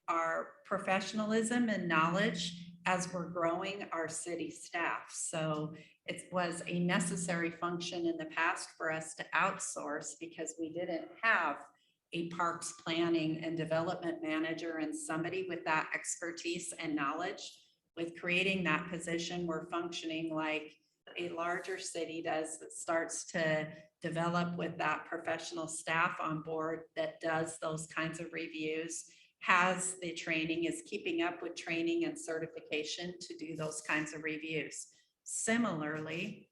our professionalism and knowledge as we're growing our city staff. So it was a necessary function in the past for us to outsource because we didn't have a parks planning and development manager and somebody with that expertise and knowledge. With creating that position, we're functioning like a larger city does, that starts to develop with that professional staff on board that does those kinds of reviews, has the training, is keeping up with training and certification to do those kinds of reviews. Similarly,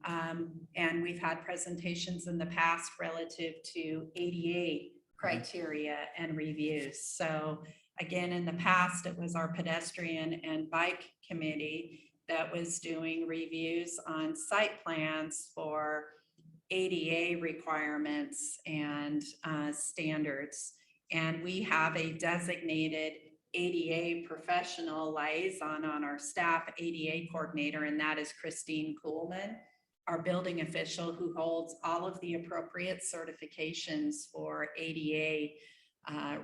and we've had presentations in the past relative to ADA criteria and reviews. So again, in the past, it was our pedestrian and bike committee that was doing reviews on site plans for ADA requirements and standards. And we have a designated ADA professional liaison on our staff, ADA coordinator, and that is Christine Kuhlman, our building official who holds all of the appropriate certifications for ADA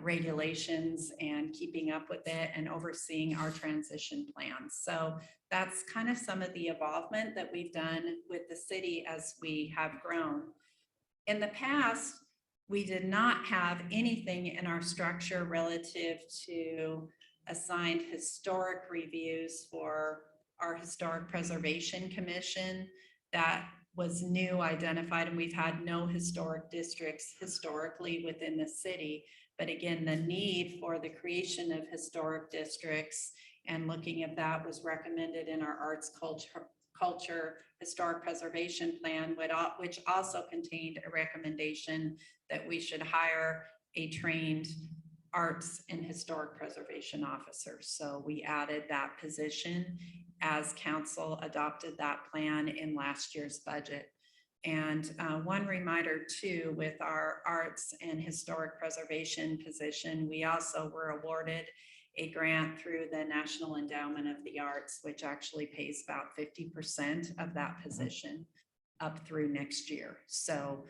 regulations and keeping up with it and overseeing our transition plans. So that's kind of some of the involvement that we've done with the city as we have grown. In the past, we did not have anything in our structure relative to assigned historic reviews for our Historic Preservation Commission. That was new, identified, and we've had no historic districts historically within the city. But again, the need for the creation of historic districts and looking at that was recommended in our arts culture historic preservation plan, which also contained a recommendation that we should hire a trained arts and historic preservation officer. So we added that position as council adopted that plan in last year's budget. And one reminder too, with our arts and historic preservation position, we also were awarded a grant through the National Endowment of the Arts, which actually pays about 50% of that position up through next year. So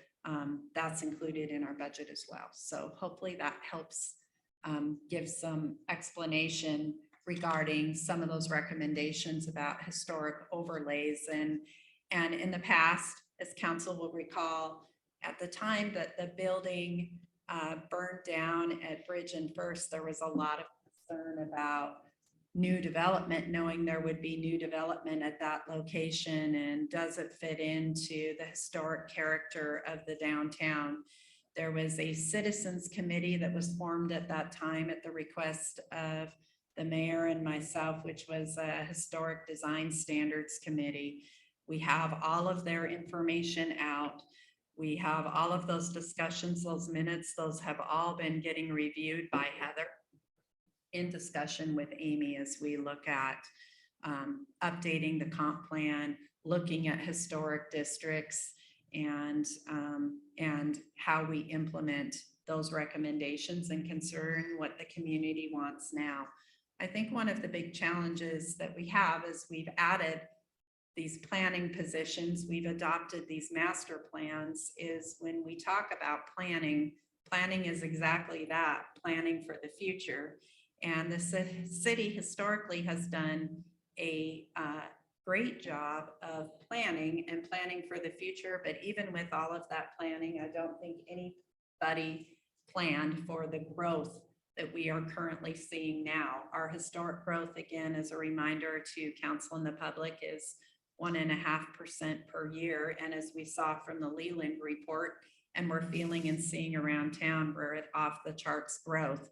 that's included in our budget as well. So hopefully that helps give some explanation regarding some of those recommendations about historic overlays. And in the past, as council will recall, at the time that the building burned down at Bridge and First, there was a lot of concern about new development, knowing there would be new development at that location, and does it fit into the historic character of the downtown. There was a citizens committee that was formed at that time at the request of the mayor and myself, which was a historic design standards committee. We have all of their information out. We have all of those discussions, those minutes, those have all been getting reviewed by Heather in discussion with Amy as we look at updating the comp plan, looking at historic districts, and how we implement those recommendations and considering what the community wants now. I think one of the big challenges that we have is we've added these planning positions, we've adopted these master plans, is when we talk about planning, planning is exactly that, planning for the future. And the city historically has done a great job of planning and planning for the future. But even with all of that planning, I don't think anybody planned for the growth that we are currently seeing now. Our historic growth, again, as a reminder to council and the public, is 1.5% per year. And as we saw from the Leland report, and we're feeling and seeing around town, we're at off the charts growth.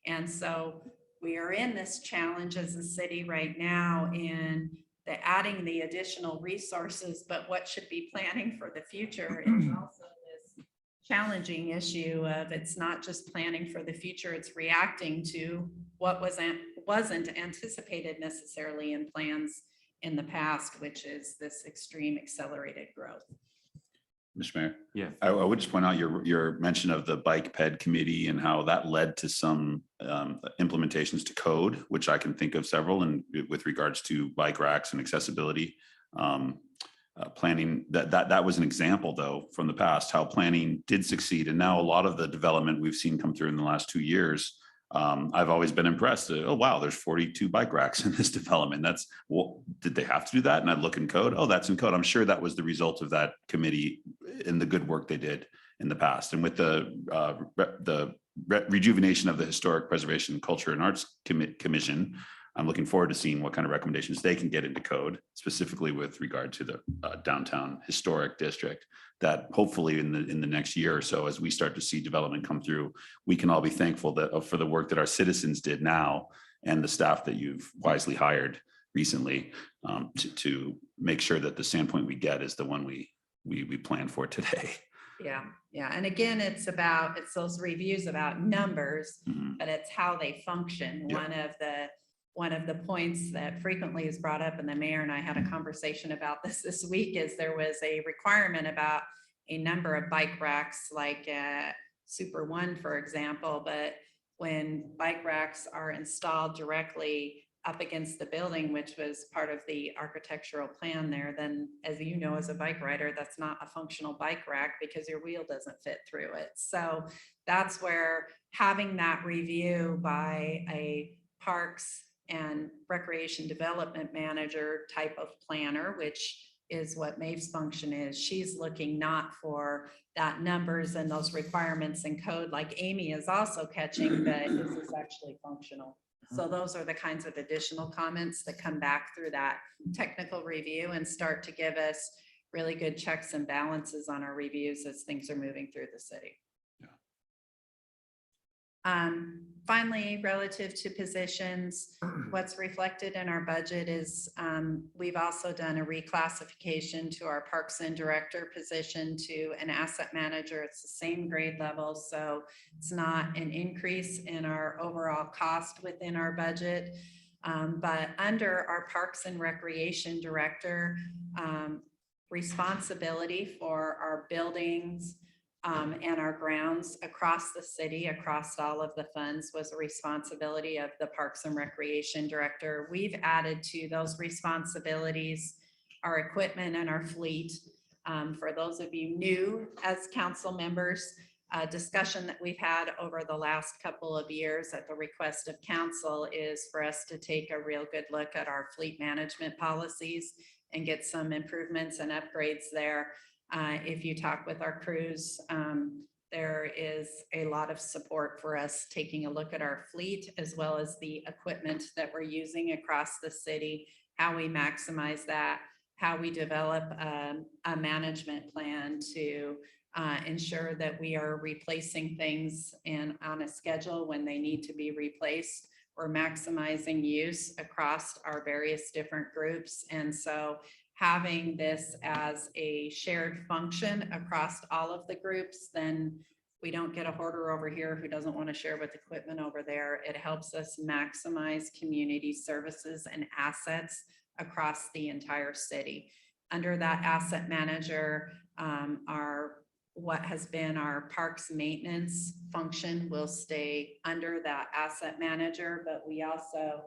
And so we are in this challenge as a city right now in the adding the additional resources, but what should be planning for the future is also this challenging issue of it's not just planning for the future, it's reacting to what wasn't anticipated necessarily in plans in the past, which is this extreme accelerated growth. Mr. Mayor. Yeah. I would just point out your mention of the bike ped committee and how that led to some implementations to code, which I can think of several, and with regards to bike racks and accessibility. Planning, that was an example though from the past, how planning did succeed. And now a lot of the development we've seen come through in the last 2 years, I've always been impressed. Oh, wow, there's 42 bike racks in this development. That's, well, did they have to do that? And I'd look in code. Oh, that's in code. I'm sure that was the result of that committee and the good work they did in the past. And with the rejuvenation of the Historic Preservation, Culture and Arts Commission, I'm looking forward to seeing what kind of recommendations they can get into code, specifically with regard to the downtown historic district, that hopefully in the next year or so, as we start to see development come through, we can all be thankful that for the work that our citizens did now and the staff that you've wisely hired recently to make sure that the Sandpoint we get is the one we plan for today. Yeah, yeah. And again, it's those reviews about numbers, but it's how they function. Yeah. One of the points that frequently is brought up, and the mayor and I had a conversation about this week, is there was a requirement about a number of bike racks, like Super One, for example. But when bike racks are installed directly up against the building, which was part of the architectural plan there, then, as you know, as a bike rider, that's not a functional bike rack because your wheel doesn't fit through it. So that's where having that review by a parks and recreation development manager type of planner, which is what Maeve's function is. She's looking not for that numbers and those requirements and code like Amy is also catching, but is this actually functional? So those are the kinds of additional comments that come back through that technical review and start to give us really good checks and balances on our reviews as things are moving through the city. Finally, relative to positions, what's reflected in our budget is we've also done a reclassification to our Parks and Director position to an asset manager. It's the same grade level, so it's not an increase in our overall cost within our budget. But under our Parks and Recreation Director, responsibility for our buildings and our grounds across the city, across all of the funds, was a responsibility of the Parks and Recreation Director. We've added to those responsibilities our equipment and our fleet. For those of you new as council members, a discussion that we've had over the last couple of years at the request of council is for us to take a real good look at our fleet management policies and get some improvements and upgrades there. If you talk with our crews, there is a lot of support for us taking a look at our fleet as well as the equipment that we're using across the city, how we maximize that, how we develop a management plan to ensure that we are replacing things on a schedule when they need to be replaced. We're maximizing use across our various different groups. And so having this as a shared function across all of the groups, then we don't get a hoarder over here who doesn't want to share with equipment over there. It helps us maximize community services and assets across the entire city. Under that asset manager, what has been our parks maintenance function will stay under that asset manager, but we also,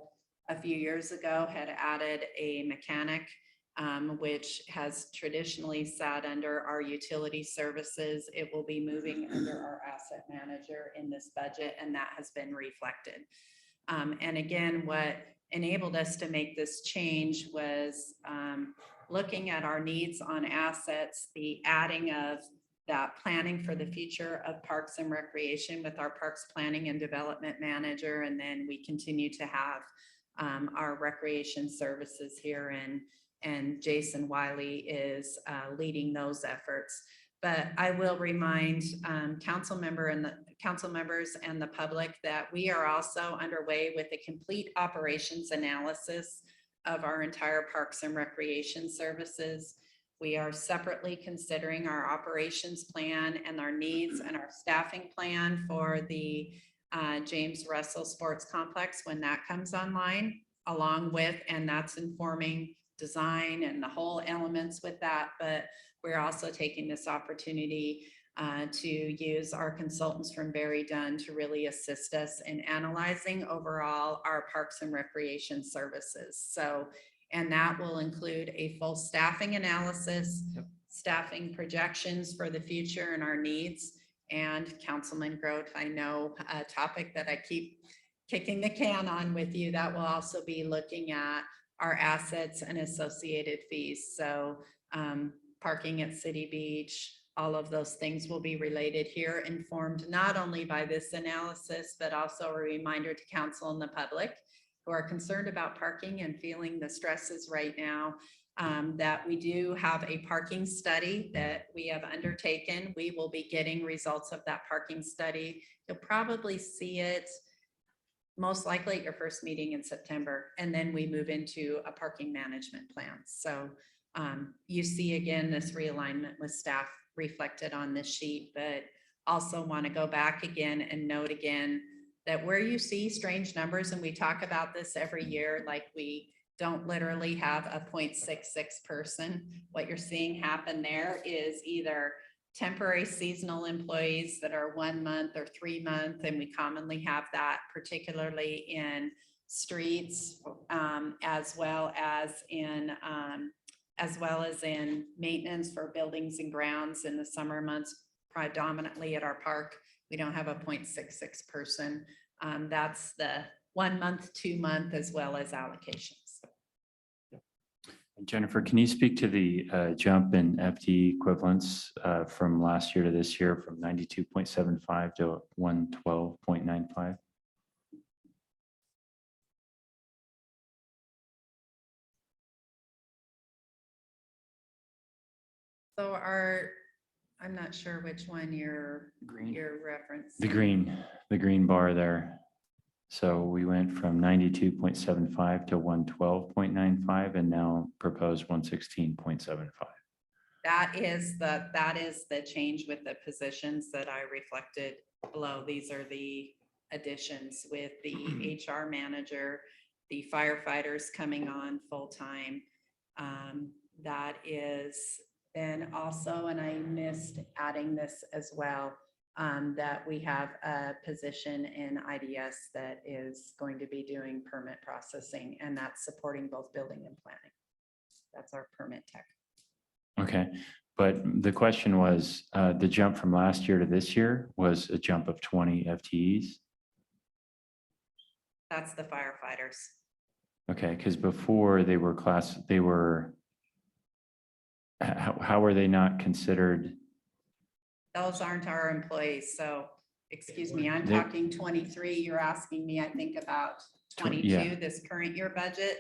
a few years ago, had added a mechanic, which has traditionally sat under our utility services. It will be moving under our asset manager in this budget, and that has been reflected. And again, what enabled us to make this change was looking at our needs on assets, the adding of that planning for the future of Parks and Recreation with our Parks Planning and Development Manager. And then we continue to have our recreation services here, and Jason Wiley is leading those efforts. But I will remind council members and the public that we are also underway with a complete operations analysis of our entire Parks and Recreation services. We are separately considering our operations plan and our needs and our staffing plan for the James Russell Sports Complex when that comes online, along with, and that's informing design and the whole elements with that, but we're also taking this opportunity to use our consultants from Barry Dunn to really assist us in analyzing overall our parks and recreation services. So, and that will include a full staffing analysis, staffing projections for the future and our needs. And Councilman Grote, I know a topic that I keep kicking the can on with you, that will also be looking at our assets and associated fees. So parking at City Beach, all of those things will be related here, informed not only by this analysis, but also a reminder to council and the public who are concerned about parking and feeling the stresses right now, that we do have a parking study that we have undertaken. We will be getting results of that parking study. You'll probably see it most likely at your first meeting in September, and then we move into a parking management plan. So you see again this realignment with staff reflected on this sheet, but also want to go back again and note again that where you see strange numbers, and we talk about this every year, like we don't literally have a 0.66 person. What you're seeing happen there is either temporary seasonal employees that are 1 month or 3 month, and we commonly have that particularly in streets, as well as in maintenance for buildings and grounds in the summer months, predominantly at our park. We don't have a 0.66 person. That's the 1 month, 2 month, as well as allocations. Jennifer, can you speak to the jump in FTE equivalents from last year to this year from 92.75 to 112.95? So I'm not sure which one you're referencing. The green bar there. So we went from 92.75 to 112.95 and now proposed 116.75. That is the change with the positions that I reflected below. These are the additions with the HR manager, the firefighters coming on full-time. That is then also, and I missed adding this as well, that we have a position in IDS that is going to be doing permit processing, and that's supporting both building and planning. That's our permit tech. Okay, but the question was, the jump from last year to this year was a jump of 20 FTEs. That's the firefighters. Okay, because before they were how were they not considered? Those aren't our employees. So, excuse me, I'm talking 23. You're asking me, I think, about 22, yeah. This current year budget.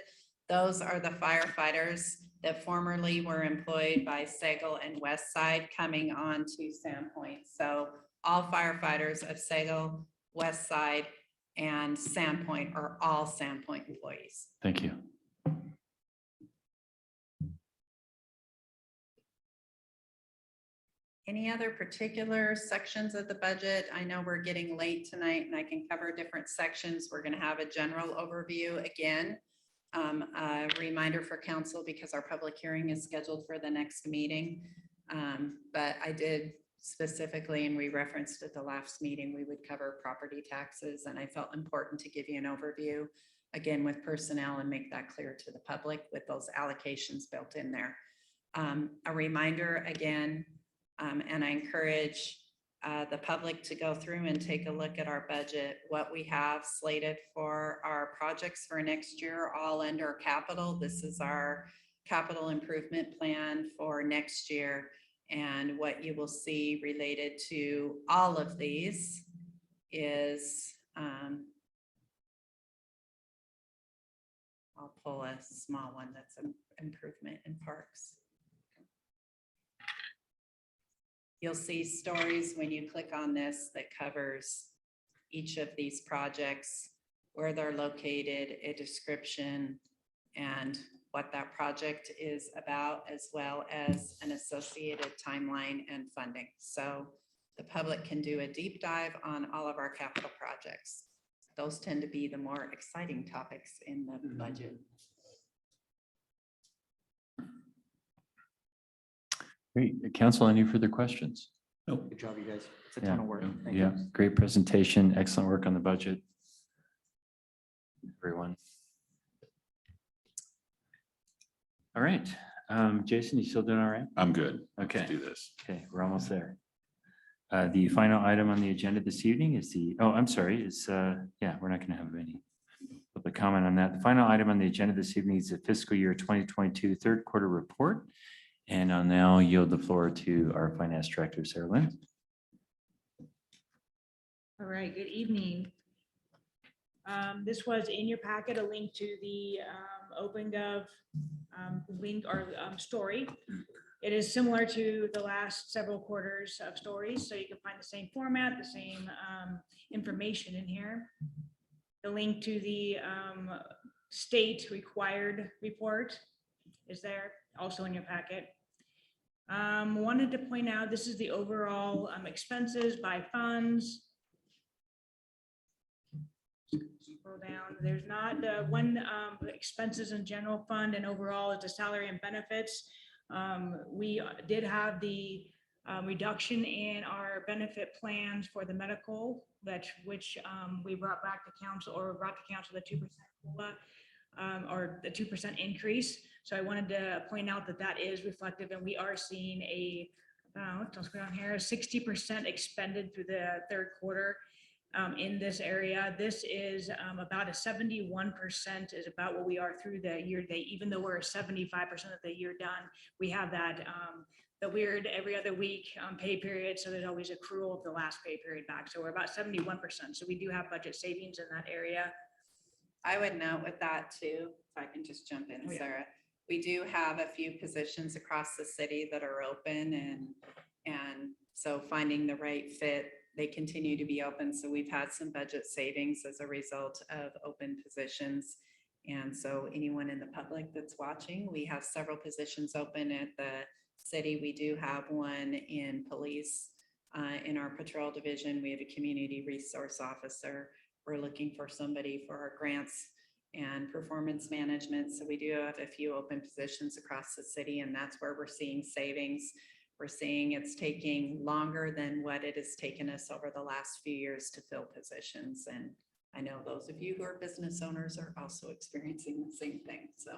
Those are the firefighters that formerly were employed by Sagal and Westside coming on to Sandpoint. So all firefighters of Sagal, Westside, and Sandpoint are all Sandpoint employees. Thank you. Any other particular sections of the budget? I know we're getting late tonight and I can cover different sections. We're going to have a general overview again. A reminder for council because our public hearing is scheduled for the next meeting. But I did specifically, and we referenced at the last meeting, we would cover property taxes, and I felt important to give you an overview again with personnel and make that clear to the public with those allocations built in there. A reminder again, and I encourage the public to go through and take a look at our budget, what we have slated for our projects for next year, all under capital. This is our capital improvement plan for next year. And what you will see related to all of these is, I'll pull a small one that's an improvement in parks. You'll see stories when you click on this that covers each of these projects, where they're located, a description, and what that project is about, as well as an associated timeline and funding. So the public can do a deep dive on all of our capital projects. Those tend to be the more exciting topics in the budget. Great. Council, any further questions? Good job, you guys. It's a Yeah, ton of work. Thank yeah, you. great presentation. Excellent work on the budget. Everyone. All right. Jason, you still doing all right? I'm good. Okay. Let's do this. Okay, we're almost there. The final item on the agenda this evening is I'm sorry, yeah, we're not going to have any public comment on that. The final item on the agenda this evening is the fiscal year 2022 third quarter report. And I'll now yield the floor to our finance director, Sarah Lynn. All right, good evening. This was in your packet, a link to the OpenGov link or story. It is similar to the last several quarters of stories, so you can find the same format, the same information in here. The link to the state required report is there, also in your packet. Wanted to point out, this is the overall expenses by funds. Scroll down, there's not the one expenses in general fund and overall is the salary and benefits. We did have the reduction in our benefit plans for the medical, which we brought back to council or brought to council the 2% COLA, or the 2% increase. So I wanted to point out that that is reflective, and we are seeing a 60% expended through the third quarter. In this area, this is about a 71% is about what we are through the year. Even though we're 75% of the year done, we have that the weird every other week pay period. So there's always accrual of the last pay period back. So we're about 71%. So we do have budget savings in that area. I would note with that too, if I can just jump in, Oh, yeah. Sarah. We do have a few positions across the city that are open, and so finding the right fit, they continue to be open. So we've had some budget savings as a result of open positions. And so anyone in the public that's watching, we have several positions open at the city. We do have one in police, in our patrol division. We have a community resource officer. We're looking for somebody for our grants and performance management. So we do have a few open positions across the city, and that's where we're seeing savings. We're seeing it's taking longer than what it has taken us over the last few years to fill positions. And I know those of you who are business owners are also experiencing the same thing. So.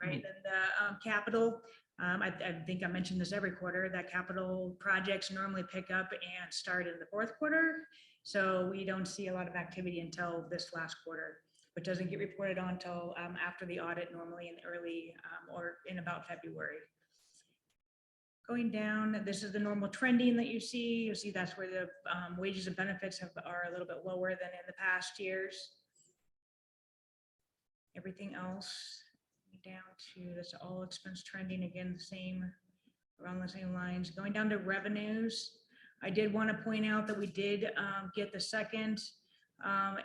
Right, and the capital, I think I mentioned this every quarter, that capital projects normally pick up and start in the fourth quarter. So we don't see a lot of activity until this last quarter, which doesn't get reported on until after the audit, normally in early or in about February. Going down, this is the normal trending that you see. You'll see that's where the wages and benefits are a little bit lower than in the past years. Everything else down to this all expense trending, again, the same, around the same lines. Going down to revenues, I did want to point out that we did get the second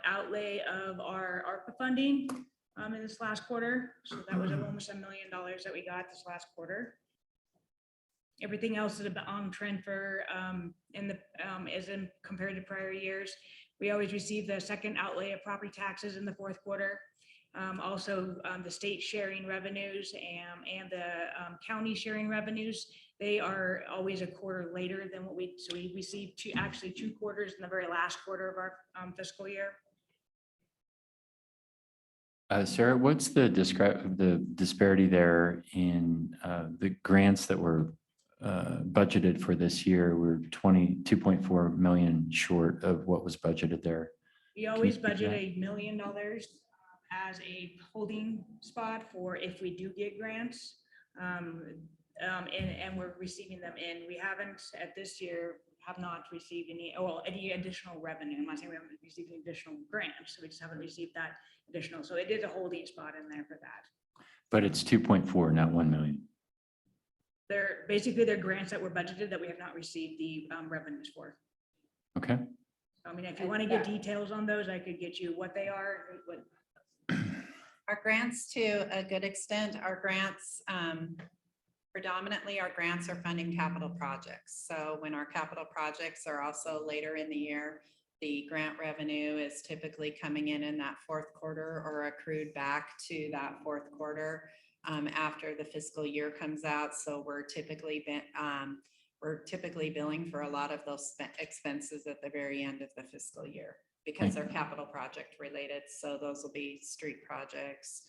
outlay of our ARPA funding in this last quarter. So that was almost $1 million that we got this last quarter. Everything else is about on trend for as in compared to prior years. We always receive the second outlay of property taxes in the fourth quarter. Also, the state sharing revenues and the county sharing revenues, they are always a quarter later than what so we receive actually 2 quarters in the very last quarter of our fiscal year. Sarah, what's the disparity there in the grants that were budgeted for this year? We're 22.4 million short of what was budgeted there. We always budget $1 million as a holding spot for if we do get grants, and we're receiving them in. We haven't at this year have not received any additional revenue. I'm not saying we haven't received any additional grants, so we just haven't received that additional. So it is a holding spot in there for that. But it's 2.4, not 1 million. They're grants that were budgeted that we have not received the revenues for. Okay. I mean, if you want to get details on those, I could get you what they are. Our grants, to a good extent, our grants, predominantly our grants are funding capital projects. So when our capital projects are also later in the year, the grant revenue is typically coming in that fourth quarter or accrued back to that fourth quarter. after the fiscal year comes out. So we're typically billing for a lot of those expenses at the very end of the fiscal year because they're capital project related. So those will be street projects.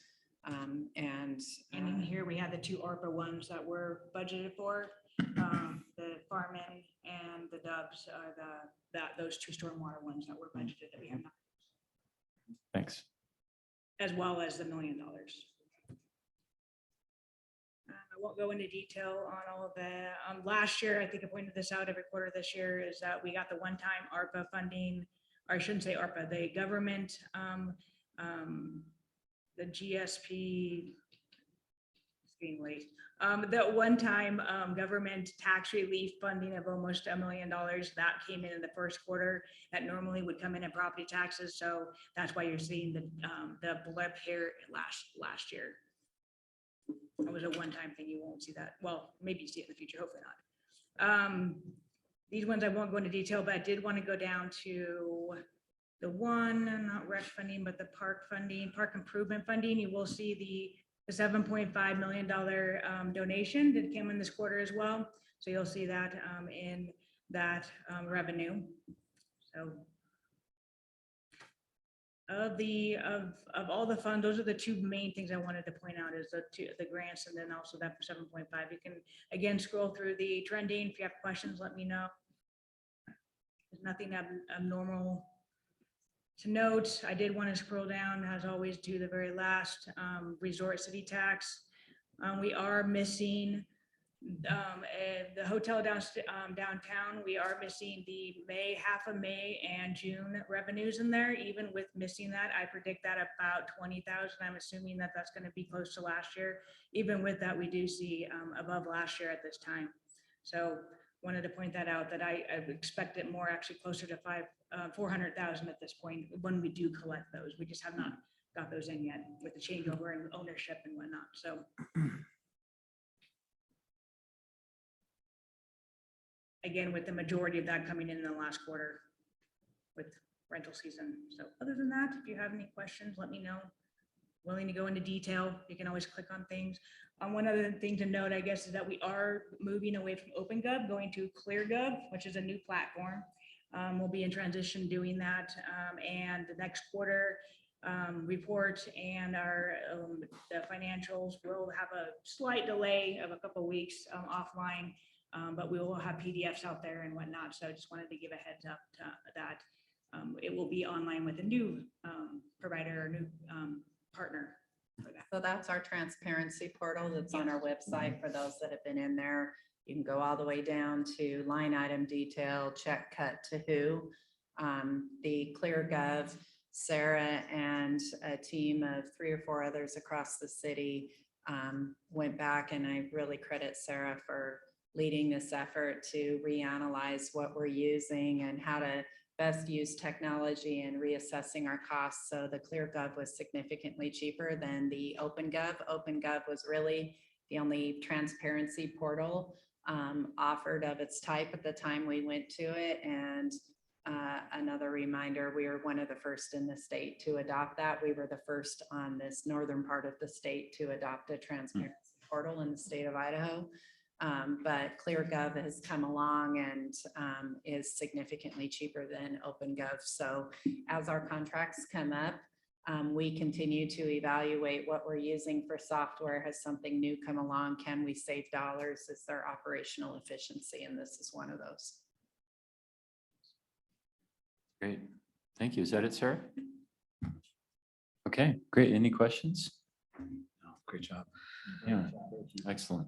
And in here we had the 2 ARPA ones that were budgeted for, the Farman and the Dubs are those 2 stormwater ones that were budgeted that we have not, Thanks. as well as the $1 million. I won't go into detail on all of that. Last year, I think I pointed this out every quarter this year, is that we got the one-time ARPA funding, or I shouldn't say ARPA, the government, the GSP, it's getting late. The one-time government tax relief funding of almost $1 million that came in the first quarter that normally would come in property taxes. So that's why you're seeing the blip here last year. It was a one-time thing. You won't see that. Well, maybe you see it in the future, hopefully not. These ones I won't go into detail, but I did want to go down to the one, not rec funding, but the park funding, park improvement funding. You will see the $7.5 million donation that came in this quarter as well. So you'll see that in that revenue. So of all the funds, those are the 2 main things I wanted to point out, is the grants and then also that 7.5. You can again scroll through the trending. If you have questions, let me know. There's nothing abnormal to note. I did want to scroll down, as always, to the very last, resort city tax. We are missing the hotel downtown. We are missing the half of May and June revenues in there. Even with missing that, I predict that about 20,000. I'm assuming that that's going to be close to last year. Even with that, we do see above last year at this time. So wanted to point that out, that I expect it more actually closer to 400,000 at this point when we do collect those. We just have not got those in yet with the changeover and ownership and whatnot. So again, with the majority of that coming in the last quarter with rental season. So other than that, if you have any questions, let me know. Willing to go into detail. You can always click on things. One other thing to note, I guess, is that we are moving away from OpenGov, going to ClearGov, which is a new platform. We'll be in transition doing that. And the next quarter report and our the financials will have a slight delay of a couple of weeks offline, but we will have PDFs out there and whatnot. So I just wanted to give a heads up to that. It will be online with a new provider or new partner. So that's our transparency portal that's on our website for those that have been in there. You can go all the way down to line item detail, check cut to who. The ClearGov, Sarah and a team of 3 or 4 others across the city went back, and I really credit Sarah for leading this effort to reanalyze what we're using and how to best use technology and reassessing our costs. So the ClearGov was significantly cheaper than the OpenGov. OpenGov was really the only transparency portal offered of its type at the time we went to it. And another reminder, we were one of the first in the state to adopt that. We were the first on this northern part of the state to adopt a transparency portal in the state of Idaho. But ClearGov has come along and is significantly cheaper than OpenGov. So as our contracts come up, we continue to evaluate what we're using for software. Has something new come along? Can we save dollars? Is there operational efficiency? And this is one of those. Great. Thank you. Is that it, Sarah? Okay, great. Any questions? Oh, great job. Yeah, excellent.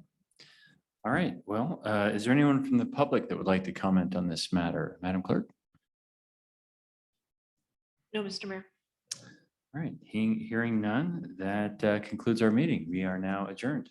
All right. Well, is there anyone from the public that would like to comment on this matter? Madam Clerk? No, Mr. Mayor. All right. Hearing none, that concludes our meeting. We are now adjourned.